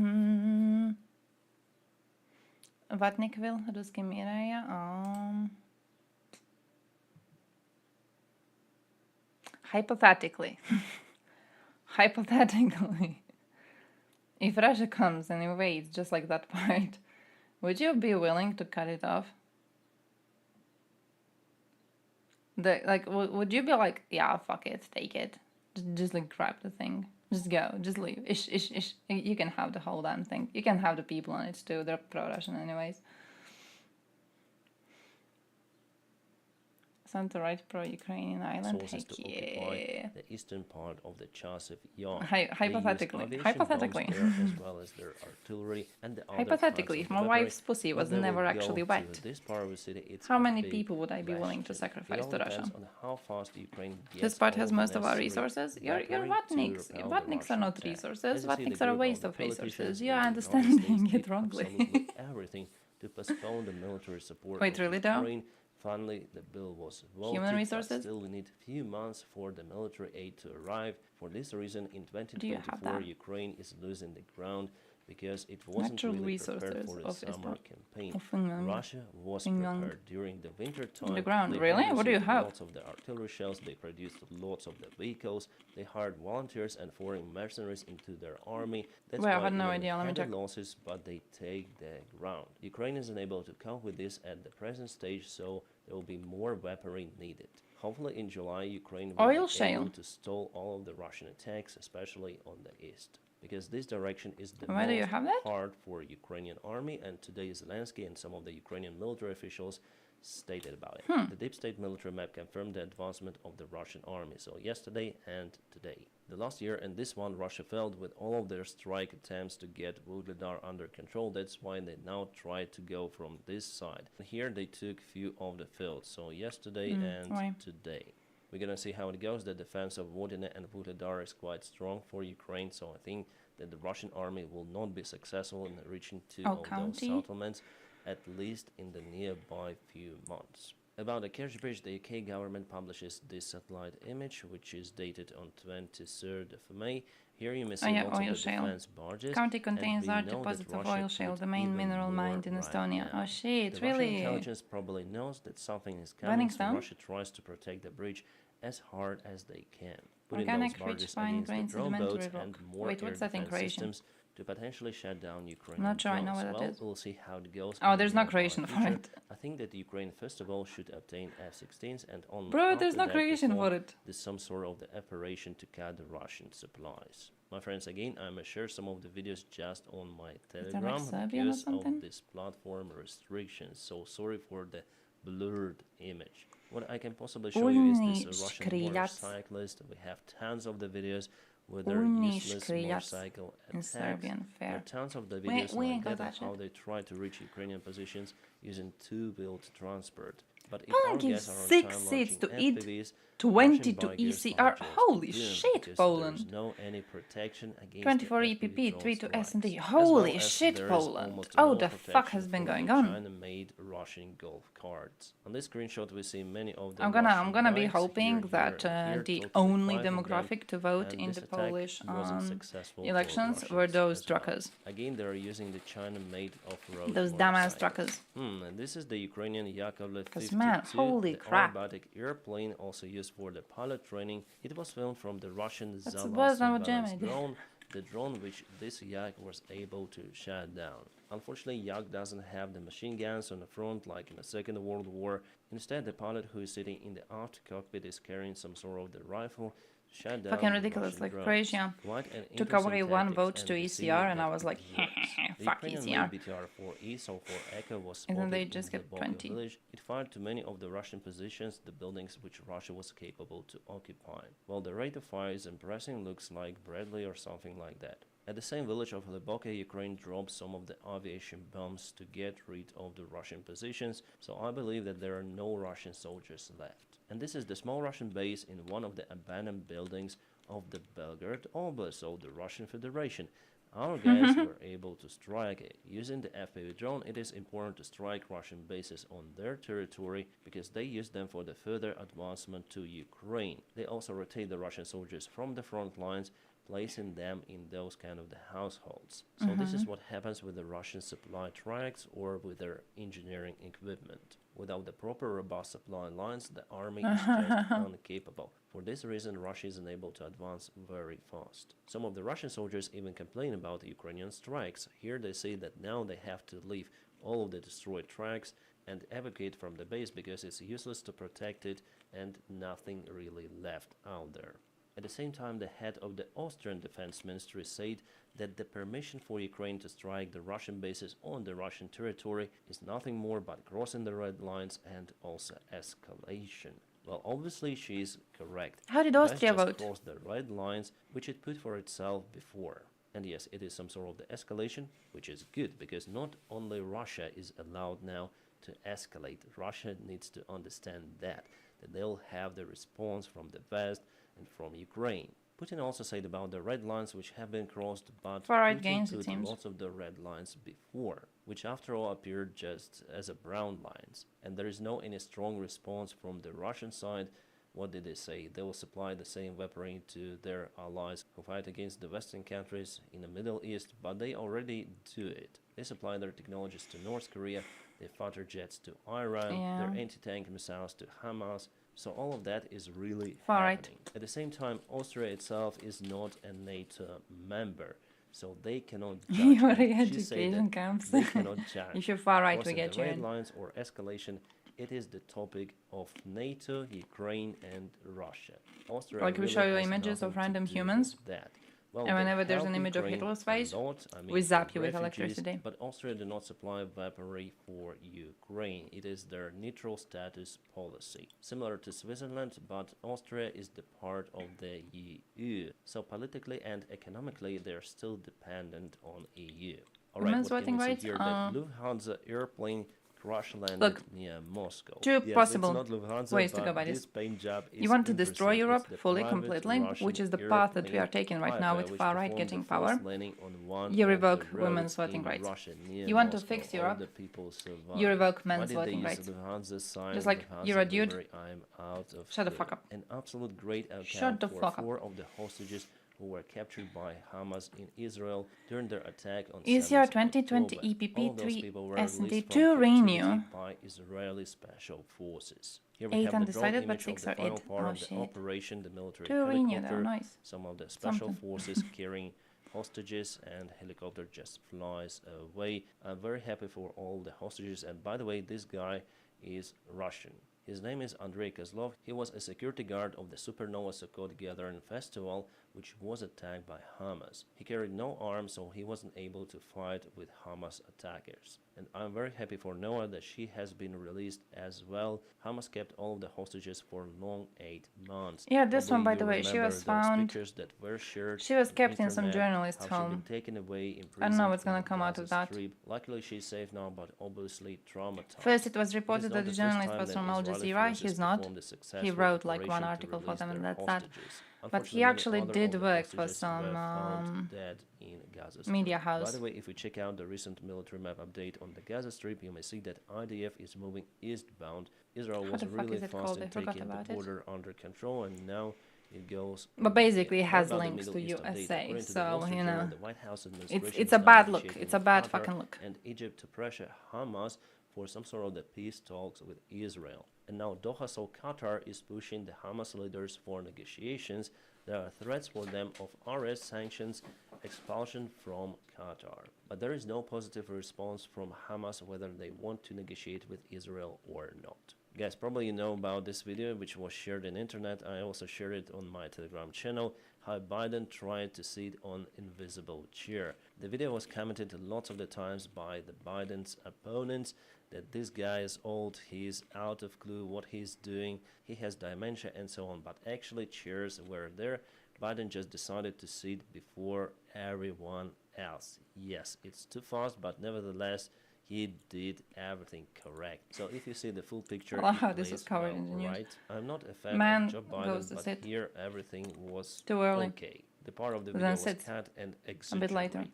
Vatnikville, Ruski Miraya. hypothetically, hypothetically, if Russia comes and invades just like that part, would you be willing to cut it off? Would you be like, yeah, fuck it, take it, just like grab the thing, just go, just leave, ish, ish, ish. You can have the whole damn thing. You can have the people on it too. They're pro-Russian anyways. Center right pro-Ukrainian island. Sources to occupy the eastern part of the Chasiv Yar. Hypothetically, as well as their artillery and the hypothetically, if my wife's pussy was never actually wet, how many people would I be willing to sacrifice to Russia? This part has most of our resources. Your Vatniks. Your Vatniks are not resources. Vatniks are a waste of resources. You are understanding it wrongly. Everything to postpone the military support. Wait, really though? Finally, the bill was voted. Human resources? Still, we need a few months for the military aid to arrive. For this reason, in 2024, Ukraine is losing the ground because it wasn't really prepared for the summer campaign. Russia was prepared during the winter time. The ground, really? What do you have? Lots of the artillery shells. They produced lots of the vehicles. They hired volunteers and foreign mercenaries into their army. That's why I had no idea. Let me check. Losses, but they take the ground. Ukraine is unable to cope with this at the present stage, so there will be more weaponry needed. Hopefully in July, Ukraine will be able to stall all of the Russian attacks, especially on the east. Because this direction is the most hard for Ukrainian army, and today Zelensky and some of the Ukrainian military officials stated about it. The deep state military map confirmed the advancement of the Russian army, so yesterday and today. The last year and this one, Russia failed with all of their strike attempts to get Vuhledar under control. That's why they now try to go from this side. Here they took few of the fields, so yesterday and today. We're gonna see how it goes. The defense of Vodine and Vuhledar is quite strong for Ukraine, so I think that the Russian army will not be successful in reaching two of those settlements, at least in the nearby few months. About the Kerch Bridge, the UK government publishes this satellite image, which is dated on 23rd of May. Here you may see lots of the defense barges. County contains large deposits of oil shale, the main mineral mine in Estonia. Oh shit, the really? Russian intelligence probably knows that something is coming, so Russia tries to protect the bridge as hard as they can. Putting those barges against the drone boats and more air defense systems to potentially shut down Ukrainian Not sure drones. I know what that is. We'll see how it goes. Oh, there's no creation for it. I think that Ukraine first of all should obtain F-16s and on. Bro, there's no creation for it. There's some sort of the operation to cut the Russian supplies. My friends, again, I'm gonna share some of the videos just on my Telegram because of this platform restrictions. So sorry for the blurred image. What I can possibly show you is this Russian motorcyclist. We have tons of the videos with their useless motorcycle attacks. There are tons of the videos like that, how they try to reach Ukrainian positions using two-wheeled transport. But if Poland gives 6 seats to eat 20 to ECR. Holy shit, Poland. There's no any protection against 24 EPP, 3 to S&D. Holy shit, Poland. Oh, the fuck has been going on? China-made Russian golf carts. On this screenshot, we see many of the I'm gonna be hoping that the only demographic to vote in the Polish elections were those truckers. Again, they're using the China-made off-road. Those dumbass truckers. And this is the Ukrainian Yakovlev 52, man, holy crap. aerobatic airplane, also used for the pilot training. It was filmed from the Russian That's Zava drone, the drone which this Yak was able to shut down. Unfortunately, Yak doesn't have the machine guns on the front like in the Second World War. Instead, the pilot who is sitting in the aft cockpit is carrying some sort of the rifle. Fucking ridiculous, like Croatia took away 1 vote to ECR and I was like, fuck ECR. BTR-4E, so for Echo was and then they just get 20. Village. It fired to many of the Russian positions, the buildings which Russia was capable to occupy. While the rate of fire is impressive, looks like Bradley or something like that. At the same village of Leboke, Ukraine dropped some of the aviation bombs to get rid of the Russian positions, so I believe that there are no Russian soldiers left. And this is the small Russian base in one of the abandoned buildings of the Belgorod Oblast, so the Russian Federation. Our guys were able to strike it. Using the FPV drone, it is important to strike Russian bases on their territory because they use them for the further advancement to Ukraine. They also rotate the Russian soldiers from the front lines, placing them in those kind of the households. So this is what happens with the Russian supply tracks or with their engineering equipment. Without the proper robust supply lines, the army is just incapable. For this reason, Russia is unable to advance very fast. Some of the Russian soldiers even complain about the Ukrainian strikes. Here they say that now they have to leave all of the destroyed tracks and evacuate from the base because it's useless to protect it and nothing really left out there. At the same time, the head of the Austrian Defense Ministry said that the permission for Ukraine to strike the Russian bases on the Russian territory is nothing more but crossing the red lines and also escalation. Well, obviously she is correct. How did West Austria just vote? crossed the red lines which it put for itself before. And yes, it is some sort of the escalation, which is good because not only Russia is allowed now to escalate. Russia needs to understand that they'll have the response from the West and from Ukraine. Putin also said about the red lines which have been crossed, but Far-right Putin gains, it put seems. lots of the red lines before, which after all appeared just as a brown lines. And there is no any strong response from the Russian side. What did they say? They will supply the same weaponry to their allies who fight against the Western countries in the Middle East, but they already do it. They supply their technologies to North Korea, their fighter jets to Iran, their anti-tank missiles to Hamas. So all of that is really Far-right. happening. At the same time, Austria itself is not a NATO member, so they cannot judge. Your And she said education that counts. they cannot judge. If you're far-right, we Crossing get the you red in. lines or escalation. It is the topic of NATO, Ukraine, and Russia. Austria Like we really show you has images nothing of to random do humans. with that. Well, And they whenever there's help an image of Ukraine Hitler's a face, lot, I mean, we zap for you with refugees, electricity. But Austria do not supply weaponry for Ukraine. It is their neutral status policy. Similar to Switzerland, but Austria is the part of the EU. So politically and economically, they are still dependent on EU. Alright, Women's what can voting we rights? see here? That Lufthansa airplane crash landed Look, near Moscow. two Yes, possible it's not Lufthansa, ways to but go by this this. paint job is You want to destroy interesting. Europe It's the fully, private completely, Russian which is the path that we are airplane taking right now with which far-right performed getting the power. first landing on one You of the revoke roads women's voting in rights. Russia near You want to Moscow. fix All Europe. the people survived. You revoke Why men's did they voting use rights. Lufthansa sign? Just like Lufthansa you're a dude. delivery? I'm out of Shut the clue. fuck up. An absolute great outcome Shut the for fuck up. 4 of the hostages who were captured by Hamas in Israel during their attack on ECR 7th 2020 October. EPP All of those 3 people were SND released 2 from renew. captivity by Israeli special forces. Here we 8 have the drone undecided, but image 6 of the are final it. part Oh of the shit. operation, the military 2 renew, helicopter, they're nice. some of the special Something. forces carrying hostages, and helicopter just flies away. I'm very happy for all the hostages, and by the way, this guy is Russian. His name is Andrei Kozlov. He was a security guard of the Supernova Sukkot Gathering Festival, which was attacked by Hamas. He carried no arms, so he wasn't able to fight with Hamas attackers. And I'm very happy for Noah that she has been released as well. Hamas kept all of the hostages for long 8 months. Yeah, this one, by Probably the you way, she remember was those found. pictures that were shared She was on kept in some internet, journalist's how she'd home. been taken away, I don't know imprisoned what's gonna in the come out of Gaza that. Strip. Luckily, she's safe now, but obviously traumatized. First, it was It is reported not that the first journalist time was that from Al Israeli Jazeera. forces He's not. performed a He successful wrote like operation one to article for release them, and their that's that. hostages. But he Unfortunately, actually other did of the work for hostages were some found dead in Gaza Strip. media house. By the way, if we check out the recent military map update on the Gaza Strip, you may see that IDF is moving eastbound. Israel How was the fuck really is it fast called? in I forgot taking the about it. border under control, and now it goes. But basically, it What has about the links Middle to East update? USA, According to the so Wall Street you Journal, know, the White House administration it's a is bad now look. negotiating It's a with bad Qatar fucking look. and Egypt to pressure Hamas for some sort of the peace talks with Israel. And now Doha, so Qatar is pushing the Hamas leaders for negotiations. There are threats for them of arrest, sanctions, expulsion from Qatar. But there is no positive response from Hamas whether they want to negotiate with Israel or not. Guys, probably you know about this video, which was shared on internet. I also shared it on my Telegram channel, how Biden tried to sit on invisible chair. The video was commented lots of the times by the Biden's opponents that this guy is old, he's out of clue what he's doing, he has dementia and so on. But actually chairs were there. Biden just decided to sit before everyone else. Yes, it's too fast, but nevertheless, he did everything correct. So if you see the full picture, Wow, it this plays is covered in the well, news. right? I'm not a fan Man of Joe goes Biden, to but sit. here everything was Too early. okay. The part of the Then video was sits cut and a bit later. exaggerated.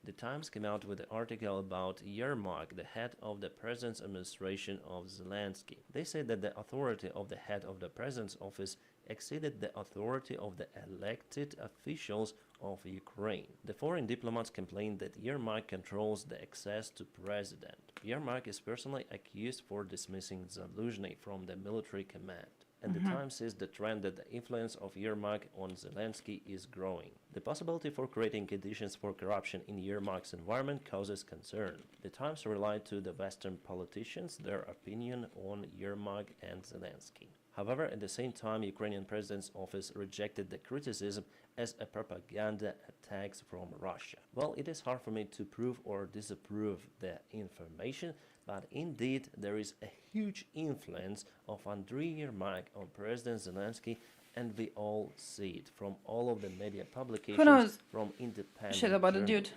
The Times came out with an article about Yermak, the head of the president's administration of Zelensky. They said that the authority of the head of the president's office exceeded the authority of the elected officials of Ukraine. The foreign diplomats complained that Yermak controls the access to president. Yermak is personally accused for dismissing Zaluzhny from the military command. And the Times says the trend that the influence of Yermak on Zelensky is growing. The possibility for creating conditions for corruption in Yermak's environment causes concern. The Times relied to the Western politicians their opinion on Yermak and Zelensky. However, at the same time, Ukrainian president's office rejected the criticism as a propaganda attacks from Russia. Well, it is hard for me to prove or disapprove the information, but indeed there is a huge influence of Andriy Yermak on President Zelensky, and we all see it from all of the media publications, from independent shit about the dude.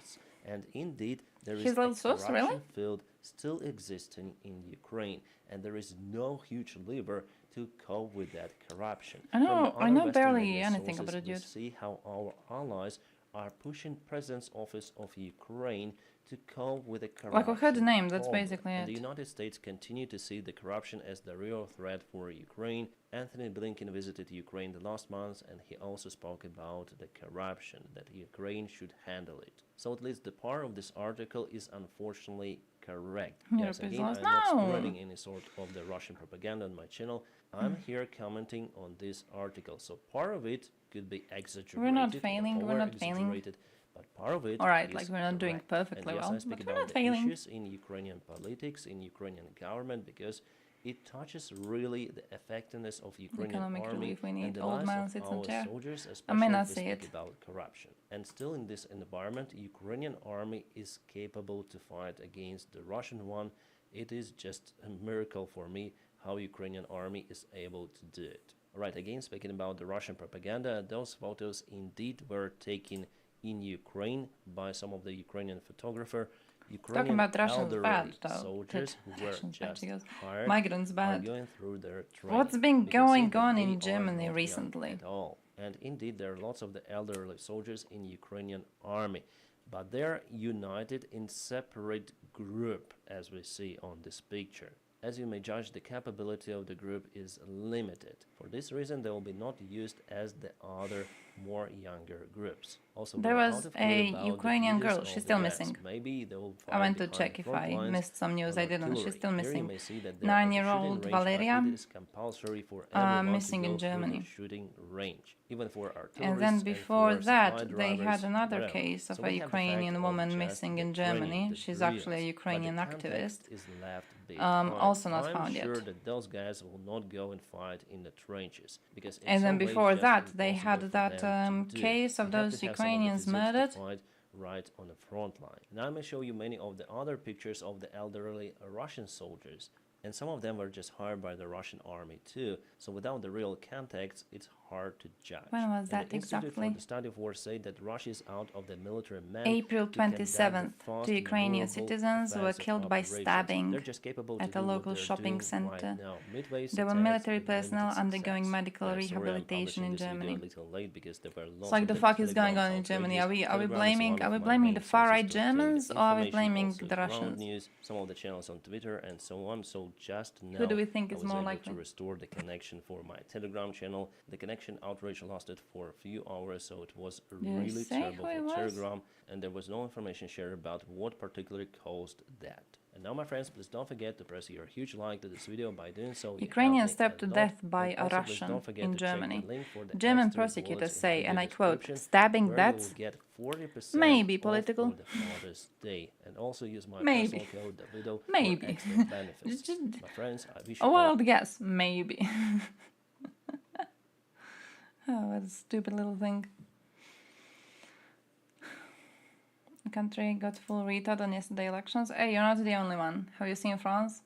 And indeed, there is His a little sauce, corruption really? field still existing in Ukraine, and there is no huge lever to cope with that corruption. I know From other Western barely media anything sources, about the we dude. see how our allies are pushing President's office of Ukraine to cope with the corruption. Like, we heard the name, that's problem. basically And the it. United States continue to see the corruption as the real threat for Ukraine. Anthony Blinken visited Ukraine the last month, and he also spoke about the corruption, that Ukraine should handle it. So at least the part of this article is unfortunately correct. Europe Yes, is again, lost. I'm not No. spreading any sort of the Russian propaganda on my channel. I'm here commenting on this article. So part of it could be exaggerated. We're not failing, we're not failing. over-exaggerated, but part of it Alright, is like we're not doing correct. perfectly And yes, well, I speak but we're about not the failing. issues in Ukrainian politics, in Ukrainian government, because it touches really the effectiveness of Ukrainian Economic army relief we and need. the Old lives man of sits in our chair. soldiers, I especially may if not we see speak it. about corruption. And still in this environment, Ukrainian army is capable to fight against the Russian one. It is just a miracle for me how Ukrainian army is able to do it. Alright, again, speaking about the Russian propaganda, those photos indeed were taken in Ukraine by some of the Ukrainian photographer. Ukrainian about Russians elderly bad, though. soldiers who were Russians bad, just she goes, hired migrants are bad. going through their training. What's been We can see going that on they in are Germany not recently? young at all. And indeed, there are lots of the elderly soldiers in Ukrainian army, but they're united in separate group, as we see on this picture. As you may judge, the capability of the group is limited. For this reason, they will be not used as the other, more younger groups. Also, There we're was out of clue a about the Ukrainian leaders girl, of she's the still West. missing. Maybe they will I went to fight check behind if I front lines missed some news. on I didn't. She's artillery. still Here you missing. may see that they're at the 9-year-old shooting range, but Valeria, it is compulsory for everyone to missing go in through the Germany. shooting range, even for artillerists And then before for that, supply they had drivers, another whatever. case of So a we have the fact Ukrainian of woman just missing the in training, Germany. the She's drills, actually a but the Ukrainian activist. context is left behind. Also not I'm found sure yet. that those guys will not go and fight in the trenches, because in And then some ways before it's that, just they had impossible for that them to do. case of You have those to have some of the Ukrainians physiques to murdered. fight right on the front line. And I may show you many of the other pictures of the elderly Russian soldiers, and some of them were just hired by the Russian army too. So without the real context, it's hard to judge. When was And that the Institute exactly? for the Study of War said that Russia is out of the military man April to conduct the 27th, fast, two Ukrainian movable, citizens were offensive killed by operations. stabbing They're just capable to at do a what local they're shopping doing right center. now. Midway's There were attacks military with limited personnel undergoing success. medical Sorry, I'm rehabilitation in publishing this video Germany. a little late because there were lots It's like of the the fuck is going Telegram on in Germany? outrages. Are we Telegram is blaming one of my the main far right sources to obtain Germans the or are we information, blaming also the ground Russians? news, some of the channels on Twitter and so on. So just now Who do we think I is was more able likely? to restore the connection for my Telegram channel. The connection outrage lasted for a few hours, so it was you really say terrible who it for was? Telegram, and there was no information shared about what particularly caused that. And now, my friends, please don't forget to press your huge like to this video. By doing so, you Ukrainians help me stabbed to a lot. death by And a also, please Russian don't forget in to check the Germany. link for the German extra prosecutors bullets in say, the and I video quote, description, stabbing where that's you will get 40% maybe off political. for the Father's Day. And also use my Maybe. personal code, Davido, Maybe. for extra benefits. Just My friends, I wish a you all wild guess, maybe. Oh, what a stupid little thing. The country got full retard on yesterday elections. Hey, you're not the only one. Have you seen France?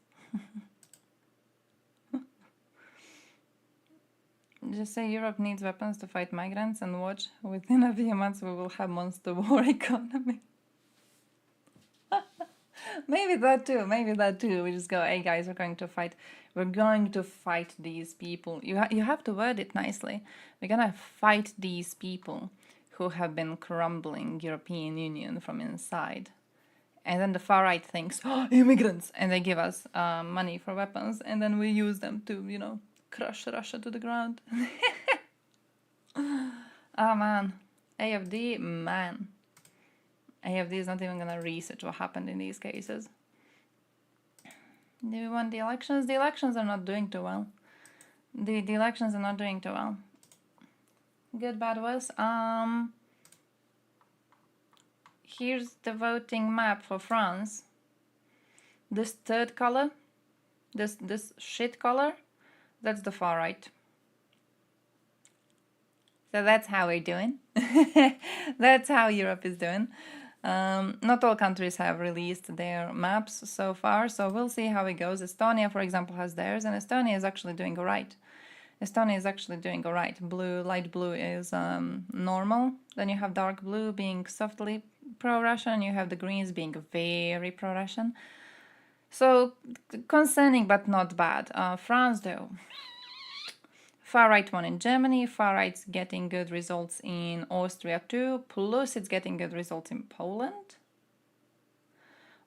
Just say Europe needs weapons to fight migrants and watch. Within a few months we will have monster war economy. Maybe that too. We just go, hey guys, we're going to fight these people. You have to word it nicely. We're gonna fight these people who have been crumbling European Union from inside. And then the far right thinks, oh, immigrants, and they give us money for weapons, and then we use them to, you know, crush Russia to the ground. Oh man, AFD, man. AFD is not even gonna research what happened in these cases. Do we want the elections? The elections are not doing too well. The elections are not doing too well. Good, bad, worse. Here's the voting map for France. This third color, this shit color, that's the far right. So that's how we're doing. That's how Europe is doing. Not all countries have released their maps so far, so we'll see how it goes. Estonia, for example, has theirs, and Estonia is actually doing all right. Estonia is actually doing all right. Blue, light blue is normal. Then you have dark blue being softly pro-Russian. You have the greens being very pro-Russian. So concerning, but not bad. France, though. Far right one in Germany. Far right's getting good results in Austria too. Plus, it's getting good results in Poland.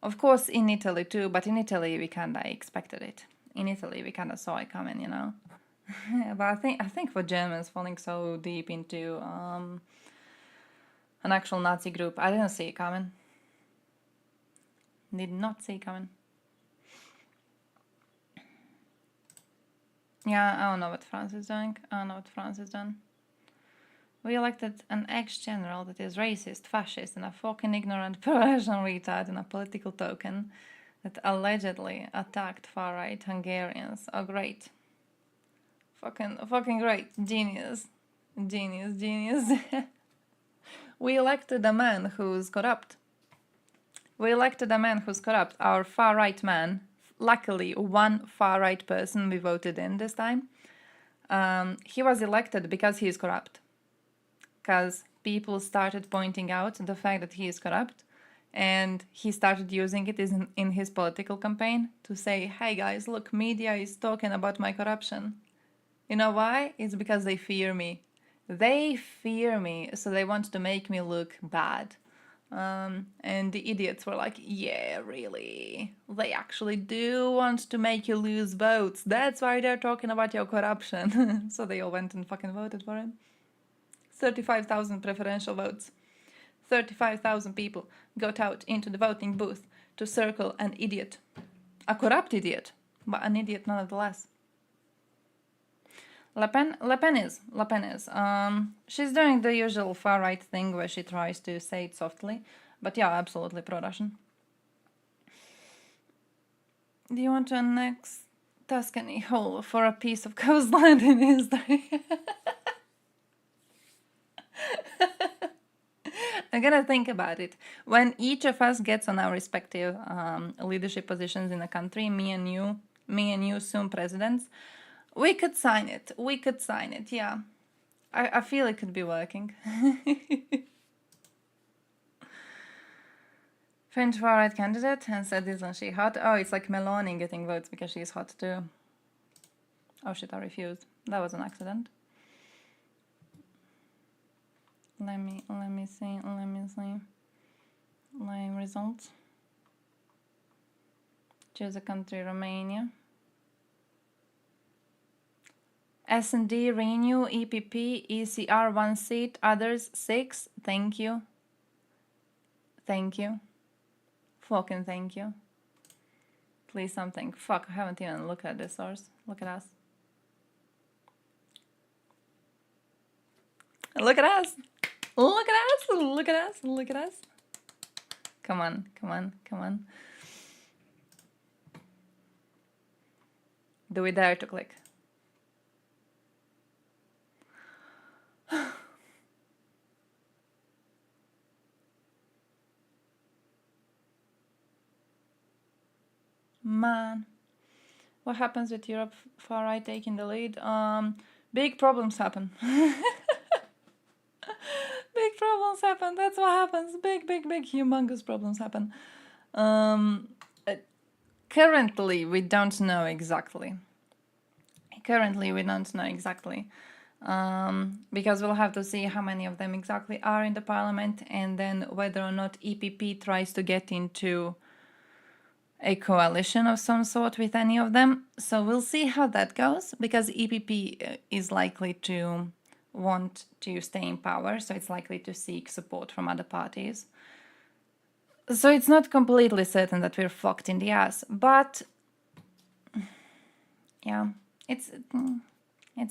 Of course, in Italy too. But in Italy, we kinda expected it. In Italy, we kinda saw it coming, you know. But I think for Germans falling so deep into an actual Nazi group, I didn't see it coming. Did not see it coming. Yeah, I don't know what France is doing. I don't know what France is doing. We elected an ex-general that is racist, fascist, and a fucking ignorant pro-Russian retard and a political token that allegedly attacked far-right Hungarians. Oh, great. Fucking great. Genius. Genius. We elected a man who's corrupt. Our far-right man. Luckily, one far-right person we voted in this time. He was elected because he is corrupt. Because people started pointing out the fact that he is corrupt. And he started using it in his political campaign to say, hey guys, look, media is talking about my corruption. You know why? It's because they fear me. They fear me, so they want to make me look bad. And the idiots were like, yeah, really? They actually do want to make you lose votes. That's why they're talking about your corruption. So they all went and fucking voted for him. 35,000 preferential votes. 35,000 people got out into the voting booth to circle an idiot. A corrupt idiot, but an idiot nonetheless. Le Pen is. She's doing the usual far-right thing where she tries to say it softly. But yeah, absolutely pro-Russian. Do you want to annex Tuscany whole for a piece of coastline in history? I'm gonna think about it. When each of us gets on our respective leadership positions in a country, me and you soon presidents, we could sign it. Yeah. I feel it could be working. French far-right candidate and said, isn't she hot? Oh, it's like Meloni getting votes because she's hot too. Oh shit, I refused. That was an accident. Let me see. Live results. Choose a country, Romania. S&D, Renew, EPP, ECR 1 seat, others 6. Thank you. Fucking thank you. Please something. Fuck, I haven't even looked at this source. Look at us. Look at us. Come on. Do we dare to click? Man, what happens with Europe far right taking the lead? Big problems happen. Big problems happen. That's what happens. Big, humongous problems happen. Currently, we don't know exactly. because we'll have to see how many of them exactly are in the parliament, and then whether or not EPP tries to get into a coalition of some sort with any of them. So we'll see how that goes, because EPP is likely to want to stay in power, so it's likely to seek support from other parties. So it's not completely certain that we're fucked in the ass, but yeah, it's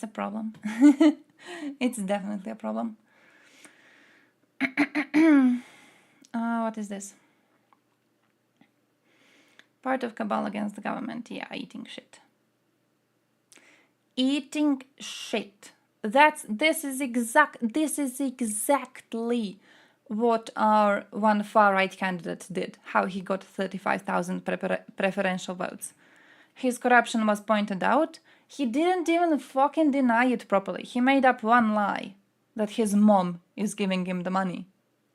a problem. It's definitely a problem. What is this? Part of cabal against the government. Yeah, eating shit. Eating shit. This is exactly what our one far-right candidate did, how he got 35,000 preferential votes. His corruption was pointed out. He didn't even fucking deny it properly. He made up one lie, that his mom is giving him the money,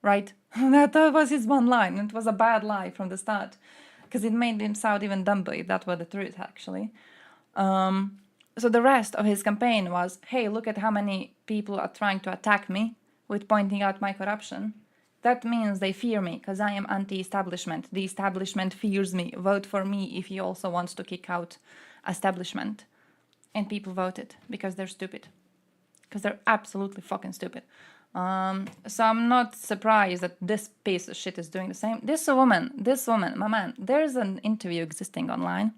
right? That was his one line. It was a bad lie from the start, because it made him sound even dumber if that were the truth, actually. So the rest of his campaign was, hey, look at how many people are trying to attack me with pointing out my corruption. That means they fear me because I am anti-establishment. The establishment fears me. Vote for me if you also want to kick out establishment. And people voted because they're stupid. Because they're absolutely fucking stupid. So I'm not surprised that this piece of shit is doing the same. This woman, my man, there's an interview existing online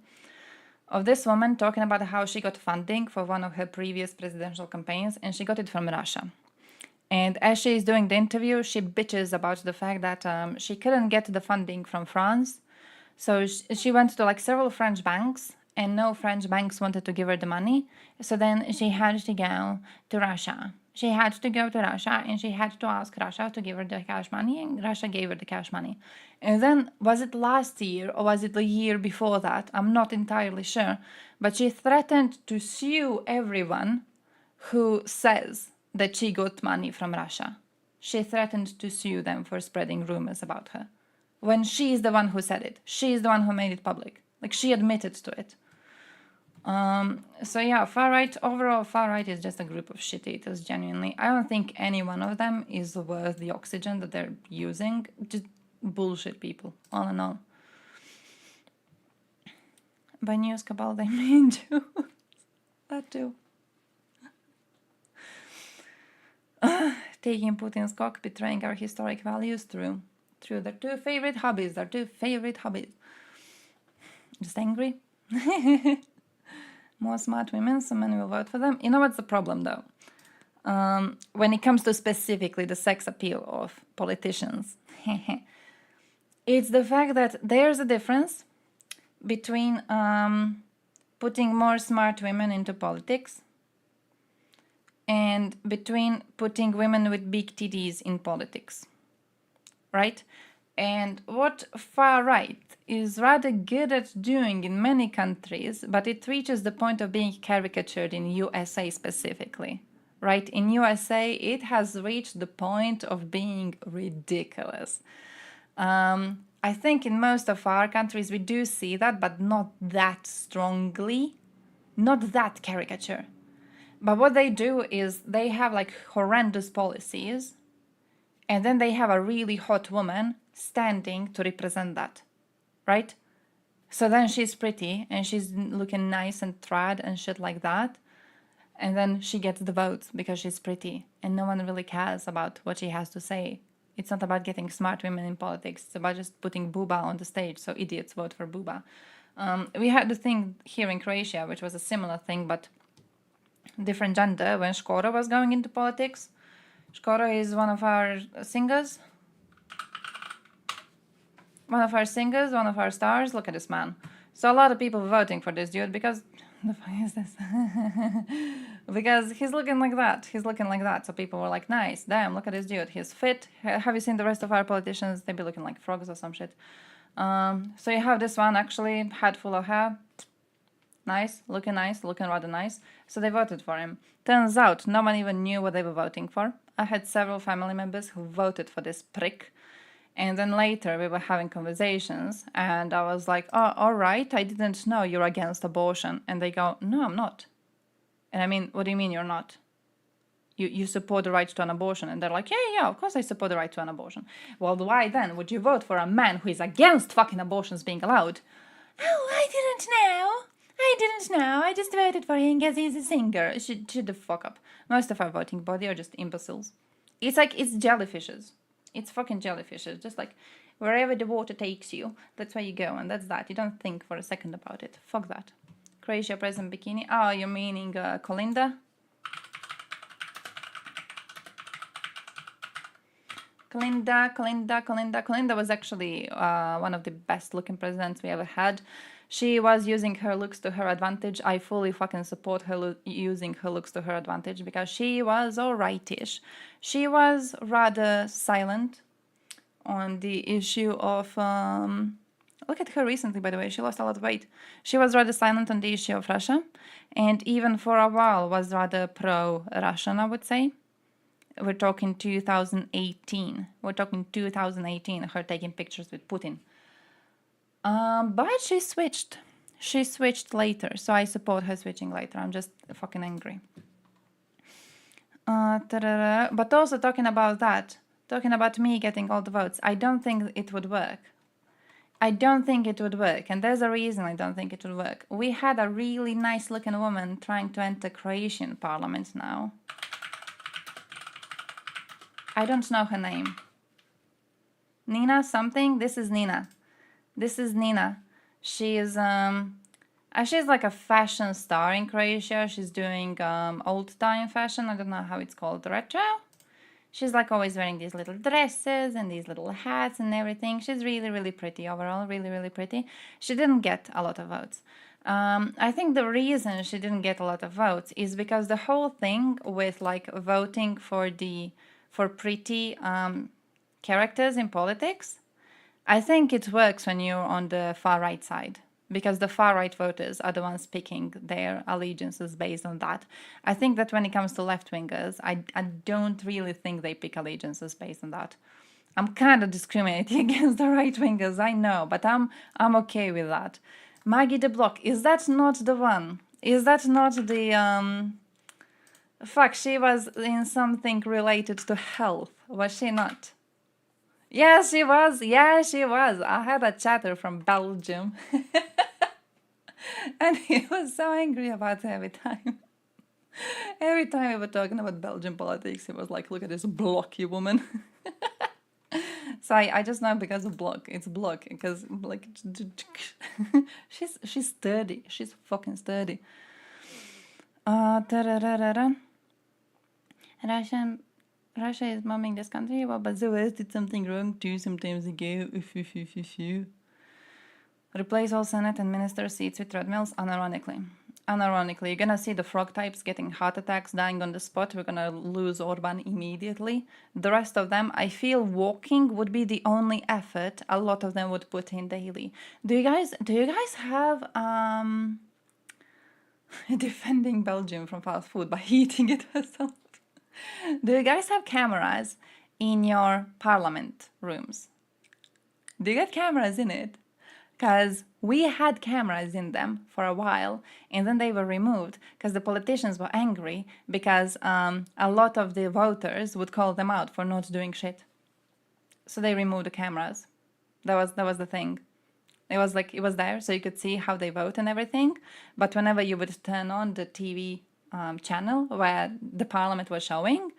of this woman talking about how she got funding for one of her previous presidential campaigns, and she got it from Russia. And as she is doing the interview, she bitches about the fact that she couldn't get the funding from France. So she went to like several French banks, and no French banks wanted to give her the money. So then she had to go to Russia. She had to go to Russia, and she had to ask Russia to give her the cash money, and Russia gave her the cash money. And then, was it last year or was it the year before that? I'm not entirely sure. But she threatened to sue everyone who says that she got money from Russia. She threatened to sue them for spreading rumors about her, when she is the one who said it. She is the one who made it public. Like, she admitted to it. So yeah, far-right, overall, far-right is just a group of shit-eaters, genuinely. I don't think any one of them is worth the oxygen that they're using. Just bullshit people, all in all. By news cabal, they mean Jews. That too. Taking Putin's cock, betraying our historic values. True. Their two favorite hobbies. Just angry. More smart women, so many will vote for them. You know what's the problem, though? When it comes to specifically the sex appeal of politicians, it's the fact that there's a difference between putting more smart women into politics and between putting women with big titties in politics, right? And what far-right is rather good at doing in many countries, but it reaches the point of being caricatured in USA specifically, right? In USA, it has reached the point of being ridiculous. I think in most of our countries we do see that, but not that strongly, not that caricature. But what they do is they have like horrendous policies, and then they have a really hot woman standing to represent that, right? So then she's pretty and she's looking nice and trad and shit like that. And then she gets the votes because she's pretty, and no one really cares about what she has to say. It's not about getting smart women in politics. It's about just putting Buba on the stage, so idiots vote for Buba. We had the thing here in Croatia, which was a similar thing, but different gender, when Škoro was going into politics. Škoro is one of our singers. One of our stars. Look at this man. So a lot of people voting for this dude because... the fuck is this? Because he's looking like that. So people were like, nice, damn, look at this dude. He's fit. Have you seen the rest of our politicians? They'd be looking like frogs or some shit. So you have this one, actually, head full of hair. Nice, looking rather nice. So they voted for him. Turns out no one even knew what they were voting for. I had several family members who voted for this prick. And then later we were having conversations and I was like, oh, all right, I didn't know you're against abortion. And they go, no, I'm not. And I mean, what do you mean you're not? you support the right to an abortion. And they're like, yeah, of course I support the right to an abortion. Well, why then would you vote for a man who is against fucking abortions being allowed? Oh, I didn't know. I just voted for him because he's a singer. Shut the fuck up. Most of our voting body are just imbeciles. It's like, it's jellyfishes. It's fucking jellyfishes. Just like, wherever the water takes you, that's where you go. And that's that. You don't think for a second about it. Fuck that. Croatia present bikini. Oh, you're meaning Kolinda? Kolinda was actually one of the best looking presidents we ever had. She was using her looks to her advantage. I fully fucking support her using her looks to her advantage because she was alrightish. She was rather silent on the issue of... look at her recently, by the way. She lost a lot of weight. She was rather silent on the issue of Russia. And even for a while was rather pro-Russian, I would say. We're talking 2018. We're talking 2018, her taking pictures with Putin. But she switched. She switched later, so I support her switching later. I'm just fucking angry. But also talking about that, talking about me getting all the votes, I don't think it would work. I don't think it would work, and there's a reason I don't think it would work. We had a really nice looking woman trying to enter Croatian parliament now. I don't know her name. Nina something? This is Nina. This is Nina. She is she's like a fashion star in Croatia. She's doing old time fashion. I don't know how it's called, retro. She's like always wearing these little dresses and these little hats and everything. She's really, really pretty overall, really, really pretty. She didn't get a lot of votes. I think the reason she didn't get a lot of votes is because the whole thing with like voting for pretty characters in politics, I think it works when you're on the far right side, because the far right voters are the ones picking their allegiances based on that. I think that when it comes to left wingers, I don't really think they pick allegiances based on that. I'm kind of discriminating against the right wingers, I know, but I'm okay with that. Maggie the Block, is that not the one? Is that not the fuck, she was in something related to health, was she not? Yes, she was. Yeah, she was. I had a chatter from Belgium. And he was so angry about it every time. Every time we were talking about Belgian politics, he was like, look at this blocky woman. So I just know because of block. It's block. Because, like, she's sturdy. She's fucking sturdy. Russia is bombing this country, well, but the West did something wrong too sometimes ago. Replace all Senate and minister seats with treadmills, unironically. Unironically, you're gonna see the frog types getting heart attacks, dying on the spot. We're gonna lose Orban immediately. The rest of them, I feel walking would be the only effort a lot of them would put in daily. Do you guys have defending Belgium from fast food by eating it herself? Do you guys have cameras in your parliament rooms? Do you get cameras in it? Because we had cameras in them for a while, and then they were removed because the politicians were angry because a lot of the voters would call them out for not doing shit. So they removed the cameras. That was the thing. It was like, it was there so you could see how they vote and everything, but whenever you would turn on the TV channel where the parliament was showing,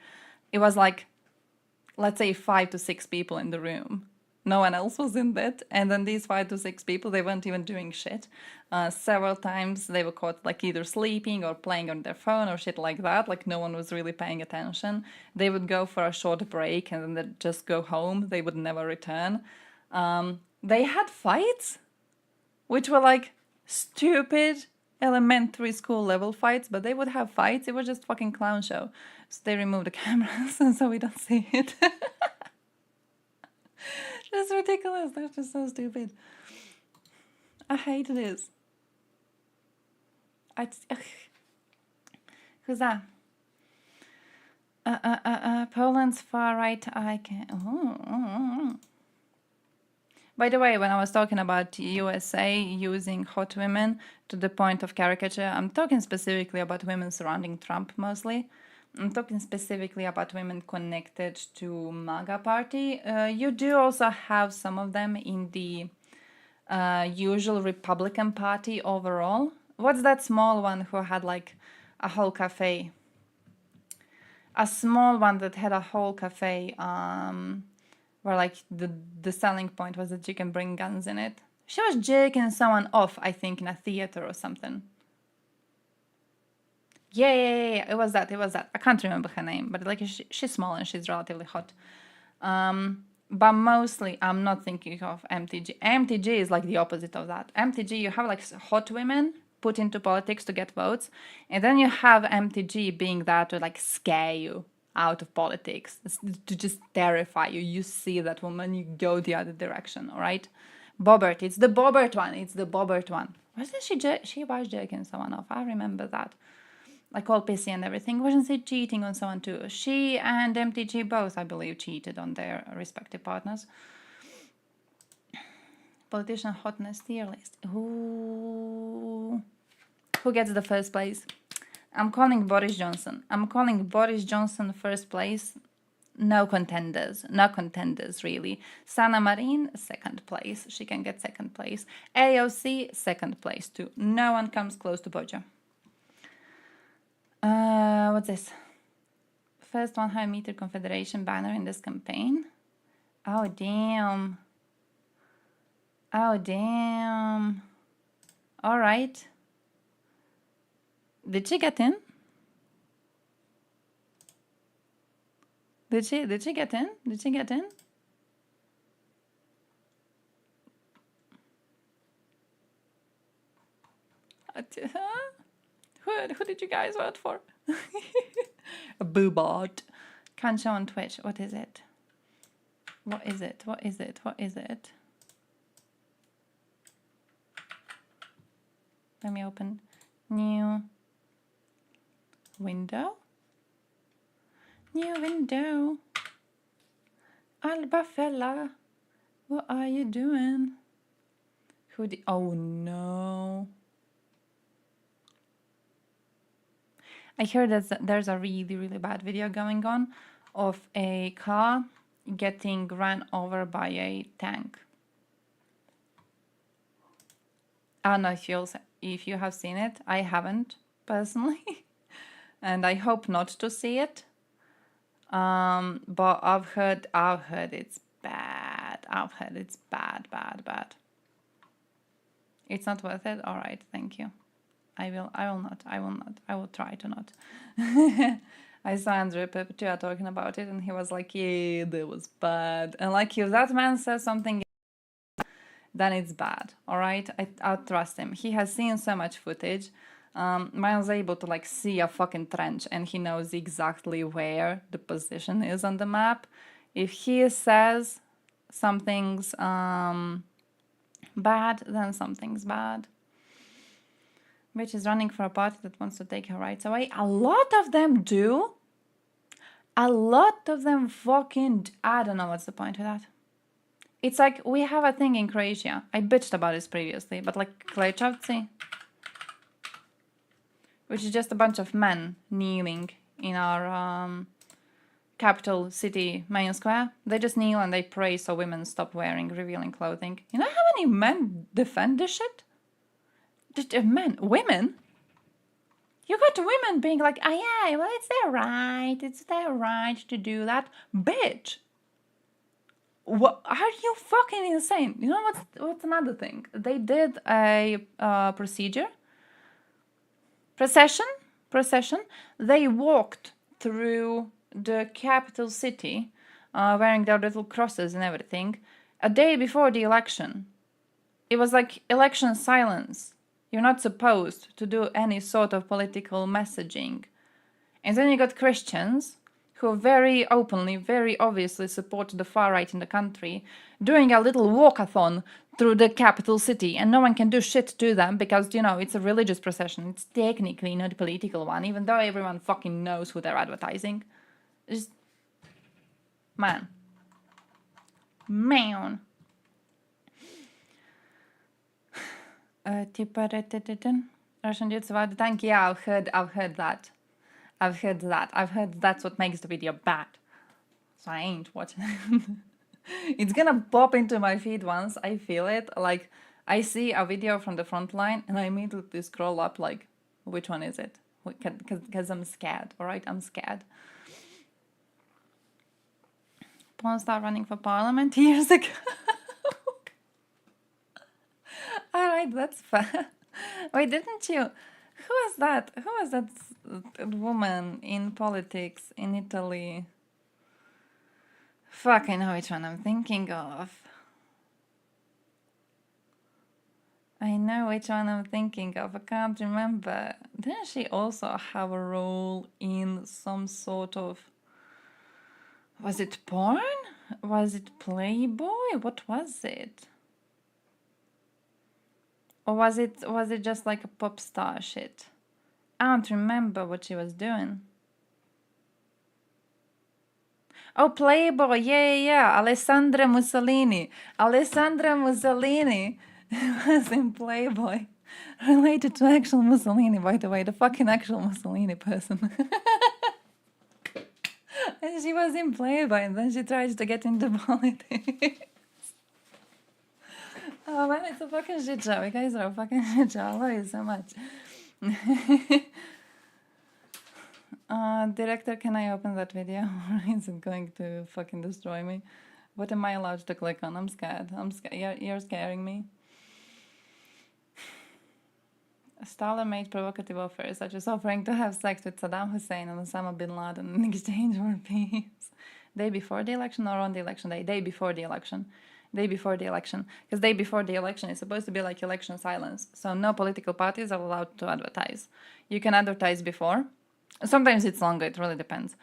it was like, let's say 5 to 6 people in the room. No one else was in that. And then these 5 to 6 people, they weren't even doing shit. Several times they were caught like either sleeping or playing on their phone or shit like that. Like no one was really paying attention. They would go for a short break and then they'd just go home. They would never return. They had fights, which were like stupid elementary school level fights, but they would have fights. It was just fucking clown show. So they removed the cameras and so we don't see it. That's ridiculous. That's just so stupid. I hate this. Who's that? Poland's far right. I can't. By the way, when I was talking about USA using hot women to the point of caricature, I'm talking specifically about women surrounding Trump mostly. I'm talking specifically about women connected to MAGA party. You do also have some of them in the usual Republican Party overall. What's that small one who had like a whole cafe? A small one that had a whole cafe where like the selling point was that you can bring guns in it. She was jerking someone off, I think, in a theater or something. Yeah, it was that. I can't remember her name, but like she's small and she's relatively hot. But mostly, I'm not thinking of MTG. MTG is like the opposite of that. MTG, you have like hot women put into politics to get votes, and then you have MTG being there to like scare you out of politics, to just terrify you. You see that woman, you go the other direction, all right? Bobbert, it's the Bobbert one. Wasn't she was jerking someone off? I remember that. Like all pissy and everything. Wasn't she cheating on someone too? She and MTG both, I believe, cheated on their respective partners. Politician hotness tier list. Who gets the first place? I'm calling Boris Johnson. First place. No contenders really. Sanna Marin, second place. She can get second place. AOC, second place too. No one comes close to Bojo. What's this? First 100-meter Confederation banner in this campaign. Oh, damn. All right. Did she get in? Did she get in? Who did you guys vote for? A boobot. Can't show on Twitch. What is it? What is it? Let me open new window. Alba fella, what are you doing? Oh no. I heard that there's a really, really bad video going on of a car getting ran over by a tank. I don't know if you have seen it. I haven't, personally. And I hope not to see it. But I've heard it's bad. It's bad. It's not worth it? Alright, thank you. I will not. I will try to not. I saw Andrew Perpetua talking about it and he was like, yeah, that was bad. And like, if that man says something, then it's bad, alright? I'll trust him. He has seen so much footage. Miles able to like see a fucking trench and he knows exactly where the position is on the map. If he says something's bad, then something's bad. Bitch is running for a party that wants to take her rights away. A lot of them do. A lot of them fucking... I don't know what's the point of that. It's like, we have a thing in Croatia. I bitched about this previously, but like Klečavci, which is just a bunch of men kneeling in our capital city main square. They just kneel and they pray so women stop wearing revealing clothing. You know how many men defend this shit? Women? You got women being like, oh yeah, well it's their right to do that. Bitch! What, are you fucking insane? You know what's another thing? They did a procession. They walked through the capital city wearing their little crosses and everything a day before the election. It was like election silence. You're not supposed to do any sort of political messaging. And then you got Christians who very openly, very obviously support the far right in the country, doing a little walkathon through the capital city, and no one can do shit to them because, you know, it's a religious procession. It's technically not a political one, even though everyone fucking knows who they're advertising. Just... Man. Russian dudes survived the tank. Yeah, I've heard that. I've heard that. I've heard that's what makes the video bad. So I ain't watching it. It's gonna pop into my feed once I feel it. Like, I see a video from the front line and I immediately scroll up like, which one is it? Because I'm scared, alright? I'm scared. Paul started running for parliament years ago. Alright, that's fair. Wait, didn't you? Who was that? Who was that woman in politics in Italy? Fuck, I know which one I'm thinking of. I know which one I'm thinking of. I can't remember. Didn't she also have a role in some sort of... Was it porn? Was it Playboy? What was it? Or was it just like a pop star shit? I don't remember what she was doing. Oh, Playboy, yeah. Alessandra Mussolini. Alessandra Mussolini was in Playboy. Related to actual Mussolini, by the way, the fucking actual Mussolini person. And she was in Playboy, and then she tried to get into politics. Oh man, it's a fucking shit show. You guys are a fucking shit show. I love you so much. Director, can I open that video? Or is it going to fucking destroy me? What am I allowed to click on? I'm scared. You're scaring me. Stalin made provocative offers, such as offering to have sex with Saddam Hussein and Osama bin Laden in exchange for peace. Day before the election or on the election day? Day before the election. Day before the election. Because day before the election is supposed to be like election silence. So no political parties are allowed to advertise. You can advertise before. Sometimes it's longer, it really depends.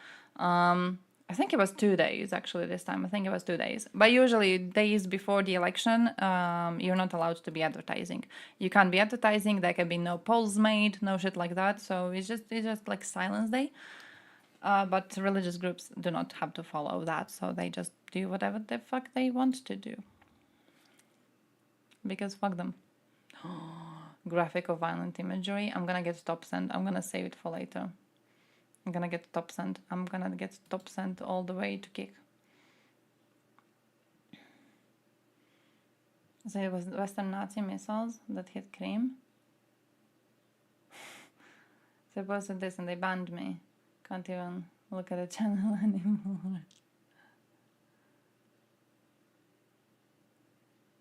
I think it was 2 days actually this time. I think it was 2 days. But usually days before the election, you're not allowed to be advertising. You can't be advertising, there can be no polls made, no shit like that. So it's just like silence day. But religious groups do not have to follow that, so they just do whatever the fuck they want to do. Because fuck them. Graphic or violent imagery. I'm gonna get top sent. I'm gonna save it for later. I'm gonna get top sent. I'm gonna get top sent all the way to kick. So it was Western Nazi missiles that hit Crimea. So I posted this and they banned me. Can't even look at the channel anymore.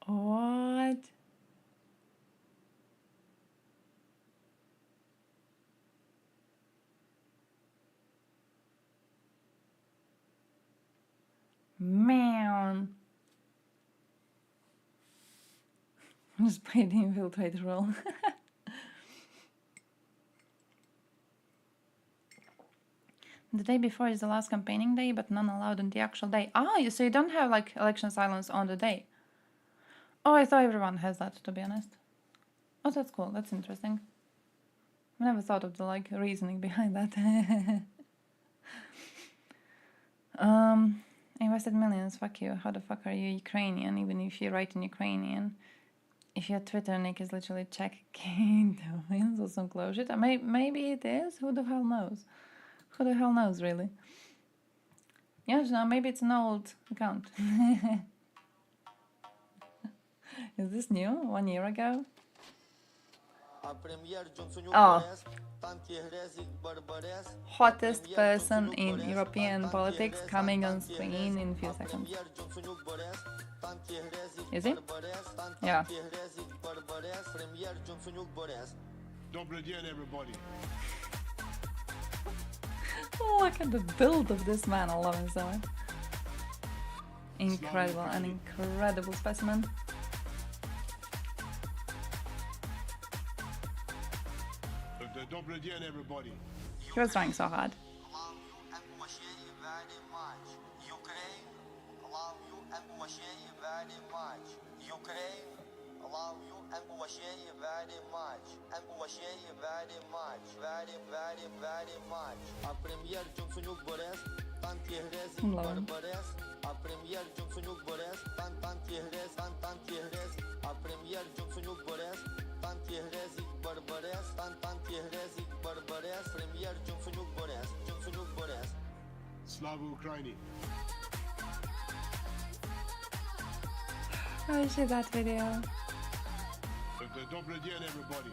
What? Man. Just played the infiltrate role. The day before is the last campaigning day, but none allowed on the actual day. Ah, so you don't have like election silence on the day. Oh, I thought everyone has that, to be honest. Oh, that's cool. That's interesting. I never thought of the like reasoning behind that. Invested millions. Fuck you. How the fuck are you Ukrainian? Even if you write in Ukrainian, if your Twitter nick is literally checking the wins or some close shit, maybe it is. Who the hell knows? Who the hell knows, really? Yes, no, maybe it's an old account. Is this new? 1 year ago? Oh. Hottest person in European politics coming on screen in a few seconds. Is he? Yeah. Look at the build of this man. I love him so much. Incredible. An incredible specimen. He was trying so hard. Slava Ukraini. I see that video. Добрый день, everybody.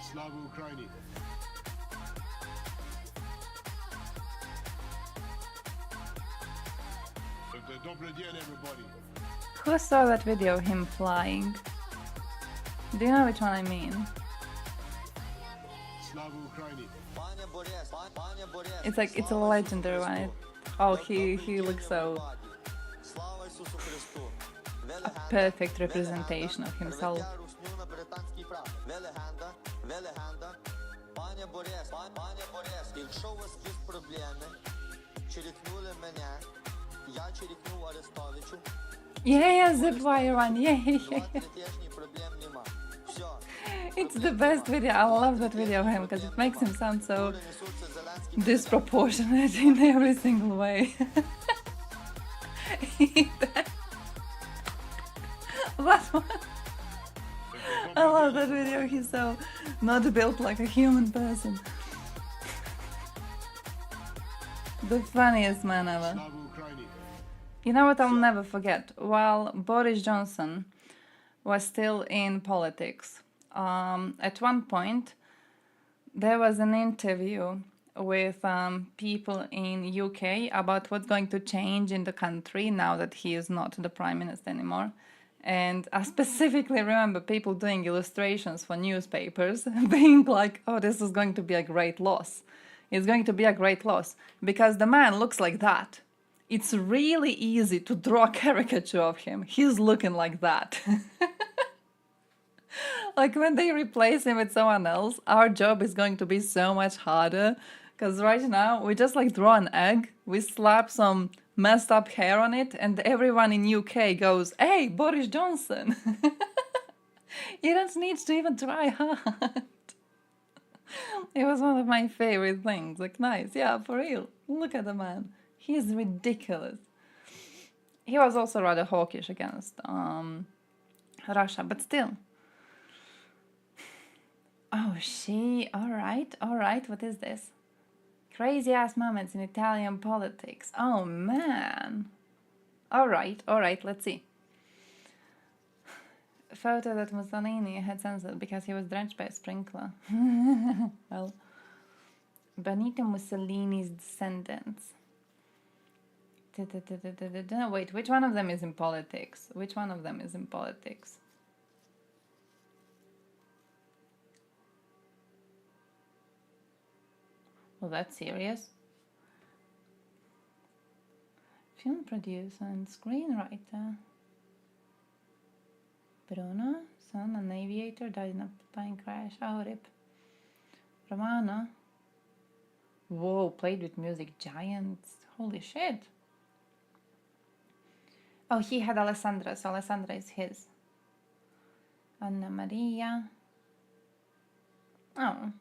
Slava Ukraini. Добрый день, everybody. Who saw that video of him flying? Do you know which one I mean? Slava Ukraini. It's like, it's a legendary one. Oh, he looks so... a perfect representation of himself. Yeah, zip wire one, yeah. It's the best video. I love that video of him because it makes him sound so disproportionate in every single way. That one. I love that video. He's so not built like a human person. The funniest man ever. You know what I'll never forget? While Boris Johnson was still in politics, at one point there was an interview with people in UK about what's going to change in the country now that he is not the prime minister anymore. And I specifically remember people doing illustrations for newspapers being like, oh, this is going to be a great loss. It's going to be a great loss because the man looks like that. It's really easy to draw a caricature of him. He's looking like that. Like when they replace him with someone else, our job is going to be so much harder. Because right now, we just like draw an egg, we slap some messed up hair on it, and everyone in UK goes, hey, Boris Johnson. You don't need to even try hard. It was one of my favorite things. Like, nice, yeah, for real. Look at the man. He's ridiculous. He was also rather hawkish against Russia, but still. Oh, all right, what is this? Crazy ass moments in Italian politics. Oh, man. All right, let's see. A photo that Mussolini had censored because he was drenched by a sprinkler. Well, Benito Mussolini's descendants. Wait, which one of them is in politics? Well, that's serious. Film producer and screenwriter. Bruno, son, an aviator, died in a plane crash. Oh, rip. Romano. Whoa, played with music giants. Holy shit. Oh, he had Alessandra, so Alessandra is his. Anna Maria. Oh.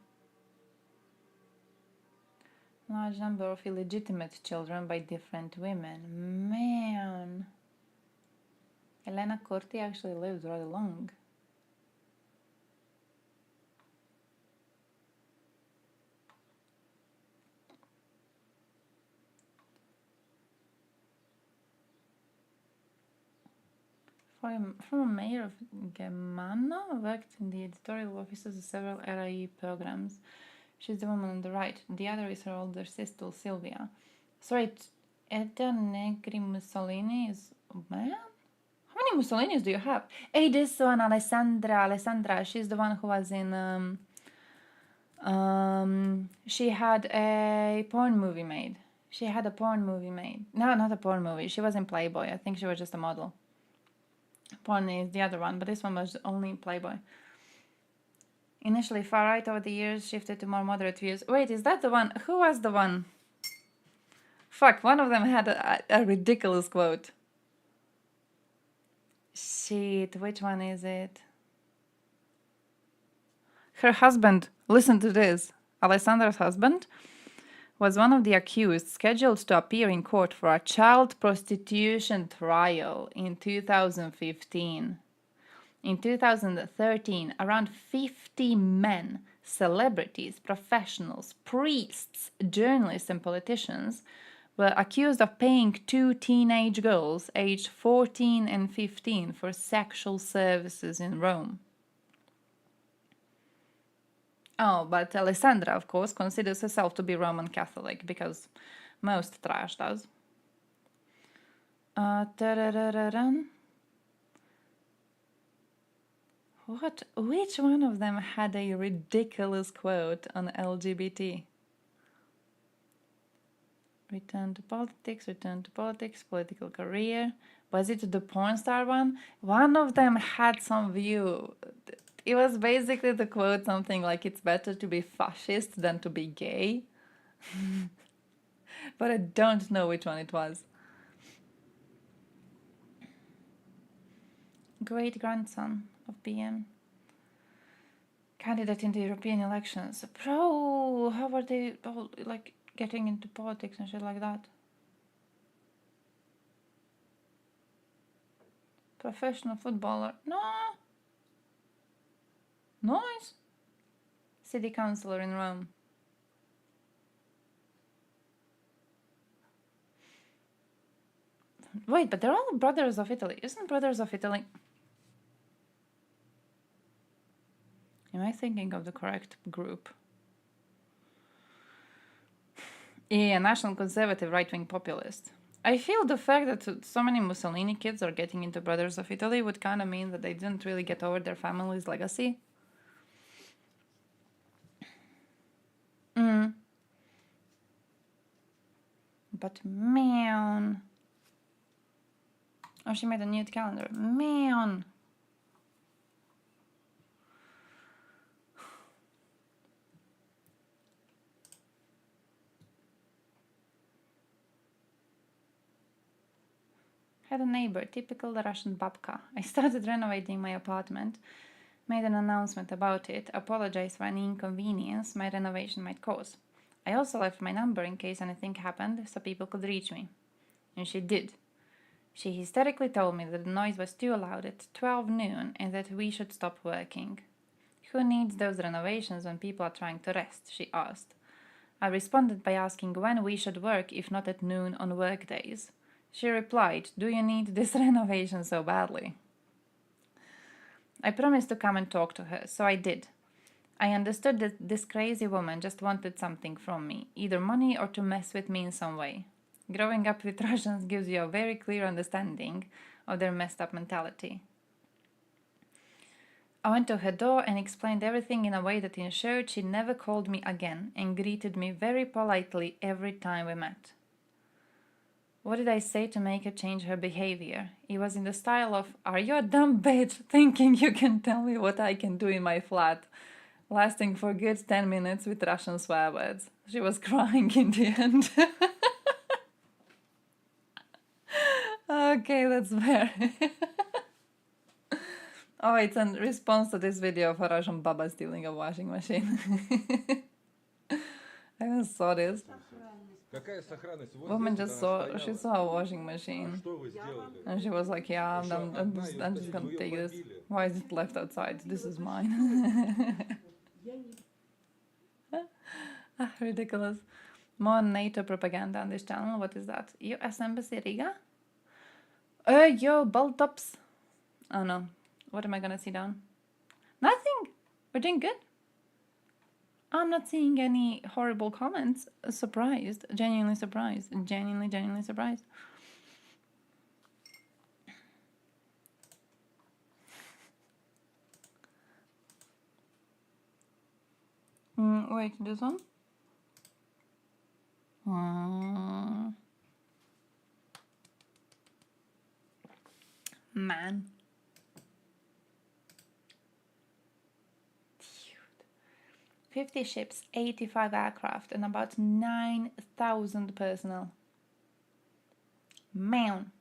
Large number of illegitimate children by different women. Man. Elena Corti actually lived rather long. Former mayor of Germano, worked in the editorial offices of several RAE programs. She's the woman on the right. The other is her older sister, Silvia. Sorry, Edda Negri Mussolini is... Man? How many Mussolinis do you have? Hey, this one, Alessandra. She's the one who was in... she had a porn movie made. No, not a porn movie. She was in Playboy. I think she was just a model. Porn is the other one, but this one was only Playboy. Initially far right, over the years shifted to more moderate views. Wait, is that the one? Who was the one? Fuck, one of them had a ridiculous quote. Shit, which one is it? Her husband, listen to this. Alessandra's husband was one of the accused scheduled to appear in court for a child prostitution trial in 2015. In 2013, around 50 men, celebrities, professionals, priests, journalists, and politicians were accused of paying 2 teenage girls aged 14 and 15 for sexual services in Rome. Oh, but Alessandra, of course, considers herself to be Roman Catholic, because most trash does. What? Which one of them had a ridiculous quote on LGBT? Return to politics, political career. Was it the porn star one? One of them had some view. It was basically the quote something like, it's better to be fascist than to be gay. But I don't know which one it was. Great-grandson of BN. Candidate in the European elections. Bro, how are they all, like, getting into politics and shit like that? Professional footballer. No. Nice. City councillor in Rome. Wait, but they're all brothers of Italy. Isn't brothers of Italy? Am I thinking of the correct group? Yeah, national conservative right-wing populist. I feel the fact that so many Mussolini kids are getting into Brothers of Italy would kind of mean that they didn't really get over their family's legacy. But man. Oh, she made a nude calendar. Man. Had a neighbor, typical Russian babka. I started renovating my apartment, made an announcement about it, apologized for any inconvenience my renovation might cause. I also left my number in case anything happened so people could reach me. And she did. She hysterically told me that the noise was too loud at 12 noon and that we should stop working. Who needs those renovations when people are trying to rest? She asked. I responded by asking when we should work if not at noon on work days. She replied, do you need this renovation so badly? I promised to come and talk to her, so I did. I understood that this crazy woman just wanted something from me, either money or to mess with me in some way. Growing up with Russians gives you a very clear understanding of their messed up mentality. I went to her door and explained everything in a way that ensured she never called me again and greeted me very politely every time we met. What did I say to make her change her behavior? It was in the style of, are you a dumb bitch thinking you can tell me what I can do in my flat? Lasting for a good 10 minutes with Russian swear words. She was crying in the end. Okay, that's fair. Oh, it's in response to this video of a Russian baba stealing a washing machine. I even saw this. Woman just saw, she saw a washing machine. And she was like, yeah, I'm just gonna take this. Why is it left outside? This is mine. Ridiculous. More NATO propaganda on this channel. What is that? US Embassy Riga? Yo, bald tops. Oh no. What am I gonna see down? Nothing. We're doing good. I'm not seeing any horrible comments. Surprised. Genuinely surprised. Genuinely surprised. Wait, this one? Man. 50 ships, 85 aircraft, and about 9,000 personnel. Man.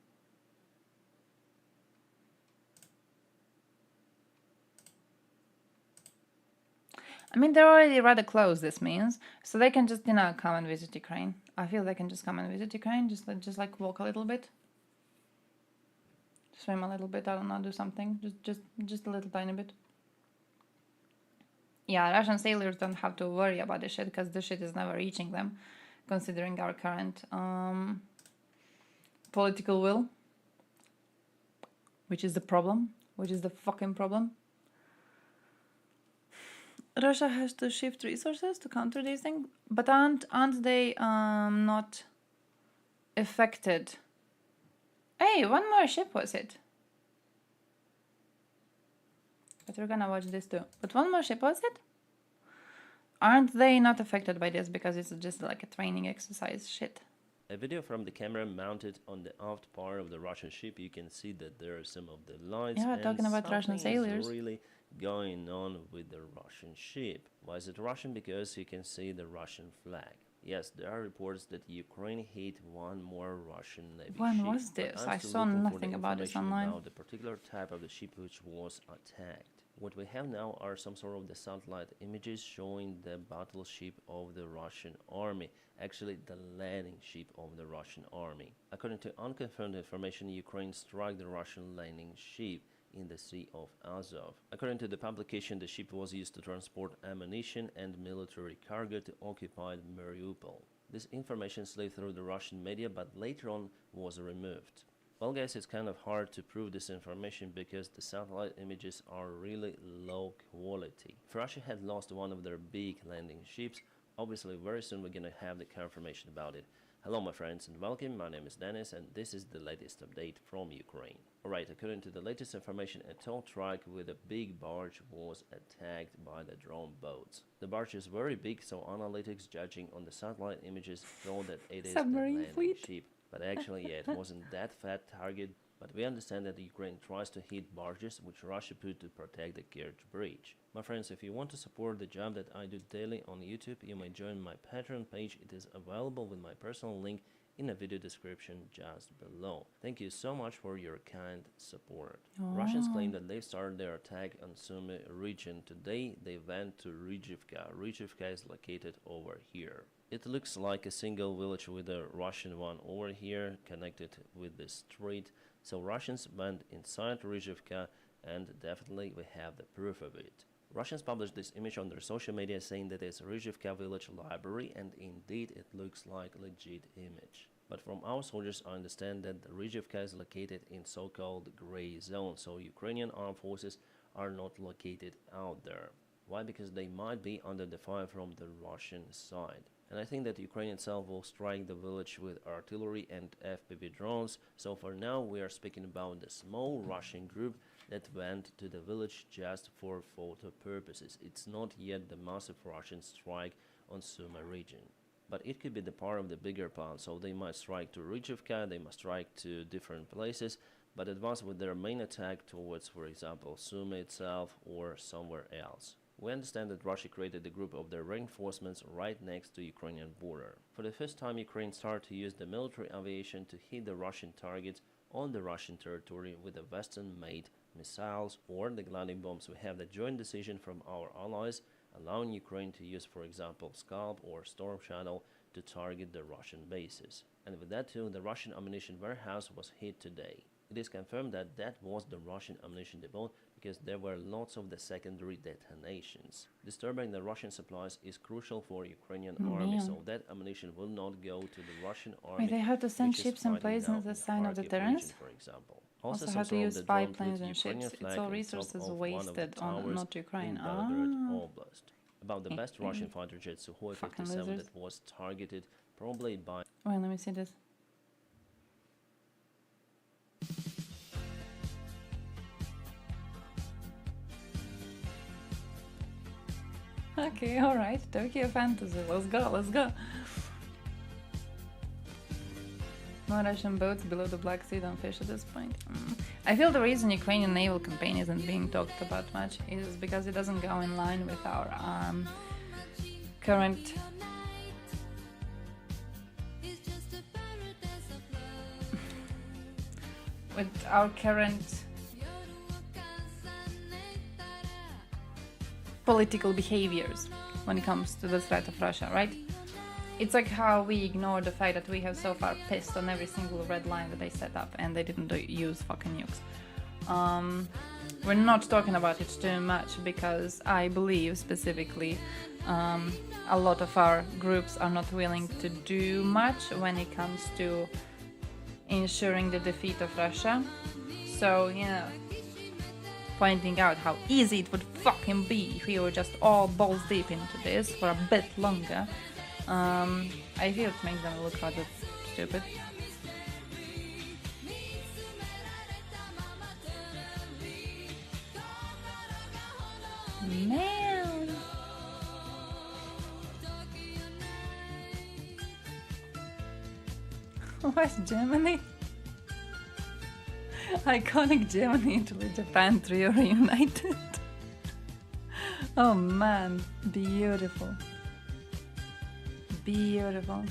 I mean, they're already rather close, this means, so they can just, come and visit Ukraine. I feel they can just come and visit Ukraine, just like walk a little bit. Swim a little bit, I don't know, do something. Just a little tiny bit. Yeah, Russian sailors don't have to worry about this shit, because this shit is never reaching them, considering our current political will. Which is the problem. Which is the fucking problem. Russia has to shift resources to counter these things, but aren't they not affected? Hey, one more ship was it? But we're gonna watch this too. But one more ship was it? Aren't they not affected by this because it's just like a training exercise shit? A video from the camera mounted on the aft part of the Russian ship, you can see that there are some of the lights. Yeah, talking about Russian sailors. Is really going on with the Russian ship. Why is it Russian? Because you can see the Russian flag. Yes, there are reports that Ukraine hit one more Russian Navy ship. When was this? I saw nothing about this online. About the particular type of the ship which was attacked. What we have now are some sort of the satellite images showing the battleship of the Russian army, actually the landing ship of the Russian army. According to unconfirmed information, Ukraine struck the Russian landing ship in the Sea of Azov. According to the publication, the ship was used to transport ammunition and military cargo to occupied Mariupol. This information slipped through the Russian media, but later on was removed. Well guys, it's kind of hard to prove this information because the satellite images are really low quality. If Russia had lost one of their big landing ships, obviously very soon we're gonna have the confirmation about it. Hello my friends and welcome, my name is Dennis and this is the latest update from Ukraine. Alright, according to the latest information, a tow truck with a big barge was attacked by the drone boats. The barge is very big, so analytics judging on the satellite images show that it is the landing ship. But actually, yeah, it wasn't that fat target, but we understand that Ukraine tries to hit barges which Russia put to protect the Kerch Bridge. My friends, if you want to support the job that I do daily on YouTube, you may join my Patreon page. It is available with my personal link in the video description just below. Thank you so much for your kind support. Russians claim that they started their attack on Sumy region. Today they went to Rizhivka. Rizhivka is located over here. It looks like a single village with a Russian one over here connected with the street. So Russians went inside Rizhivka and definitely we have the proof of it. Russians published this image on their social media saying that it's Rizhivka village library, and indeed it looks like a legit image. But from our soldiers I understand that the Rizhivka is located in so-called gray zone, so Ukrainian armed forces are not located out there. Why? Because they might be under the fire from the Russian side. And I think that Ukraine itself will strike the village with artillery and FPV drones. So for now we are speaking about the small Russian group that went to the village just for photo purposes. It's not yet the massive Russian strike on Sumy region. But it could be the part of the bigger plan, so they might strike to Rizhivka, they might strike to different places, but advance with their main attack towards, for example, Sumy itself or somewhere else. We understand that Russia created a group of their reinforcements right next to Ukrainian border. For the first time, Ukraine started to use the military aviation to hit the Russian targets on the Russian territory with the Western-made missiles or the gliding bombs. We have the joint decision from our allies allowing Ukraine to use, for example, Scalp or Storm Shadow to target the Russian bases. And with that too, the Russian ammunition warehouse was hit today. It is confirmed that that was the Russian ammunition depot because there were lots of the secondary detonations. Disturbing the Russian supplies is crucial for Ukrainian army, so that ammunition will not go to the Russian army. Wait, they have to send ships and planes in the sign of deterrence? For example. Also have to use spy planes and ships. It's all resources wasted on not Ukraine. About the best Russian fighter jet Sukhoi-57 that was targeted probably by... Wait, let me see this. Okay, alright, Tokyo Fantasy, let's go, let's go. No Russian boats below the Black Sea don't fish at this point. I feel the reason Ukrainian naval campaign isn't being talked about much is because it doesn't go in line with our current political behaviors when it comes to the threat of Russia, right? It's like how we ignore the fact that we have so far pissed on every single red line that they set up and they didn't use fucking nukes. We're not talking about it too much because I believe specifically a lot of our groups are not willing to do much when it comes to ensuring the defeat of Russia. So, you know, pointing out how easy it would fucking be if we were just all balls deep into this for a bit longer. I feel it makes them look rather stupid. Man. West Germany? Iconic Germany, Italy, Japan trio reunited. Oh man, beautiful. Beautiful.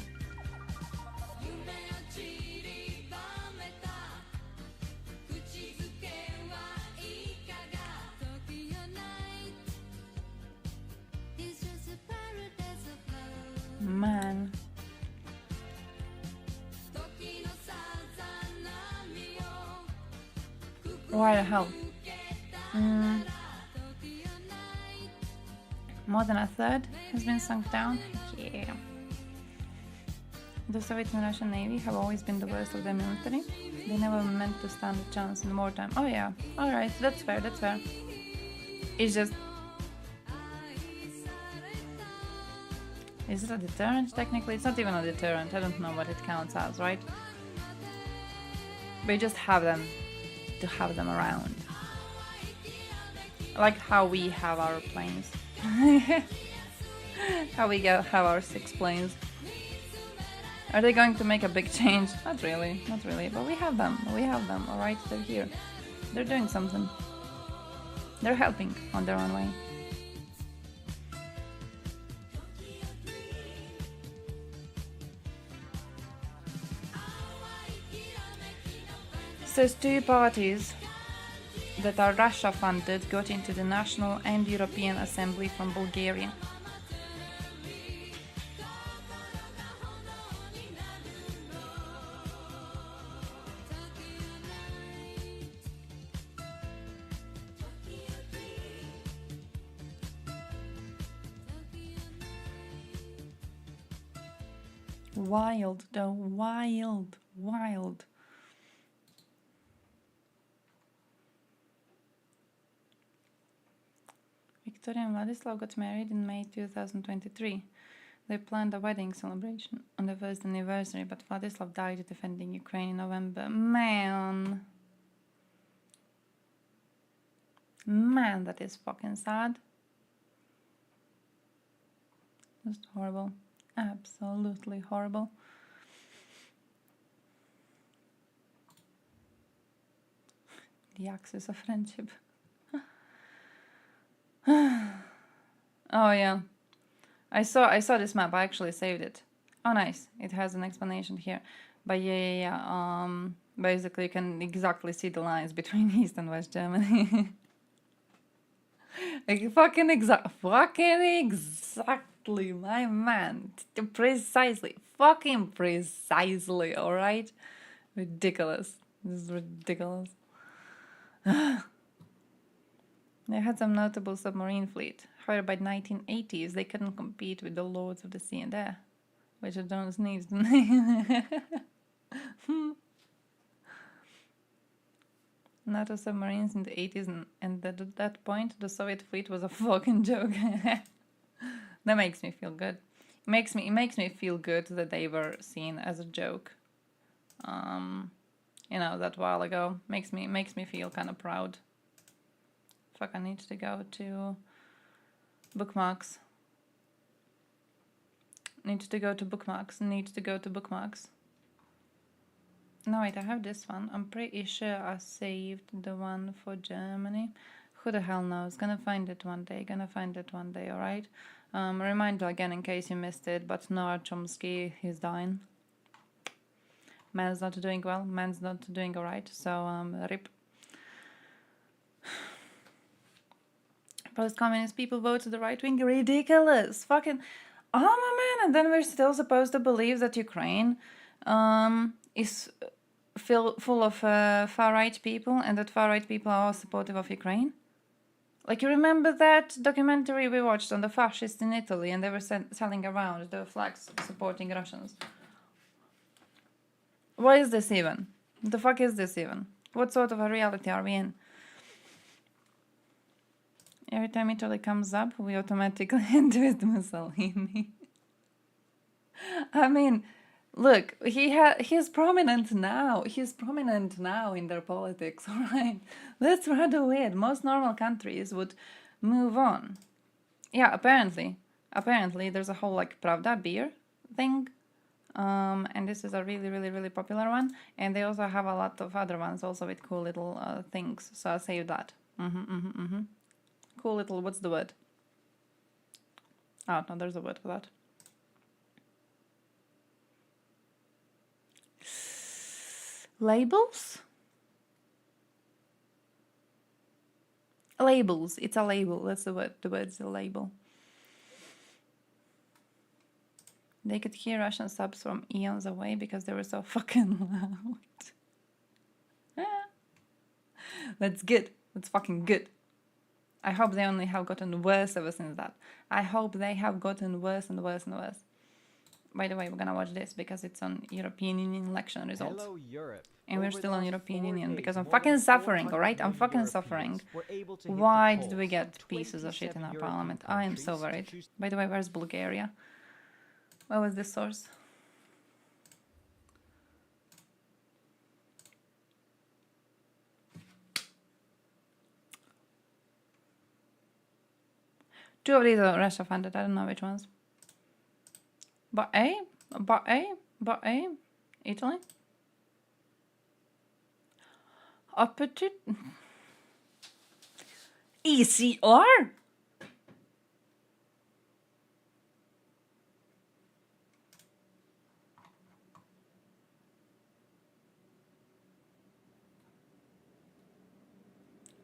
Man. Why the hell? More than a third has been sunk down? Yeah. The Soviet and Russian Navy have always been the worst of their military. They never meant to stand a chance in wartime. Oh yeah, alright, that's fair, that's fair. It's just... Is it a deterrent? Technically, it's not even a deterrent. I don't know what it counts as, right? We just have them to have them around. Like how we have our planes. How we have our 6 planes. Are they going to make a big change? Not really, not really. But we have them, alright? They're here. They're doing something. They're helping on their own way. Says 2 parties that are Russia funded got into the National and European Assembly from Bulgaria. Wild though, wild, wild. Victoria and Vladislav got married in May 2023. They planned a wedding celebration on the first anniversary, but Vladislav died defending Ukraine in November. Man, that is fucking sad. Just horrible. Absolutely horrible. The axis of friendship. Oh yeah, I saw this map. I actually saved it. Oh nice, it has an explanation here. But yeah. Basically you can exactly see the lines between East and West Germany. Like fucking exactly, my man. Precisely, fucking precisely. All right, ridiculous. This is ridiculous. They had some notable submarine fleet. However, by the 1980s, they couldn't compete with the Lords of the Sea and Air, which I don't sneeze. NATO submarines in the 80s, and at that point, the Soviet fleet was a fucking joke. That makes me feel good. It makes me feel good that they were seen as a joke. You know, that while ago makes me feel kind of proud. Fuck, I need to go to bookmarks. Need to go to bookmarks. No, wait, I have this one. I'm pretty sure I saved the one for Germany. Who the hell knows? Gonna find it one day, alright? Reminder again in case you missed it, but Noah Chomsky, he's dying. Man's not doing well, man's not doing alright, so rip. Post-communist people vote to the right wing. Ridiculous. Fucking, oh my man. And then we're still supposed to believe that Ukraine is full of far-right people, and that far-right people are all supportive of Ukraine. Like, you remember that documentary we watched on the fascists in Italy, and they were selling around the flags supporting Russians. What is this even? The fuck is this even? What sort of a reality are we in? Every time Italy comes up, we automatically end with Mussolini. I mean, look, he's prominent now. He's prominent now in their politics, alright? That's rather weird. Most normal countries would move on. Yeah, apparently there's a whole like Pravda beer thing. And this is a really popular one. And they also have a lot of other ones also with cool little things. So I'll save that. Cool little, what's the word? Oh, no, there's a word for that. Labels? Labels. It's a label. That's the word. The word's a label. They could hear Russian subs from eons away because they were so fucking loud. That's good. That's fucking good. I hope they only have gotten worse ever since that. I hope they have gotten worse and worse and worse. By the way, we're gonna watch this because it's on European Union election results. Hello, Europe. And we're Over still the on last European 4 Union days, because I'm more fucking than suffering, 400 alright? I'm million fucking Europeans suffering. were able to hit the Why polls did we get from pieces of shit in our 27 parliament? European I am so countries to worried. choose. By the way, where's Bulgaria? Where was this source? Two of these are Russia funded. I don't know which ones. But Italy? Appetit? ECR?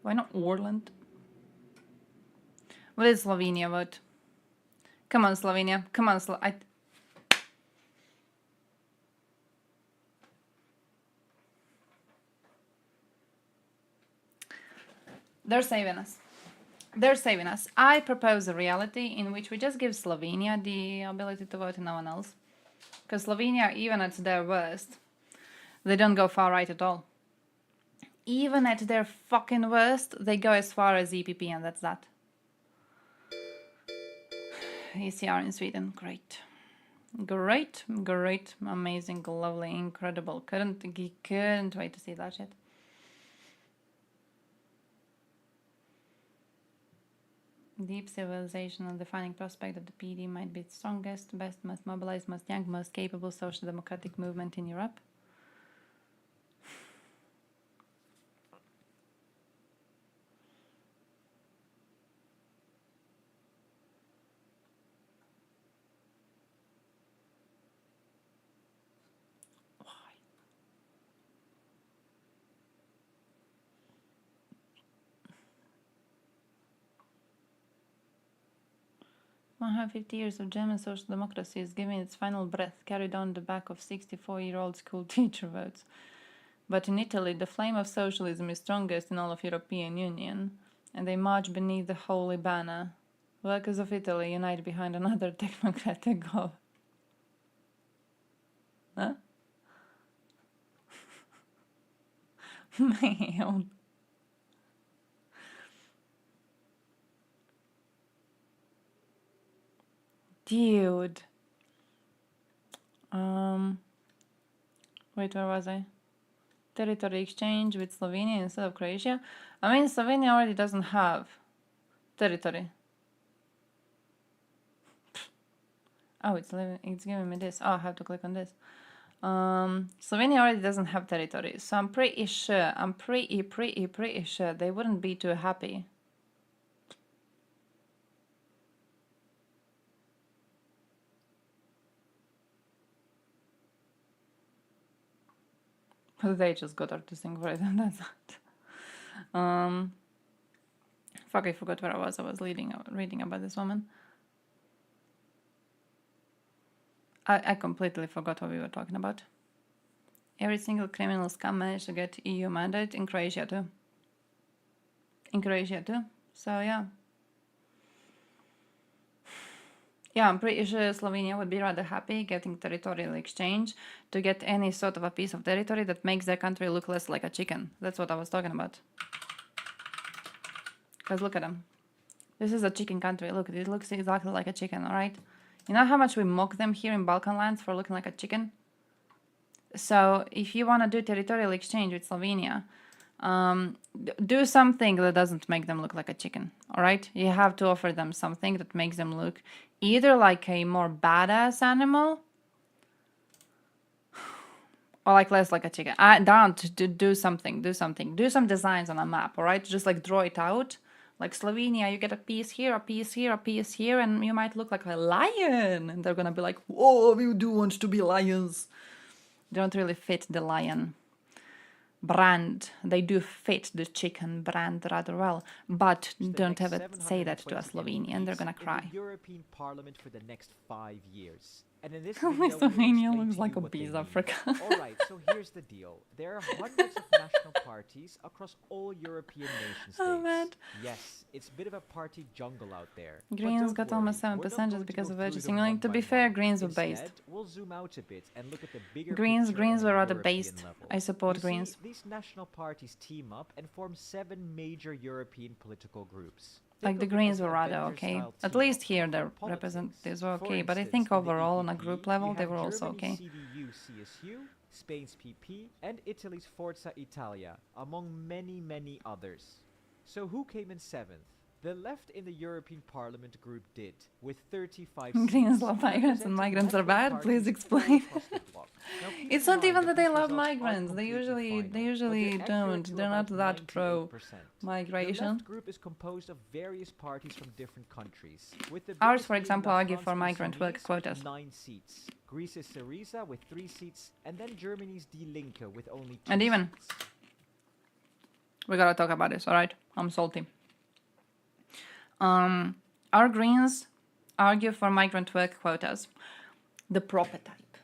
Why not Orland? What is Slovenia vote? Come on, Slovenia. Come on, They're saving us. They're saving us. I propose a reality in which we just give Slovenia the ability to vote and no one else. Because Slovenia, even at their worst, they don't go far right at all. Even at their fucking worst, they go as far as EPP, and that's that. ECR in Sweden, great. Great, amazing, lovely, incredible. Couldn't wait to see that shit. Deep civilization and defining prospect that the PD might be the strongest, best, most mobilized, most young, most capable social democratic movement in Europe. Why? 150 years of German social democracy is giving its final breath, carried on the back of 64-year-old school teacher votes. But in Italy, the flame of socialism is strongest in all of European Union, and they march beneath the holy banner. Workers of Italy unite behind another technocratic goal. Huh? Man. Dude. Wait, where was I? Territory exchange with Slovenia instead of Croatia. I mean, Slovenia already doesn't have territory. Oh, it's giving me this. Oh, I have to click on this. Slovenia already doesn't have territory, so I'm pretty sure, pretty sure they wouldn't be too happy. But they just got her to sing for it, and that's that. Fuck, I forgot where I was. I was reading about this woman. I completely forgot what we were talking about. Every single criminal scum managed to get EU mandate in Croatia too. So yeah. Yeah, I'm pretty sure Slovenia would be rather happy getting territorial exchange to get any sort of a piece of territory that makes their country look less like a chicken. That's what I was talking about. Because look at them. This is a chicken country. Look, it looks exactly like a chicken, alright? You know how much we mock them here in Balkan lands for looking like a chicken? So if you want to do territorial exchange with Slovenia, do something that doesn't make them look like a chicken, alright? You have to offer them something that makes them look either like a more badass animal or like less like a chicken. Do something. Do some designs on a map, alright? Just like draw it out. Like Slovenia, you get a piece here, a piece here, a piece here, and you might look like a lion. And they're gonna be like, whoa, we do want to be lions. They don't really fit the lion brand. They do fit the chicken brand rather well, but don't ever say that to a Slovenian. They're gonna cry. In the European Parliament for the next 5 years. And in this My video, Slovenia looks like a bees Africa. Alright, so here's the deal. There are hundreds of national parties across all European nation states. Oh, man. Yes, it's a bit of a party jungle out there. Greens got almost 7% just because of veggie signaling. To be fair, Greens were based. Instead, we'll zoom out a bit and look at the bigger Greens picture on were a rather European based. level. I support You see, Greens. these national parties team up and form 7 major European political groups. Like the Greens were rather okay. At least here their representatives were okay, but I think overall on a group level they were also okay. CDU-CSU, Spain's PP, and Italy's Forza Italia, among many, many others. So who came in 7th? The left in the European Parliament group did, with 35 seats. Greens love migrants and migrants are bad? Please explain. It's not even that they love migrants. They usually don't. They're not that pro The migration. left group is composed of various parties from different countries. With the Ours, biggest for being example, La argue France for migrant work Insoumise quotas. with 9 seats. Greece's Syriza with 3 seats, and then Germany's Die Linke with only 2 And even, seats. we gotta talk about this, alright? I'm salty. Our Greens argue for migrant work quotas. The proper type,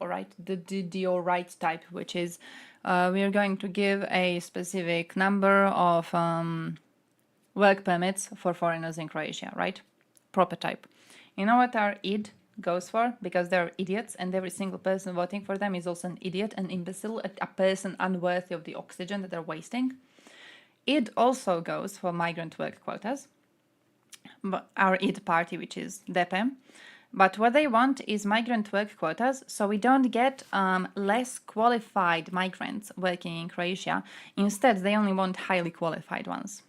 alright? The alright type, which is we are going to give a specific number of work permits for foreigners in Croatia, right? Proper type. You know what our ID goes for? Because they're idiots and every single person voting for them is also an idiot, an imbecile, a person unworthy of the oxygen that they're wasting. ID also goes for migrant work quotas, but our ID party, which is DP. But what they want is migrant work quotas, so we don't get less qualified migrants working in Croatia. Instead, they only want highly qualified ones.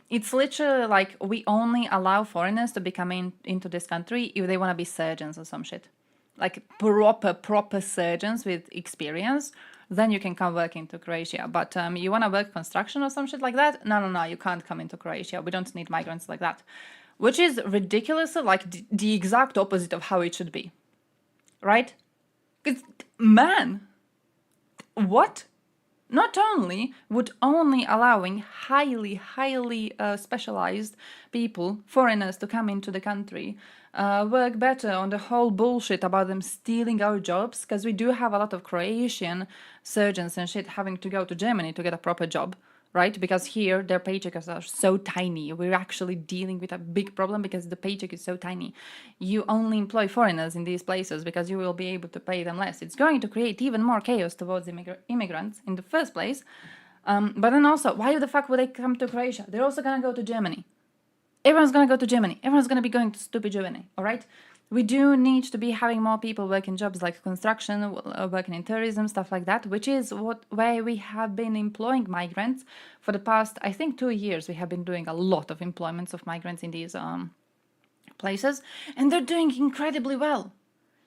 It's literally like we only allow foreigners to be coming into this country if they want to be surgeons or some shit. Like proper surgeons with experience, then you can come work into Croatia. But you want to work construction or some shit like that? No, you can't come into Croatia. We don't need migrants like that. Which is ridiculous, like the exact opposite of how it should be. Right? 'Cause, man, what? Not only would only allowing highly specialized people, foreigners, to come into the country work better on the whole bullshit about them stealing our jobs, because we do have a lot of Croatian surgeons and shit having to go to Germany to get a proper job, right? Because here their paychecks are so tiny. We're actually dealing with a big problem because the paycheck is so tiny. You only employ foreigners in these places because you will be able to pay them less. It's going to create even more chaos towards immigrants in the first place. But then also, why the fuck would they come to Croatia? They're also going to go to Germany. Everyone's going to go to Germany. Everyone's going to be going to stupid Germany, all right? We do need to be having more people working jobs like construction, working in tourism, stuff like that, which is where we have been employing migrants for the past, I think, 2 years. We have been doing a lot of employments of migrants in these places, and they're doing incredibly well.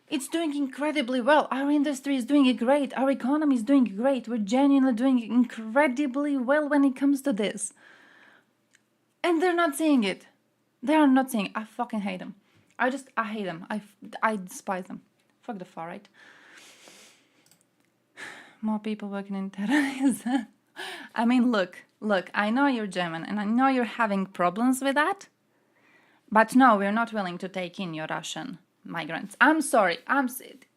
It's doing incredibly well. Our industry is doing great. Our economy is doing great. We're genuinely doing incredibly well when it comes to this. And they're not seeing it. They are not seeing it. I fucking hate them. I hate them. I despise them. Fuck the far right. More people working in terrorism. I mean, look, Look, I know you're German and I know you're having problems with that, but no, we're not willing to take in your Russian migrants. I'm sorry.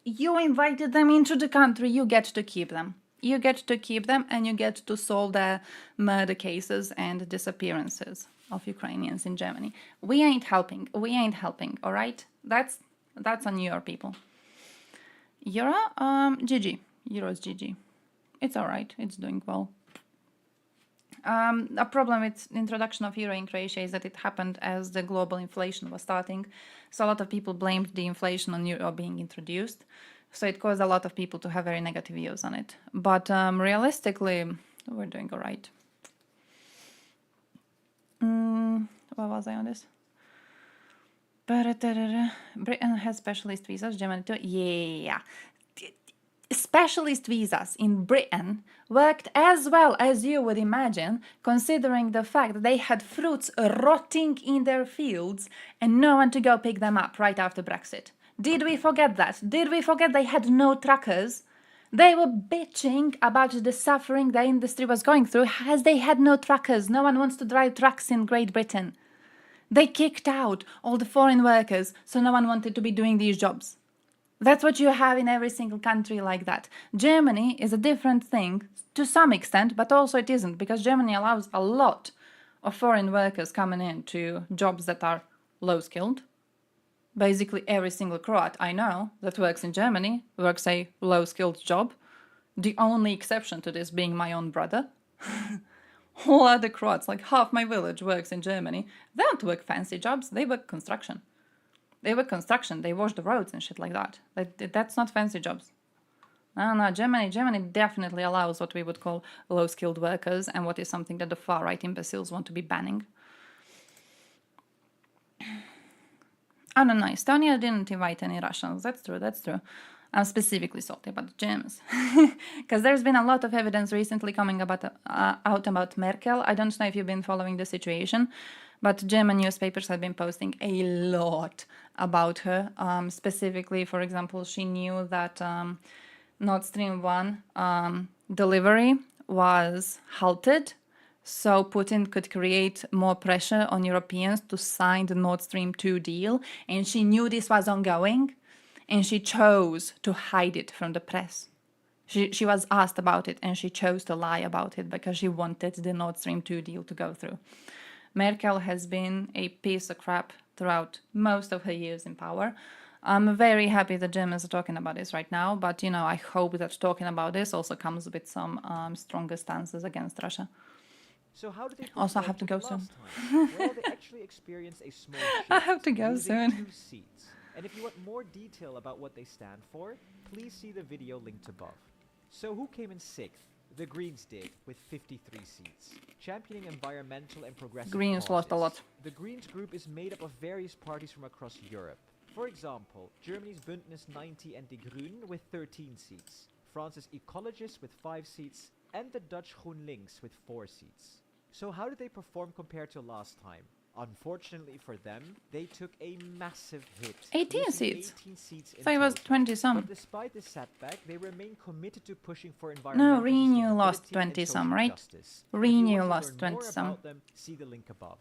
You invited them into the country. You get to keep them. You get to keep them and you get to solve the murder cases and disappearances of Ukrainians in Germany. We ain't helping. We ain't helping, all right? That's on your people. Euro, GG. Euro's GG. It's all right. It's doing well. A problem with the introduction of euro in Croatia is that it happened as the global inflation was starting. So a lot of people blamed the inflation on euro being introduced. So it caused a lot of people to have very negative views on it. But realistically, we're doing all right. What was I on this? Britain has specialist visas, Germany too. Yeah. Specialist visas in Britain worked as well as you would imagine, considering the fact that they had fruits rotting in their fields and no one to go pick them up right after Brexit. Did we forget that? Did we forget they had no truckers? They were bitching about the suffering the industry was going through as they had no truckers. No one wants to drive trucks in Great Britain. They kicked out all the foreign workers, so no one wanted to be doing these jobs. That's what you have in every single country like that. Germany is a different thing to some extent, but also it isn't, because Germany allows a lot of foreign workers coming in to jobs that are low-skilled. Basically, every single Croat I know that works in Germany works a low-skilled job. The only exception to this being my own brother. All other Croats, like half my village, works in Germany. They don't work fancy jobs, they work construction. They wash the roads and shit like that. That's not fancy jobs. No, Germany definitely allows what we would call low-skilled workers, and what is something that the far-right imbeciles want to be banning. I don't know, Estonia didn't invite any Russians. That's true. I'm specifically salty about the Germans. Because there's been a lot of evidence recently coming out about Merkel. I don't know if you've been following the situation, but German newspapers have been posting a lot about her. Specifically, for example, she knew that Nord Stream 1 delivery was halted, so Putin could create more pressure on Europeans to sign the Nord Stream 2 deal, and she knew this was ongoing, and she chose to hide it from the press. She was asked about it, and she chose to lie about it because she wanted the Nord Stream 2 deal to go through. Merkel has been a piece of crap throughout most of her years in power. I'm very happy the Germans are talking about this right now, but I hope that talking about this also comes with some stronger stances against Russia. So how did they also, I have to go soon. Well, they actually experienced a small shift. I have to go soon. 2 seats. And if you want more detail about what they stand for, please see the video linked above. So who came in 6th? The Greens did, with 53 seats, championing environmental and progressive Greens causes. lost a lot. The Greens group is made up of various parties from across Europe. For example, Germany's Bündnis 90 and Die Grünen with 13 seats, France's Ecologists with 5 seats, and the Dutch GroenLinks with 4 seats. So how did they perform compared to last time? Unfortunately for them, they took a massive hit. 18 seats. 18 seats in So it was 20-some. But despite this setback, they remain committed to pushing for environmental No, Renew lost sustainability and 20-some, social right? justice. Renew If you want lost to learn more 20-some. about them, see the link above.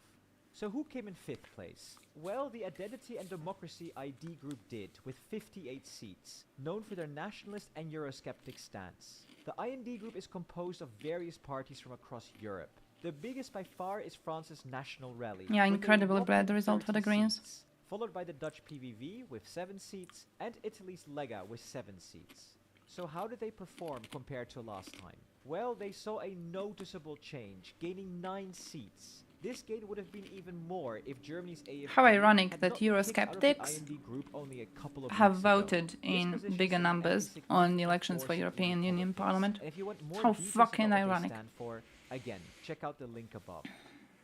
So who came in 5th place? Well, the Identity and Democracy ID group did, with 58 seats, known for their nationalist and Eurosceptic stance. The IND group is composed of various parties from across Europe. The biggest by far is France's National Rally. Yeah, with a incredibly whopping bad result for the 30 Greens. seats, followed by the Dutch PVV with 7 seats and Italy's Lega with 7 seats. So how did they perform compared to last time? Well, they saw a noticeable change, gaining 9 seats. This gain would have been even more if Germany's AfD How ironic had that not been kicked out of the Eurosceptics IND group only a couple of have weeks ago. voted This in positions bigger them numbers at a on the significant elections for force in European EU Union politics. Parliament. And if you want more How details fucking about what they ironic. stand for, again, check out the link above.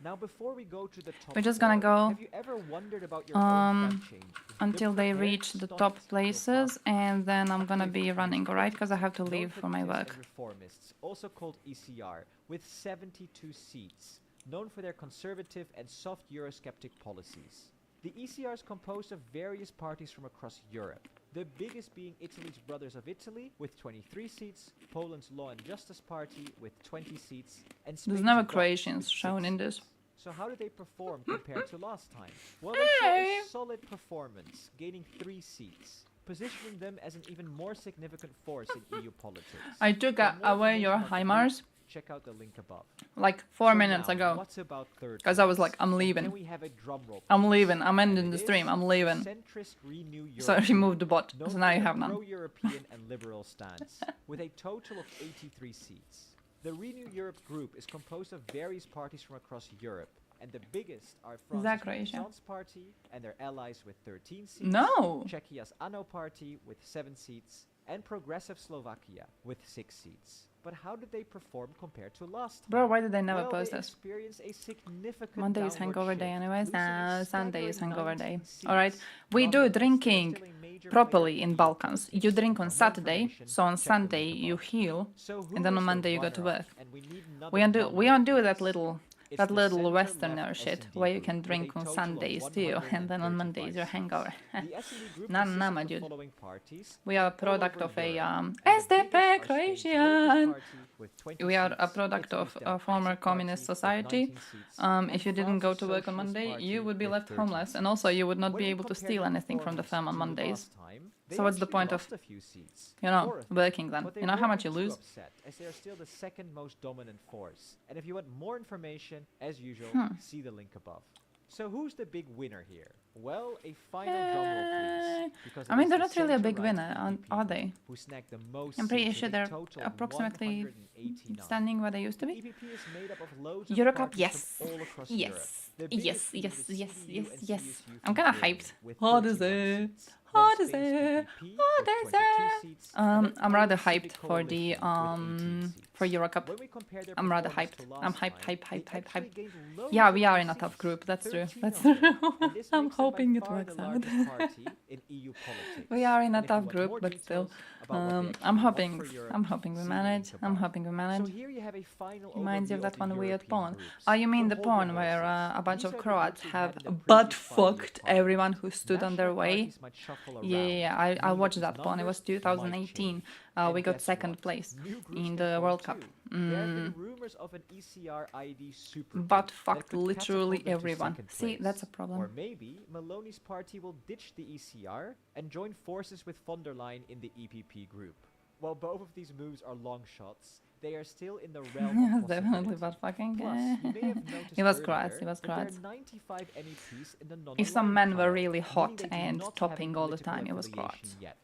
Now, before we go to the top We're just gonna 4, go have you ever wondered about your own flag change? until The they prepared, reach the stunned, top still places, and then I'm gonna be active running, alright? Because I have to known leave for my conservatives work. and reformists, also called ECR, with 72 seats, known for their conservative and soft Eurosceptic policies. The ECR is composed of various parties from across Europe. The biggest being Italy's Brothers of Italy with 23 seats, Poland's Law and Justice Party with 20 seats, and There's Spain's never Vox Croatians with 6 shown in this. seats. So how did they perform compared to last time? Well, they showed a solid performance, gaining 3 seats, positioning them as an even more significant force in EU politics. I took For more away your information about the HIMARS group, check out the link above. like 4 So minutes now, ago. What's about third Because I was place? like, I'm And leaving. can we have a drum roll, I'm please? leaving. I'm ending And the it stream. is I'm leaving. centrist Renew So I Europe removed the group, bot. known So for now you their have none. pro-European and liberal stance, with a total of 83 seats. The Renew Europe group is composed of various parties from across Europe, and the biggest are Is that France's Croatia? Renaissance Party and their allies with 13 seats, No. Czechia's ANO Party with 7 seats, and Progressive Slovakia with 6 seats. But how did they perform compared to last time? Bro, why did they never Well, post they this? experienced a significant Monday is downward hangover day shift, anyways. losing a Now Sunday is staggering hangover day. 19 Alright. seats. We do Nonetheless, they are drinking still a major properly player in EU Balkans. You politics. drink on For more Saturday, information, so on check the link Sunday you above. heal, So who and then is on the Monday you go to runner-up? work. And we need another We don't do drum we roll, don't do that please. little It's that the little center-left Westerner shit S&D where you group can with a drink on total of Sundays too, and then on 135 Mondays you're seats. hangover. The S&D group Nah, consists nah, of my the dude. following parties We are a all product over of a Europe, and the SDP biggest are Spain's Croatian. Workers' Party with 20 We are a seats, product of Italy's a former Democratic communist Party with society. 19 seats, If and you didn't go France's to work on Socialist Monday, Party you would be with left 13 homeless, and also you would not When be we able to compare steal their anything from the firm on performance to Mondays. last time, they So what's the actually point of, lost a few seats. you know, Fourth, working then? but they You know how won't much be you too lose? upset, as they are still the second most dominant force. And if you want more information, as usual, see the link above. So who's the big winner here? Well, a final drum roll, please. Because I it mean, is they're the not really a big centre-right winner, EPP are they? who snagged the most I'm pretty seats sure with a they're total of approximately 189. standing where they used to be. EPP is made up of loads of Eurocup, parties yes. from all across Europe. Yes. The Yes, biggest being yes, the yes, CDU yes, and yes. CSU I'm from kind of Germany hyped. with What is 31 it? seats. What Then is Spain's it? PPP What with is 22 it? seats, and then I'm rather Poland's Civic hyped for the Coalition with 18 seats. for Eurocup. When we compare their I'm rather performance hyped. to I'm last hyped, time, hyped, they hyped, actually hyped. gained loads Yeah, of we are new in a tough seats, group. That's true. 13 That's of true. them. And this I'm makes them by hoping it far works the out. largest party in EU politics. We are in a And if you tough want group, more but still, details about what they I'm actually want hoping. for Europe, I'm hoping we see the manage. link I'm above. hoping we manage. So here you have a final Reminds you of overview that the one weird European porn. groups. Oh, you mean But the hold your porn where horses. a bunch These of are the Croats groups we have had in the butt previous 5-year fucked parliament. everyone who stood on their National way? parties might shuffle Yeah, around, I meaning watched these that porn. It was numbers might 2018. change. We And got guess second what? place New groups in can the form World Cup. too. There have been rumors of an ECR ID super group Butt that fucked could literally catapult them to everyone. second See, place. that's a problem. Or maybe Maloney's party will ditch the ECR and join forces with von der Leyen in the EPP group. While both of these moves are long shots, they are still in the realm He was of definitely possibility. butt fucking. Plus, you may have noticed He was earlier Croats. He was that there are Croats. 95 MEPs in the If some non-aligned men were pile, really meaning hot they do and not have a topping all the political time, it was affiliation Croats. yet.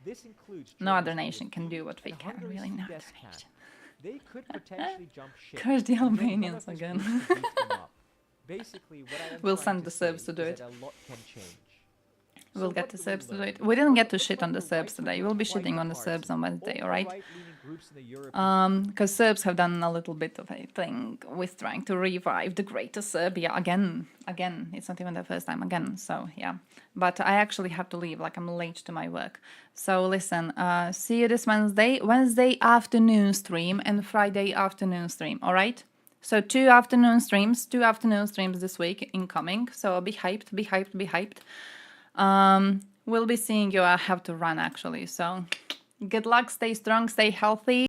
This includes No other Germany's nation can do what we and can, Hungary's really. No Fidesz other can. nation. They could potentially jump ship. Curse the and join one Albanians of these again. groups to beef them up. Basically, what I am We'll trying send to the Serbs say to do is it. that a lot can change. We'll So get what the do we Serbs to do learn? it. We didn't get to Well, shit it on the looks like Serbs the today. right We'll be wing quite shitting on the party. Serbs on Wednesday, All alright? right-leaning groups in the European Because Serbs have done a little bit of a thing with trying to revive the Greater Serbia again. Again, it's not even the first time again. So yeah, but I actually have to leave. Like I'm late to my work. So listen, see you this Wednesday afternoon stream and Friday afternoon stream. All right. So two afternoon streams this week incoming. So be hyped, be hyped, be hyped. We'll be seeing you. I have to run actually. So good luck. Stay strong. Stay healthy.